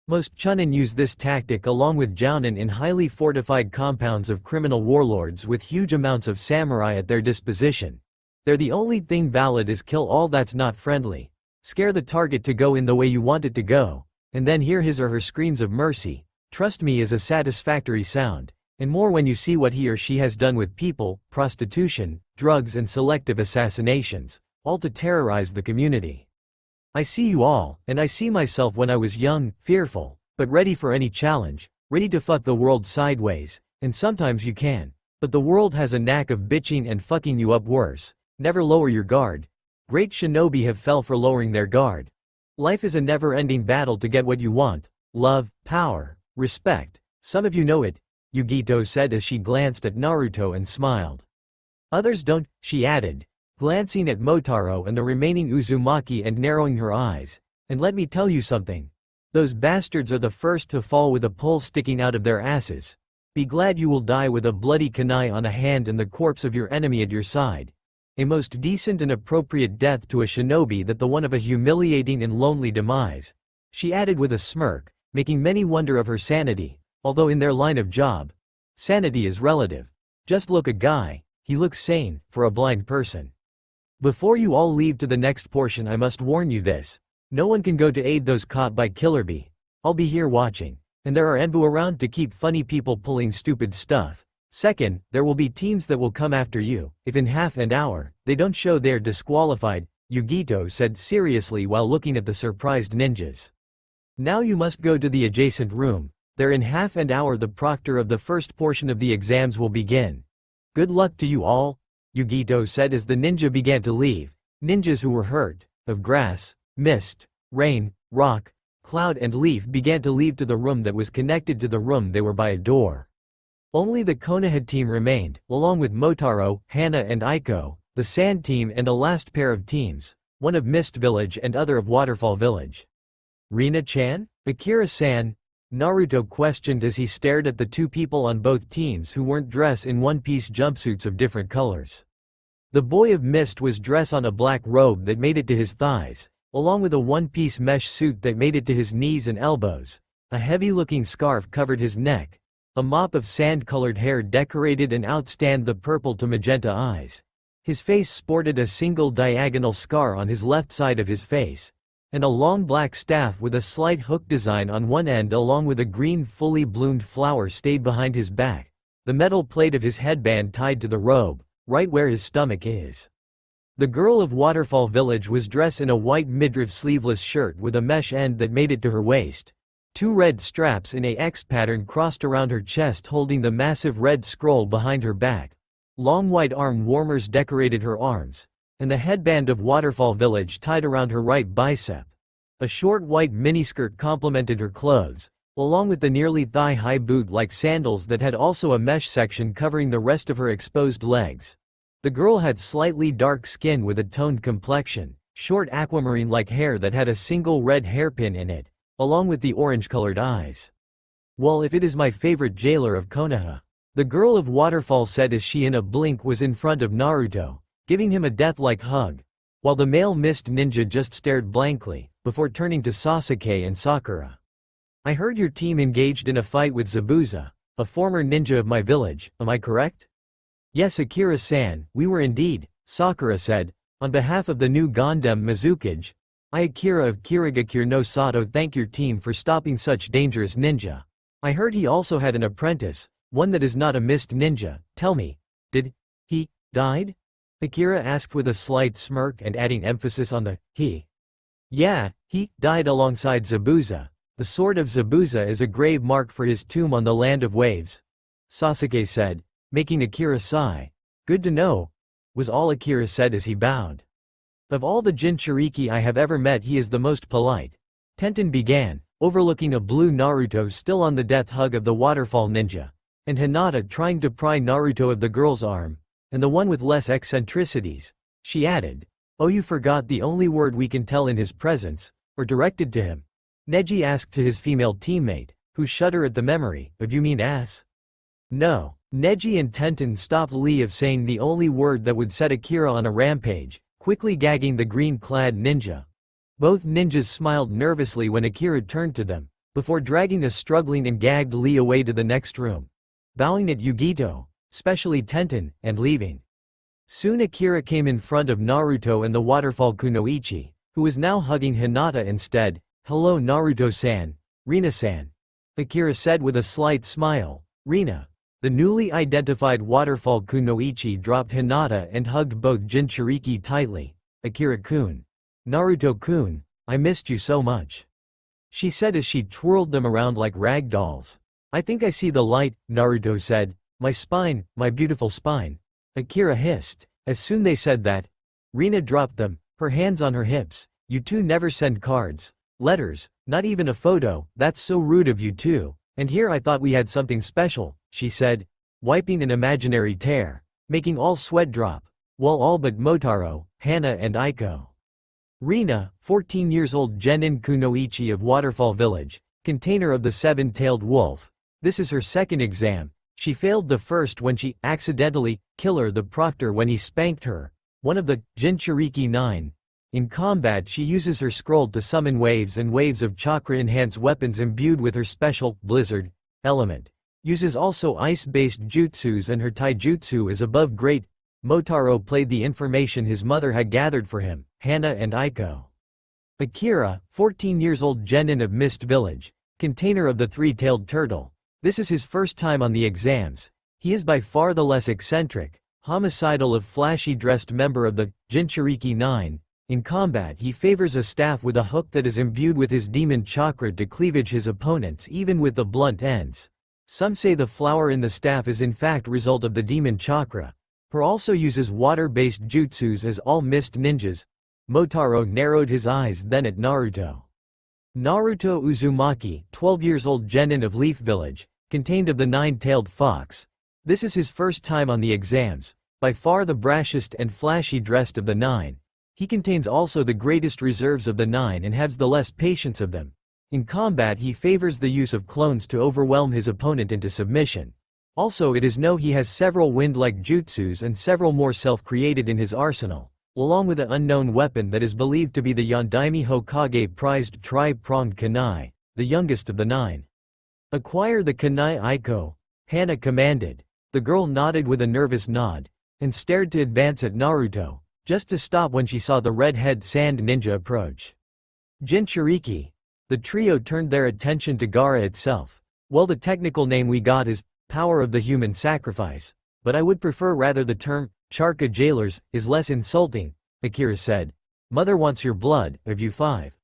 Most chunin use this tactic along with jounin in highly fortified compounds of criminal warlords with huge amounts of samurai at their disposition. There the only thing valid is kill all that's not friendly. Scare the target to go in the way you want it to go, and then hear his or her screams of mercy. Trust me, is a satisfactory sound. And more when you see what he or she has done with people, prostitution, drugs and selective assassinations, all to terrorize the community. I see you all, and I see myself when I was young, fearful, but ready for any challenge, ready to fuck the world sideways, and sometimes you can. But the world has a knack of bitching and fucking you up worse. Never lower your guard. Great shinobi have fell for lowering their guard. Life is a never-ending battle to get what you want: love, power, respect. Some of you know it, Yugito said as she glanced at Naruto and smiled. Others don't, she added, glancing at Motaro and the remaining Uzumaki and narrowing her eyes. And let me tell you something. Those bastards are the first to fall with a pole sticking out of their asses. Be glad you will die with a bloody kunai on a hand and the corpse of your enemy at your side. A most decent and appropriate death to a shinobi than the one of a humiliating and lonely demise, she added with a smirk, making many wonder of her sanity. Although in their line of job, sanity is relative. Just look a guy, he looks sane, for a blind person. Before you all leave to the next portion, I must warn you this. No one can go to aid those caught by Killer Bee. I'll be here watching. And there are Enbu around to keep funny people pulling stupid stuff. Second, there will be teams that will come after you. If in half an hour, they don't show they're disqualified, Yugito said seriously while looking at the surprised ninjas. Now you must go to the adjacent room. There in half an hour the proctor of the first portion of the exams will begin. Good luck to you all, Yugito said as the ninja began to leave. Ninjas who were hurt, of grass, mist, rain, rock, cloud and leaf began to leave to the room that was connected to the room they were by a door. Only the Konoha team remained, along with Motaro, Hana and Aiko, the Sand team and a last pair of teams, one of Mist Village and other of Waterfall Village. Rina-chan? Akira-san? Naruto questioned as he stared at the two people on both teams who weren't dressed in one-piece jumpsuits of different colors. The boy of Mist was dressed on a black robe that made it to his thighs, along with a one-piece mesh suit that made it to his knees and elbows. A heavy-looking scarf covered his neck. A mop of sand-colored hair decorated and outstand the purple to magenta eyes. His face sported a single diagonal scar on his left side of his face, and a long black staff with a slight hook design on one end along with a green fully bloomed flower stayed behind his back. The metal plate of his headband tied to the robe, right where his stomach is. The girl of Waterfall Village was dressed in a white midriff sleeveless shirt with a mesh end that made it to her waist. Two red straps in a X pattern crossed around her chest holding the massive red scroll behind her back. Long white arm warmers decorated her arms, and the headband of Waterfall Village tied around her right bicep. A short white miniskirt complemented her clothes, along with the nearly thigh-high boot-like sandals that had also a mesh section covering the rest of her exposed legs. The girl had slightly dark skin with a toned complexion, short aquamarine-like hair that had a single red hairpin in it, along with the orange-colored eyes. "Well, if it is my favorite jailer of Konoha," the girl of Waterfall said as she in a blink was in front of Naruto, giving him a death-like hug, while the male mist ninja just stared blankly, before turning to Sasuke and Sakura. "I heard your team engaged in a fight with Zabuza, a former ninja of my village, am I correct?" "Yes, Akira-san, we were indeed," Sakura said. "On behalf of the new Gondem Mizukage, I Akira of Kirigakure no Sato thank your team for stopping such dangerous ninja. I heard he also had an apprentice, one that is not a mist ninja. Tell me, did he died?" Akira asked with a slight smirk and adding emphasis on the he. "Yeah, he died alongside Zabuza. The sword of Zabuza is a grave mark for his tomb on the land of waves," Sasuke said, making Akira sigh. "Good to know," was all Akira said as he bowed. "Of all the Jinchuriki I have ever met, he is the most polite," Tenten began, overlooking a blue Naruto still on the death hug of the waterfall ninja, and Hinata trying to pry Naruto of the girl's arm, and the one with less eccentricities. She added, "Oh, you forgot the only word we can tell in his presence, or directed to him." Neji asked to his female teammate, who shuddered at the memory, "Of you mean ass?" "No." Neji and Tenten stopped Lee of saying the only word that would set Akira on a rampage, quickly gagging the green-clad ninja. Both ninjas smiled nervously when Akira turned to them, before dragging the struggling and gagged Lee away to the next room, bowing at Yugito, especially Tenten, and leaving. Soon Akira came in front of Naruto and the waterfall Kunoichi, who was now hugging Hinata instead. "Hello Naruto-san, Rina-san," Akira said with a slight smile. "Rina." The newly identified waterfall Kunoichi dropped Hinata and hugged both Jinchuriki tightly. "Akira-kun. Naruto-kun, I missed you so much," she said as she twirled them around like rag dolls. "I think I see the light," Naruto said. My spine, my beautiful spine," Akira hissed. As soon they said that, Rina dropped them, her hands on her hips. "You two never send cards, letters, not even a photo, that's so rude of you two. And here I thought we had something special," she said, wiping an imaginary tear, making all sweat drop. Well, all but Motaro, Hana and Aiko. Rina, 14 years old, Genin Kunoichi of Waterfall Village, container of the seven-tailed wolf. This is her second exam. She failed the first when she accidentally killed the proctor when he spanked her, one of the Jinchuriki 9. In combat she uses her scroll to summon waves and waves of chakra-enhanced weapons imbued with her special blizzard element. Uses also ice-based jutsus and her taijutsu is above great. Motaro played the information his mother had gathered for him, Hana and Aiko. Akira, 14 years old, Genin of Mist Village, container of the three-tailed turtle. This is his first time on the exams. He is by far the less eccentric, homicidal of flashy-dressed member of the Jinchuriki 9. In combat he favors a staff with a hook that is imbued with his demon chakra to cleavage his opponents even with the blunt ends. Some say the flower in the staff is in fact result of the demon chakra. Her also uses water-based jutsus as all mist ninjas. Motaro narrowed his eyes then at Naruto. Naruto Uzumaki, 12 years old, Genin of Leaf Village, contained of the nine-tailed fox. This is his first time on the exams, by far the brashest and flashy-dressed of the 9. He contains also the greatest reserves of the 9 and has the less patience of them. In combat he favors the use of clones to overwhelm his opponent into submission. Also it is known he has several wind-like jutsus and several more self-created in his arsenal, along with an unknown weapon that is believed to be the Yondaime Hokage prized tri-pronged kunai, the youngest of the 9. "Acquire the kunai, Aiko," Hana commanded. The girl nodded with a nervous nod, and stared to advance at Naruto, just to stop when she saw the red-head sand ninja approach. Jinchuriki. The trio turned their attention to Gaara itself. "Well, the technical name we got is Power of the Human Sacrifice, but I would prefer rather the term Charka Jailers, is less insulting," Akira said. "Mother wants your blood, of you 5.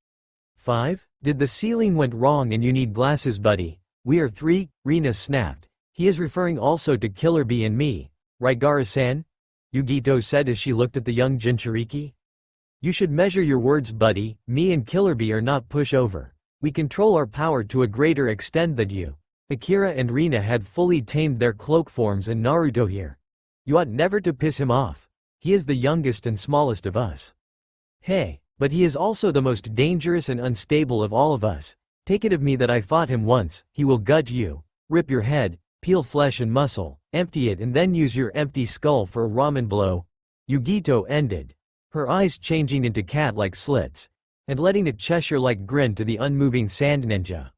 5? Did the ceiling went wrong and you need glasses, buddy? We are 3, Rina snapped. He is referring also to Killer Bee and me, right Gaara-san? Yugito said as she looked at the young Jinchuriki. You should measure your words, buddy. Me and Killerbee are not pushover. We control our power to a greater extent than you. Akira and Rina had fully tamed their cloak forms and Naruto here. You ought never to piss him off. He is the youngest and smallest of us. Hey, but he is also the most dangerous and unstable of all of us. Take it of me that I fought him once. He will gut you, rip your head, peel flesh and muscle, empty it and then use your empty skull for a ramen blow. Yugito ended, her eyes changing into cat-like slits, and letting a Cheshire-like grin to the unmoving sand ninja.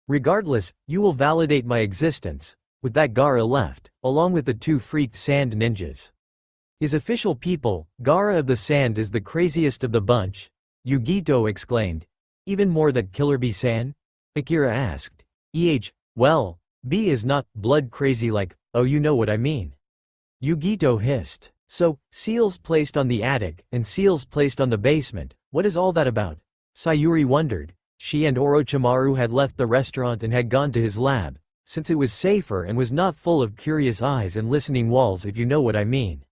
Regardless, you will validate my existence. With that, Gaara left, along with the two freaked sand ninjas. His official people, Gaara of the Sand is the craziest of the bunch, Yugito exclaimed. Even more that Killerbee-san? Akira asked. Well, B is not blood crazy like, oh you know what I mean. Yugito hissed. So, seals placed on the attic, and seals placed on the basement, what is all that about? Sayuri wondered. She and Orochimaru had left the restaurant and had gone to his lab, since it was safer and was not full of curious eyes and listening walls if you know what I mean.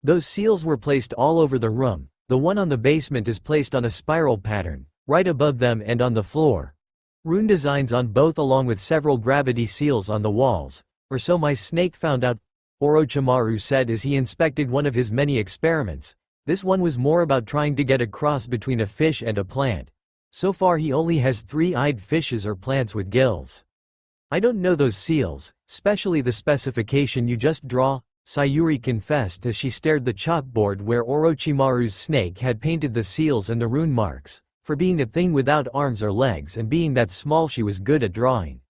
Those seals were placed all over the room. The one on the basement is placed on a spiral pattern, right above them and on the floor. Rune designs on both along with several gravity seals on the walls, or so my snake found out, Orochimaru said as he inspected one of his many experiments. This one was more about trying to get a cross between a fish and a plant. So far he only has three-eyed fishes or plants with gills. I don't know those seals, especially the specification you just draw, Sayuri confessed as she stared the chalkboard where Orochimaru's snake had painted the seals and the rune marks. For being a thing without arms or legs and being that small she was good at drawing.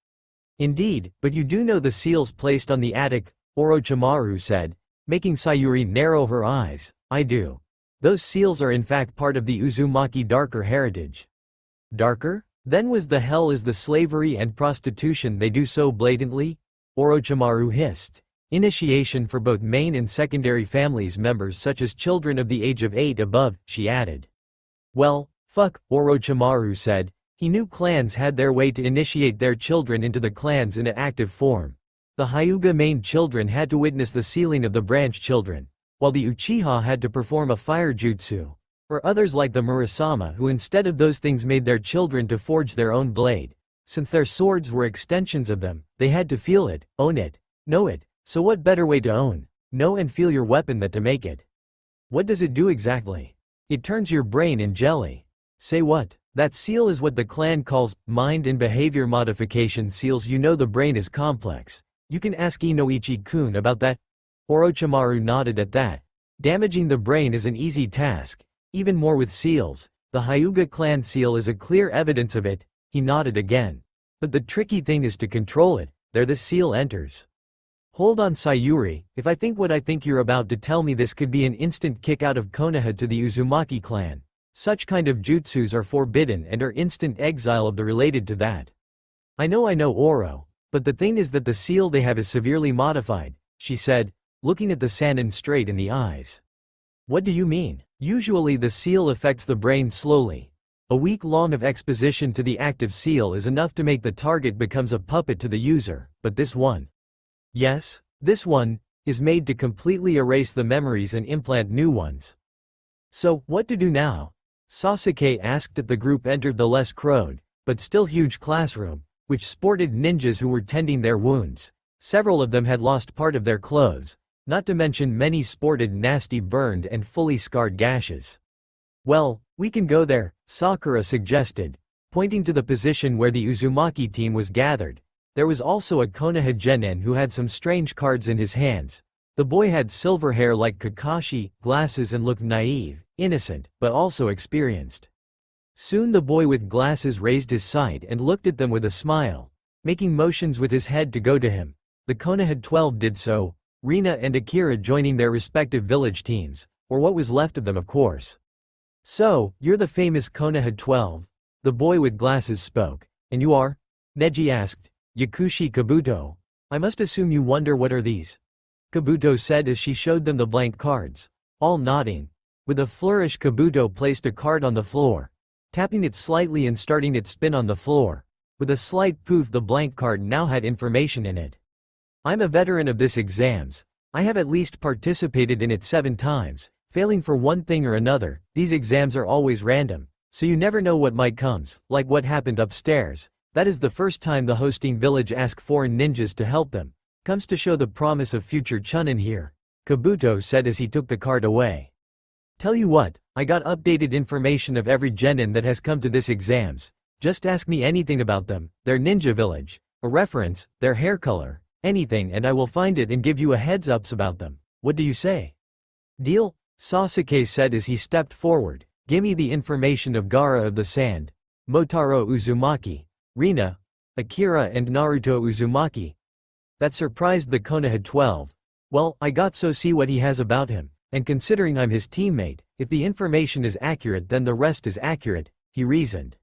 Indeed, but you do know the seals placed on the attic, Orochimaru said, making Sayuri narrow her eyes. I do. Those seals are in fact part of the Uzumaki darker heritage. Darker? Then was the hell is the slavery and prostitution they do so blatantly? Orochimaru hissed. Initiation for both main and secondary families members such as children of the age of 8 above, she added. Well, fuck, Orochimaru said. He knew clans had their way to initiate their children into the clans in an active form. The Hyuga main children had to witness the sealing of the branch children, while the Uchiha had to perform a fire jutsu. Or others like the Murasama who instead of those things made their children to forge their own blade. Since their swords were extensions of them, they had to feel it, own it, know it. So what better way to own, know and feel your weapon than to make it? What does it do exactly? It turns your brain in jelly. Say what? That seal is what the clan calls mind and behavior modification seals. You know the brain is complex. You can ask Inoichi-kun about that. Orochimaru nodded at that. Damaging the brain is an easy task, even more with seals. The Hyuga clan seal is a clear evidence of it. He nodded again. But the tricky thing is to control it. There the seal enters. Hold on Sayuri, if I think what I think you're about to tell me, this could be an instant kick out of Konoha to the Uzumaki clan. Such kind of jutsus are forbidden and are instant exile of the related to that. I know Oro, but the thing is that the seal they have is severely modified, she said, looking at the Sannin straight in the eyes. What do you mean? Usually the seal affects the brain slowly. A week long of exposition to the active seal is enough to make the target becomes a puppet to the user, but this one. Yes, this one, is made to completely erase the memories and implant new ones. So, what to do now? Sasuke asked as the group entered the less crowded, but still huge classroom, which sported ninjas who were tending their wounds. Several of them had lost part of their clothes, not to mention many sported nasty burned and fully scarred gashes. Well, we can go there, Sakura suggested, pointing to the position where the Uzumaki team was gathered. There was also a Konoha genin who had some strange cards in his hands. The boy had silver hair like Kakashi, glasses and looked naive, innocent, but also experienced. Soon the boy with glasses raised his sight and looked at them with a smile, making motions with his head to go to him. The Konoha 12 did so, Rina and Akira joining their respective village teams, or what was left of them of course. So, you're the famous Konoha 12? The boy with glasses spoke. And you are? Neji asked. Yakushi Kabuto. I must assume you wonder what are these? Kabuto said as she showed them the blank cards. All nodding. With a flourish Kabuto placed a card on the floor, tapping it slightly and starting its spin on the floor. With a slight poof the blank card now had information in it. I'm a veteran of this exams. I have at least participated in it 7 times, failing for one thing or another. These exams are always random, so you never know what might comes, like what happened upstairs. That is the first time the hosting village ask foreign ninjas to help them. Comes to show the promise of future Chunin here, Kabuto said as he took the card away. Tell you what, I got updated information of every genin that has come to this exams. Just ask me anything about them, their ninja village, a reference, their hair color, anything, and I will find it and give you a heads ups about them. What do you say? Deal? Sasuke said as he stepped forward. Gimme the information of Gaara of the Sand, Motaro Uzumaki, Rina, Akira and Naruto Uzumaki. That surprised the Konoha 12. Well, I got so see what he has about him, and considering I'm his teammate, if the information is accurate then the rest is accurate, he reasoned.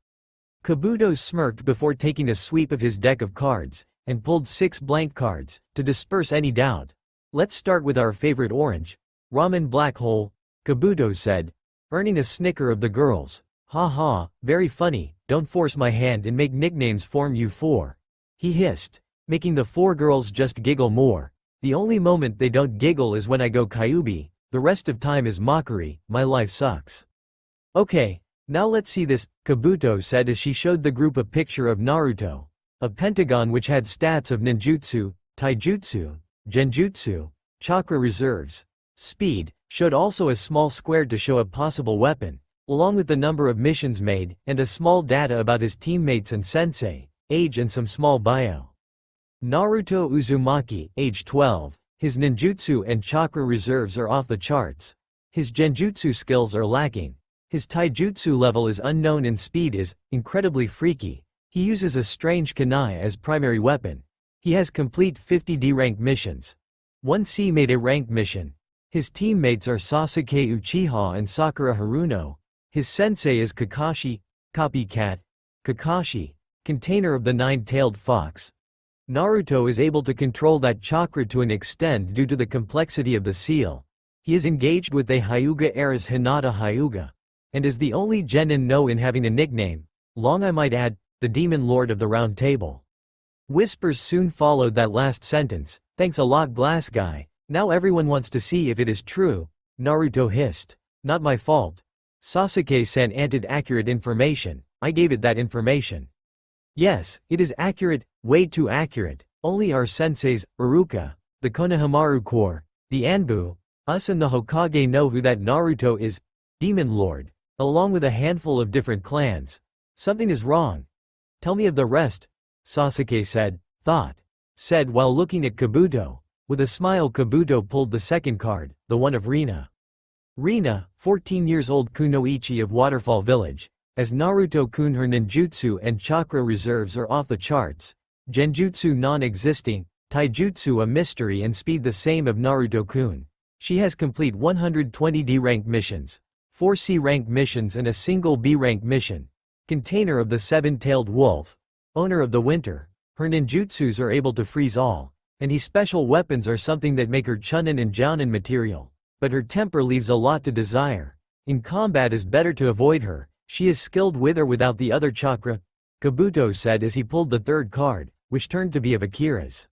Kabuto smirked before taking a sweep of his deck of cards, and pulled 6 blank cards, to disperse any doubt. Let's start with our favorite orange. Ramen Black Hole, Kabuto said, earning a snicker of the girls. Ha ha, very funny, don't force my hand and make nicknames form you 4. He hissed, making the 4 girls just giggle more. The only moment they don't giggle is when I go Kyuubi, the rest of time is mockery, my life sucks. Okay, now let's see this, Kabuto said as she showed the group a picture of Naruto. A pentagon which had stats of ninjutsu, taijutsu, genjutsu, chakra reserves, speed, showed also a small square to show a possible weapon, along with the number of missions made, and a small data about his teammates and sensei, age and some small bio. Naruto Uzumaki, age 12, his ninjutsu and chakra reserves are off the charts. His genjutsu skills are lacking. His taijutsu level is unknown and speed is incredibly freaky. He uses a strange kunai as primary weapon. He has complete 50 D-rank missions. 1C made a ranked mission. His teammates are Sasuke Uchiha and Sakura Haruno. His sensei is Kakashi, copycat, Kakashi, container of the 9-tailed fox. Naruto is able to control that chakra to an extent due to the complexity of the seal. He is engaged with a Hyuga Heiress Hinata Hyuga, and is the only genin no in having a nickname, long I might add, the Demon Lord of the Round Table. Whispers soon followed that last sentence. Thanks a lot Glass Guy, now everyone wants to see if it is true, Naruto hissed. Not my fault. Sasuke-san anted accurate information, I gave it that information. Yes, it is accurate, way too accurate. Only our senseis, Iruka, the Konohamaru Corps, the Anbu, us and the Hokage know who that Naruto is, Demon Lord, along with a handful of different clans. Something is wrong. Tell me of the rest, Sasuke said while looking at Kabuto. With a smile Kabuto pulled the second card, the one of Rina. Rina, 14 years old kunoichi of Waterfall Village. As Naruto-kun her ninjutsu and chakra reserves are off the charts. Genjutsu non-existing, taijutsu a mystery and speed the same of Naruto-kun. She has complete 120 D-rank missions, 4 C-rank missions and a single B-rank mission. Container of the 7-tailed wolf. Owner of the winter. Her ninjutsus are able to freeze all. And his special weapons are something that make her chunin and jounin material. But her temper leaves a lot to desire. In combat is better to avoid her. She is skilled with or without the other chakra, Kabuto said as he pulled the third card, which turned to be of Akira's.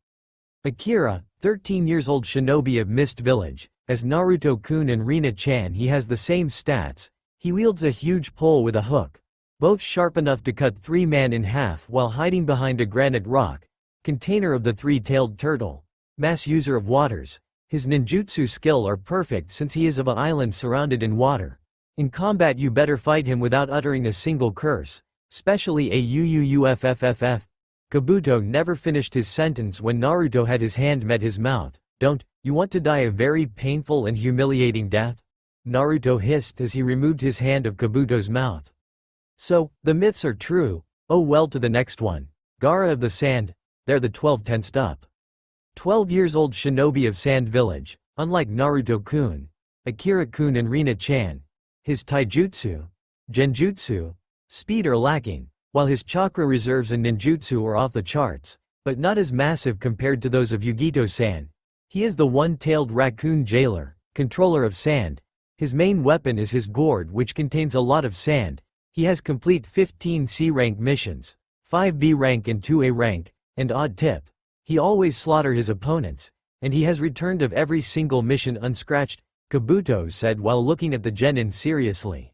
Akira, 13 years old shinobi of Mist Village. As Naruto-kun and Rina-chan he has the same stats. He wields a huge pole with a hook. Both sharp enough to cut 3 men in half while hiding behind a granite rock. Container of the 3-tailed turtle. Mass user of waters. His ninjutsu skill are perfect since he is of an island surrounded in water. In combat you better fight him without uttering a single curse, especially a uuuffff. Kabuto never finished his sentence when Naruto had his hand met his mouth. Don't you want to die a very painful and humiliating death? Naruto hissed as he removed his hand of Kabuto's mouth. So, the myths are true. Oh well, to the next one. Gaara of the Sand. They're the 12 tensed up. 12 years old shinobi of Sand Village. Unlike Naruto-kun, Akira-kun and Rina-chan. His taijutsu, genjutsu, speed are lacking, while his chakra reserves and ninjutsu are off the charts, but not as massive compared to those of Yugito-san. He is the one-tailed raccoon jailer, controller of sand. His main weapon is his gourd which contains a lot of sand. He has complete 15 C-rank missions, 5 B-rank and 2 A-rank, and odd tip. He always slaughter his opponents. And he has returned of every single mission unscratched, Kabuto said while looking at the genin seriously.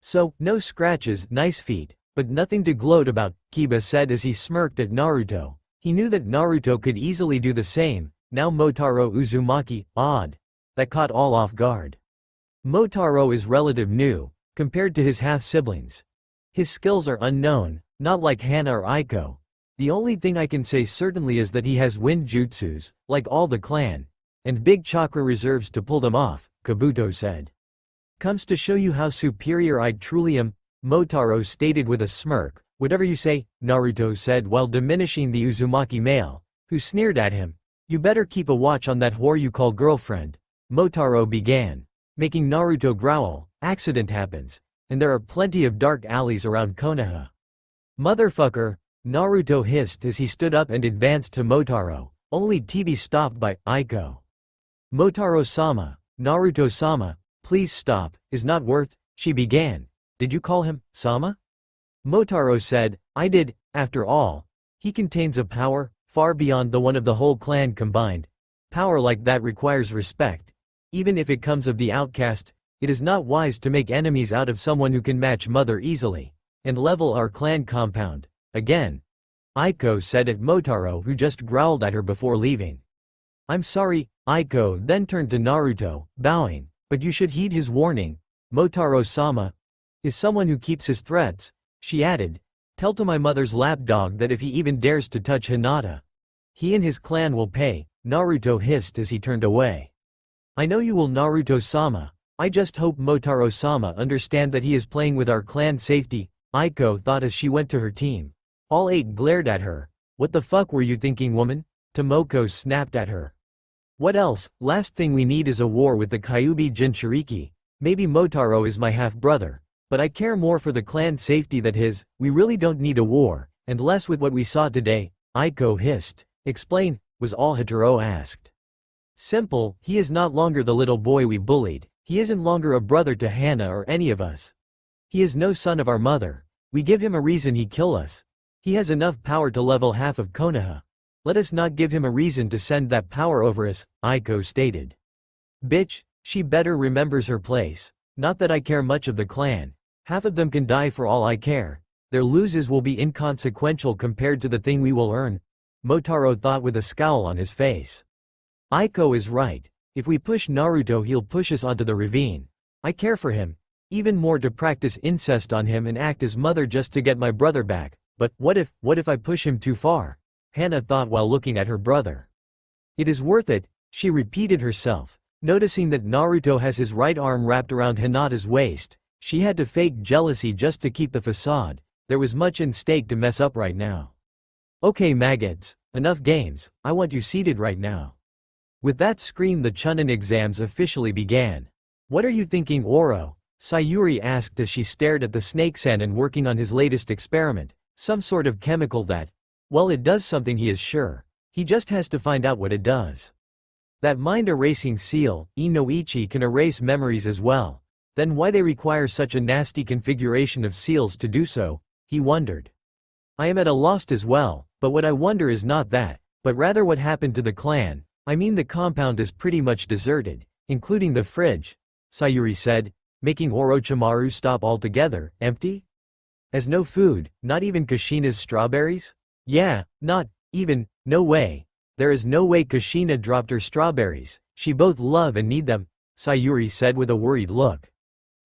So, no scratches, nice feat, but nothing to gloat about, Kiba said as he smirked at Naruto. He knew that Naruto could easily do the same. Now Motaro Uzumaki, odd. That caught all off guard. Motaro is relative new, compared to his half-siblings. His skills are unknown, not like Hana or Aiko. The only thing I can say certainly is that he has wind jutsus, like all the clan, and big chakra reserves to pull them off, Kabuto said. Comes to show you how superior I truly am, Motaro stated with a smirk. Whatever you say, Naruto said while diminishing the Uzumaki male, who sneered at him. You better keep a watch on that whore you call girlfriend, Motaro began, making Naruto growl. Accident happens, and there are plenty of dark alleys around Konoha. Motherfucker, Naruto hissed as he stood up and advanced to Motaro, only to be stopped by Aiko. Motaro-sama, Naruto-sama, please stop, is not worth, she began. Did you call him, Sama? Motaro said, I did, after all. He contains a power, far beyond the one of the whole clan combined. Power like that requires respect. Even if it comes of the outcast, it is not wise to make enemies out of someone who can match Mother easily, and level our clan compound. Again. Aiko said at Motaro who just growled at her before leaving. I'm sorry, Aiko then turned to Naruto, bowing, but you should heed his warning. Motaro-sama is someone who keeps his threats, she added. Tell to my mother's lapdog that if he even dares to touch Hinata, he and his clan will pay, Naruto hissed as he turned away. I know you will, Naruto-sama. I just hope Motaro-sama understand that he is playing with our clan safety, Aiko thought as she went to her team. All eight glared at her. What the fuck were you thinking, woman? Tomoko snapped at her. What else? Last thing we need is a war with the Kyuubi Jinchuriki. Maybe Motaro is my half-brother, but I care more for the clan safety than his. We really don't need a war, and less with what we saw today, Aiko hissed. Explain, was all Hataro asked. Simple, he is not longer the little boy we bullied. He isn't longer a brother to Hana or any of us. He is no son of our mother. We give him a reason he kill us. He has enough power to level half of Konoha. Let us not give him a reason to send that power over us, Aiko stated. Bitch, she better remembers her place. Not that I care much of the clan. Half of them can die for all I care. Their losses will be inconsequential compared to the thing we will earn, Motaro thought with a scowl on his face. Aiko is right. If we push Naruto he'll push us onto the ravine. I care for him. Even more to practice incest on him and act as mother just to get my brother back. But what if I push him too far? Hana thought while looking at her brother. It is worth it, she repeated herself. Noticing that Naruto has his right arm wrapped around Hinata's waist, she had to fake jealousy just to keep the facade. There was much in stake to mess up right now. Okay maggots, enough games, I want you seated right now. With that scream the Chunin exams officially began. What are you thinking, Oro? Sayuri asked as she stared at the snake Sannin working on his latest experiment. Some sort of chemical that, well, it does something, he is sure. He just has to find out what it does. That mind-erasing seal, Inoichi, can erase memories as well. Then why they require such a nasty configuration of seals to do so, he wondered. I am at a loss as well, but what I wonder is not that, but rather what happened to the clan. I mean the compound is pretty much deserted, including the fridge, Sayuri said, making Orochimaru stop altogether. Empty? As no food, not even Kushina's strawberries? Yeah, not even, no way. There is no way Kushina dropped her strawberries, she both love and need them, Sayuri said with a worried look.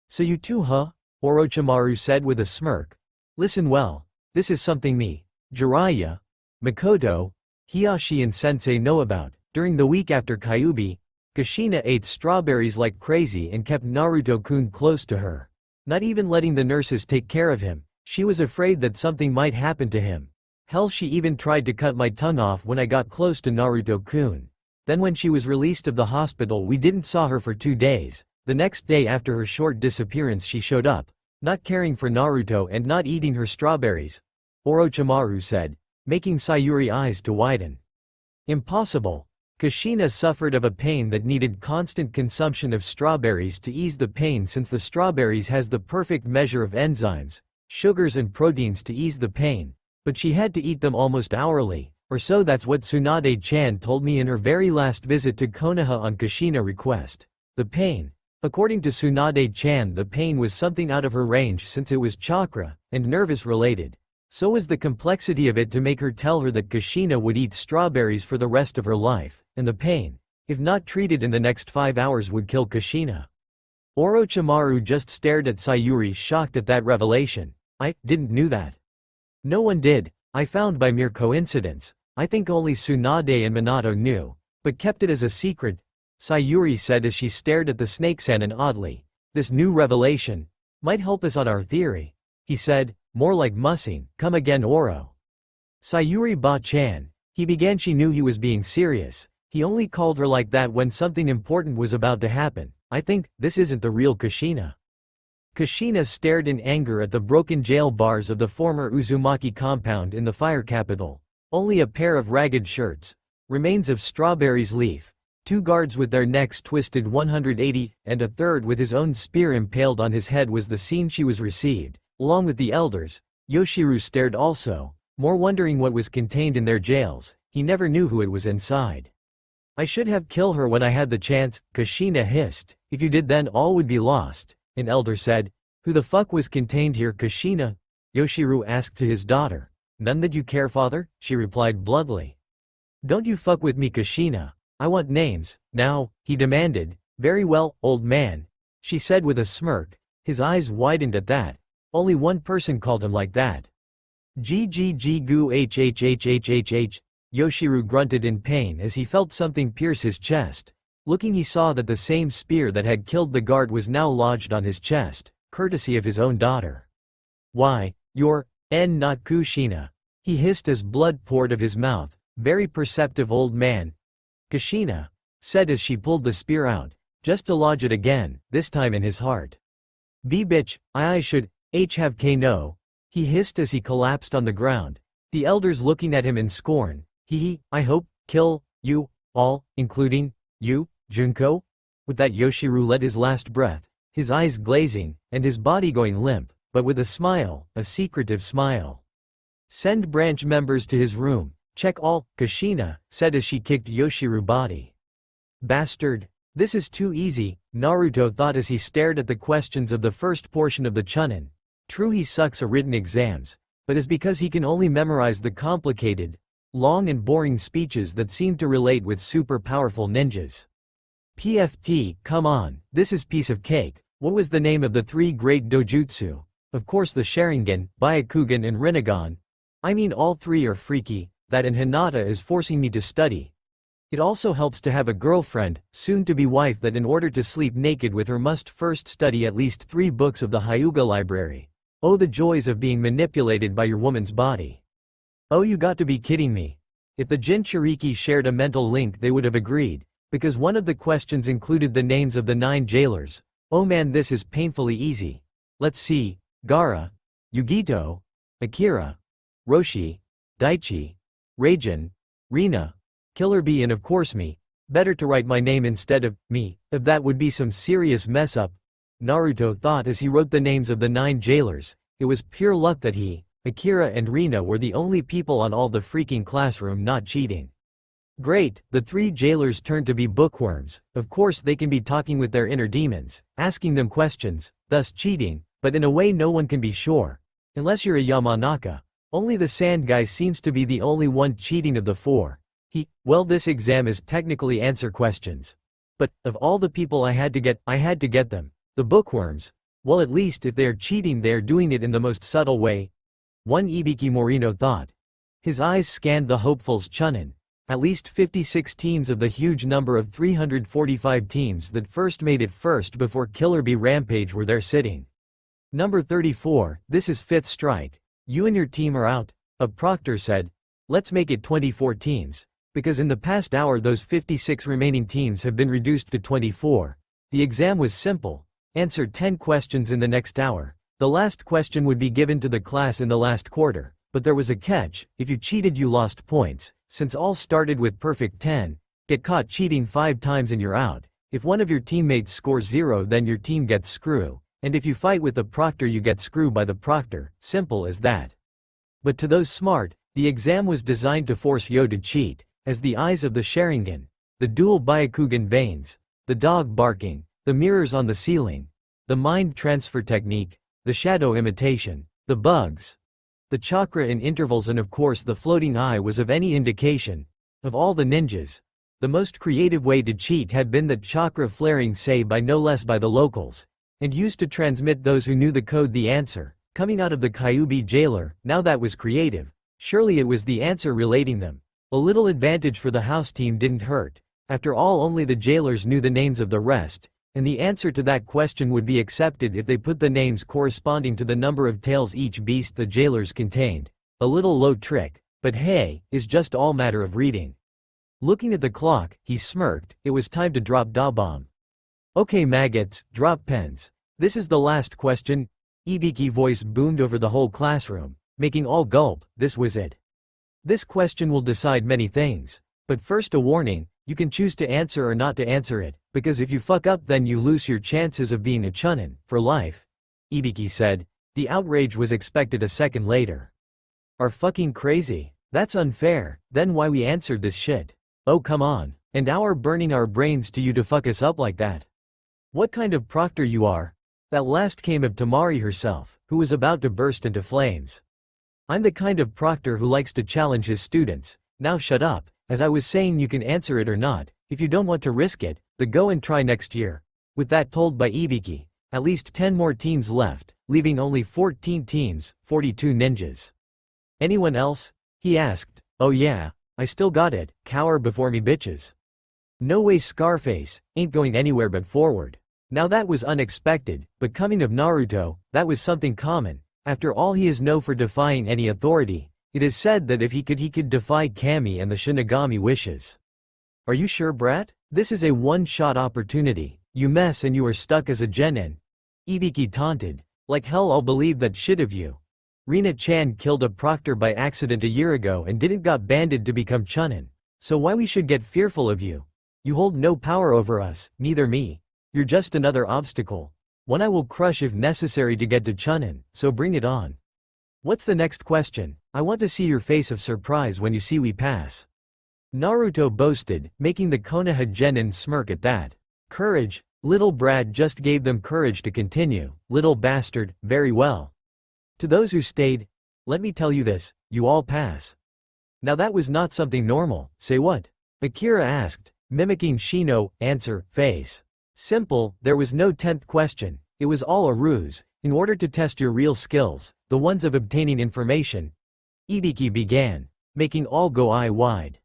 So you too, huh? Orochimaru said with a smirk. Listen well, this is something me, Jiraiya, Makoto, Hiyashi and Sensei know about. During the week after Kyuubi, Kushina ate strawberries like crazy and kept Naruto-kun close to her. Not even letting the nurses take care of him, she was afraid that something might happen to him. Hell, she even tried to cut my tongue off when I got close to Naruto-kun. Then when she was released of the hospital we didn't saw her for 2 days. The next day after her short disappearance she showed up, not caring for Naruto and not eating her strawberries, Orochimaru said, making Sayuri eyes to widen. Impossible. Kushina suffered of a pain that needed constant consumption of strawberries to ease the pain since the strawberries has the perfect measure of enzymes, sugars and proteins to ease the pain, but she had to eat them almost hourly, Or so that's what Tsunade-chan told me in her very last visit to Konoha on Kushina request. The pain. According to Tsunade-chan, the pain was something out of her range since it was chakra and nervous related. So was the complexity of it to make her tell her that Kushina would eat strawberries for the rest of her life, and the pain, if not treated in the next 5 hours, would kill Kushina. Orochimaru just stared at Sayuri, shocked at that revelation. I didn't knew that. No one did, I found by mere coincidence. I think only Tsunade and Minato knew, but kept it as a secret, Sayuri said as she stared at the snake-san, and oddly, this new revelation might help us on our theory. He said, more like mussing. Come again, Oro. Sayuri Ba-chan. He began. She knew he was being serious. He only called her like that when something important was about to happen. I think, this isn't the real Kushina. Kushina stared in anger at the broken jail bars of the former Uzumaki compound in the fire capital. Only a pair of ragged shirts. Remains of Strawberry's leaf. 2 guards with their necks twisted 180, and a third with his own spear impaled on his head was the scene she was received, along with the elders. Yoshiru stared also, more wondering what was contained in their jails. He never knew who it was inside. I should have killed her when I had the chance, Kushina hissed. If you did, then all would be lost. An elder said. Who the fuck was contained here, Kushina? Yoshiru asked to his daughter. None that you care, father, she replied bluntly. Don't you fuck with me, Kushina. I want names, now, he demanded. Very well, old man, she said with a smirk. His eyes widened at that. Only one person called him like that. Ggg hhhhhh. Yoshiru grunted in pain as he felt something pierce his chest. Looking, he saw that the same spear that had killed the guard was now lodged on his chest, courtesy of his own daughter. Why, you're not Kushina, he hissed as blood poured of his mouth. Very perceptive old man, Kushina said as she pulled the spear out, just to lodge it again, this time in his heart. B bitch, I should have no, he hissed as he collapsed on the ground. The elders looking at him in scorn. I hope, kill, you, all, including, you, Junko? With that, Yoshiru let his last breath, his eyes glazing, and his body going limp, but with a smile, a secretive smile. Send branch members to his room. Check all, Kushina said as she kicked Yoshiru's body. Bastard. This is too easy, Naruto thought as he stared at the questions of the first portion of the Chunin. True, he sucks at written exams, but it's because he can only memorize the complicated, long and boring speeches that seem to relate with super powerful ninjas. PFT, come on, this is piece of cake. What was the name of the 3 great dojutsu? Of course the Sharingan, Byakugan and Rinnegan. I mean, all 3 are freaky. That and Hinata is forcing me to study. It also helps to have a girlfriend, soon-to-be wife, that in order to sleep naked with her must first study at least 3 books of the Hyuga library. Oh, the joys of being manipulated by your woman's body. Oh, you got to be kidding me. If the Jinchuriki shared a mental link, they would have agreed, because one of the questions included the names of the 9 jailers. Oh man, this is painfully easy. Let's see, Gaara, Yugito, Akira, Roshi, Daichi, Raijin, Rina, Killer Bee, and of course me. Better to write my name instead of me, if that would be some serious mess up, Naruto thought as he wrote the names of the 9 jailers. It was pure luck that he, Akira and Rina were the only people on all the freaking classroom not cheating. Great, the 3 jailers turned to be bookworms. Of course they can be talking with their inner demons, asking them questions, thus cheating, but in a way no one can be sure. Unless you're a Yamanaka. Only the sand guy seems to be the only one cheating of the 4. Well, this exam is technically answer questions. But, of all the people I had to get them. The bookworms. Well, at least if they are cheating, they are doing it in the most subtle way. One Ibiki Morino thought. His eyes scanned the hopefuls' Chunin. At least 56 teams of the huge number of 345 teams that first made it first before Killer Bee Rampage were there sitting. Number 34, this is 5th strike. You and your team are out, a proctor said. Let's make it 24 teams. Because in the past hour those 56 remaining teams have been reduced to 24. The exam was simple. Answer 10 questions in the next hour. The last question would be given to the class in the last quarter. But there was a catch. If you cheated you lost points. Since all started with perfect 10. Get caught cheating 5 times and you're out. If one of your teammates scores 0 then your team gets screw. And if you fight with the proctor you get screwed by the proctor. Simple as that. But to those smart, The exam was designed to force Yo to cheat, as the eyes of the Sharingan, the dual Byakugan veins, the dog barking, the mirrors on the ceiling, the mind transfer technique, the shadow imitation, the bugs, the chakra in intervals, and of course the floating eye was of any indication. Of all the ninjas, the most creative way to cheat had been that chakra flaring, say by no less by the locals, and used to transmit those who knew the code the answer, coming out of the Kyuubi jailer. Now that was creative. Surely it was the answer relating them. A little advantage for the house team didn't hurt. After all, only the jailers knew the names of the rest, and the answer to that question would be accepted if they put the names corresponding to the number of tails each beast the jailers contained. A little low trick, but hey, is just all matter of reading. Looking at the clock, he smirked. It was time to drop da bomb. Okay maggots, drop pens. This is the last question. Ibiki voice boomed over the whole classroom, making all gulp. This was it. This question will decide many things. But first a warning, you can choose to answer or not to answer it, because if you fuck up then you lose your chances of being a chunin, for life. Ibiki said. The outrage was expected a second later. Are fucking crazy? That's unfair. Then why we answered this shit? Oh come on. And our burning our brains to you to fuck us up like that. What kind of proctor you are? That last came of Tamari herself, who was about to burst into flames. I'm the kind of proctor who likes to challenge his students. Now shut up. As I was saying, you can answer it or not. If you don't want to risk it, then go and try next year. With that told by Ibiki, at least 10 more teams left, leaving only 14 teams, 42 ninjas. Anyone else? He asked. Oh yeah, I still got it. Cower before me bitches. No way Scarface, ain't going anywhere but forward. Now that was unexpected, but coming of Naruto, that was something common. After all, he is known for defying any authority. It is said that if he could defy Kami and the Shinigami wishes. Are you sure, brat? This is a one-shot opportunity. You mess and you are stuck as a genin. Ibiki taunted. Like hell I'll believe that shit of you. Rina-chan killed a proctor by accident a year ago and didn't got banded to become chunin. So why we should get fearful of you? You hold no power over us, neither me. You're just another obstacle. One I will crush if necessary to get to chunin, so bring it on. What's the next question? I want to see your face of surprise when you see we pass. Naruto boasted, making the Konoha genin smirk at that. Courage, little Brad just gave them courage to continue. Little bastard, very well. To those who stayed, let me tell you this, you all pass. Now that was not something normal. Say what? Akira asked, mimicking Shino, answer, face. Simple, there was no 10th question. It was all a ruse, in order to test your real skills, the ones of obtaining information. Ibiki began, making all go eye wide.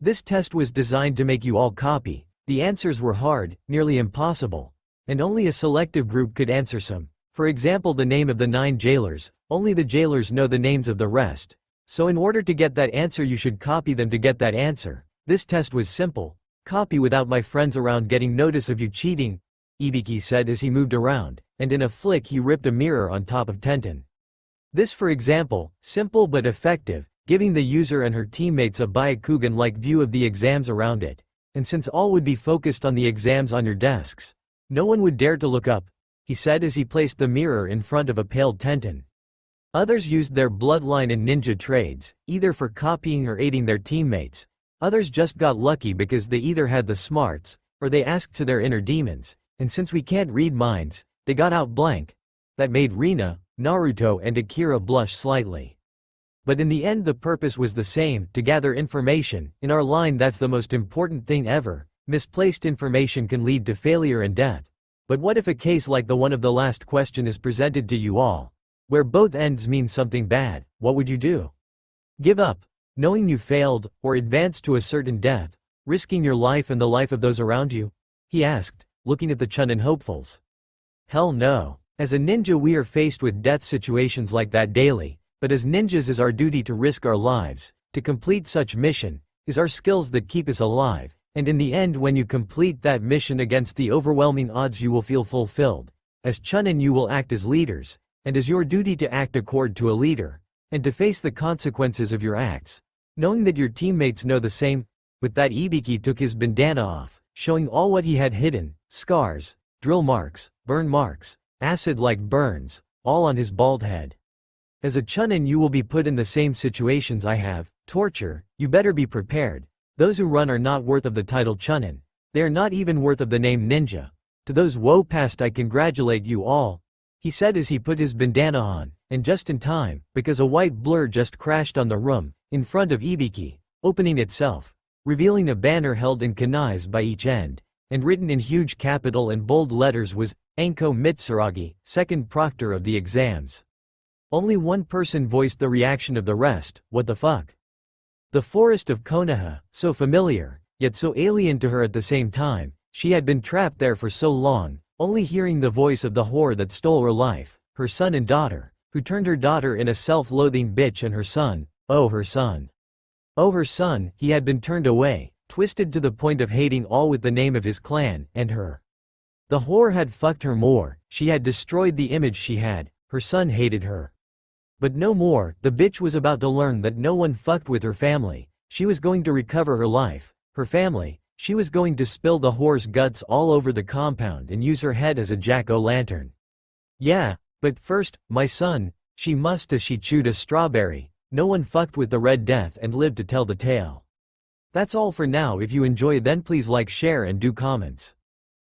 This test was designed to make you all copy. The answers were hard, nearly impossible, and only a selective group could answer some. For example, the name of the 9 jailers, only the jailers know the names of the rest. So in order to get that answer you should copy them to get that answer. This test was simple. Copy without my friends around getting notice of you cheating, Ibiki said as he moved around, and in a flick he ripped a mirror on top of Tenten. This, for example, simple but effective, giving the user and her teammates a Byakugan-like view of the exams around it. And since all would be focused on the exams on your desks, no one would dare to look up, he said as he placed the mirror in front of a pale Tenten. Others used their bloodline and ninja trades, either for copying or aiding their teammates. Others just got lucky because they either had the smarts, or they asked to their inner demons, and since we can't read minds, they got out blank. That made Rina, Naruto and Akira blush slightly. But in the end the purpose was the same, to gather information. In our line that's the most important thing ever. Misplaced information can lead to failure and death. But what if a case like the one of the last question is presented to you all, where both ends mean something bad? What would you do? Give up, knowing you failed, or advance to a certain death, risking your life and the life of those around you? He asked, looking at the chunin hopefuls. Hell no. As a ninja we are faced with death situations like that daily, but as ninjas is our duty to risk our lives. To complete such mission, is our skills that keep us alive, and in the end when you complete that mission against the overwhelming odds you will feel fulfilled. As chunin you will act as leaders, and as your duty to act accord to a leader, and to face the consequences of your acts, knowing that your teammates know the same. With that Ibiki took his bandana off, showing all what he had hidden, scars, drill marks, burn marks, acid-like burns, all on his bald head. As a chunin you will be put in the same situations I have, torture, you better be prepared. Those who run are not worth of the title chunin. They are not even worth of the name ninja. To those woe past I congratulate you all, he said as he put his bandana on, and just in time, because a white blur just crashed on the room, in front of Ibiki, opening itself, revealing a banner held in kanais by each end, and written in huge capital and bold letters was, Anko Mitsuragi, second proctor of the exams. Only one person voiced the reaction of the rest, what the fuck? The forest of Konoha, so familiar, yet so alien to her at the same time, she had been trapped there for so long, only hearing the voice of the whore that stole her life, her son and daughter, who turned her daughter in a self-loathing bitch and her son, oh her son. Oh her son, he had been turned away, twisted to the point of hating all with the name of his clan, and her. The whore had fucked her more, she had destroyed the image she had, her son hated her. But no more, the bitch was about to learn that no one fucked with her family, she was going to recover her life, her family, she was going to spill the whore's guts all over the compound and use her head as a jack-o'-lantern. Yeah, but first, my son, she must as she chewed a strawberry, no one fucked with the Red Death and lived to tell the tale. That's all for now. If you enjoy then please like, share and do comments.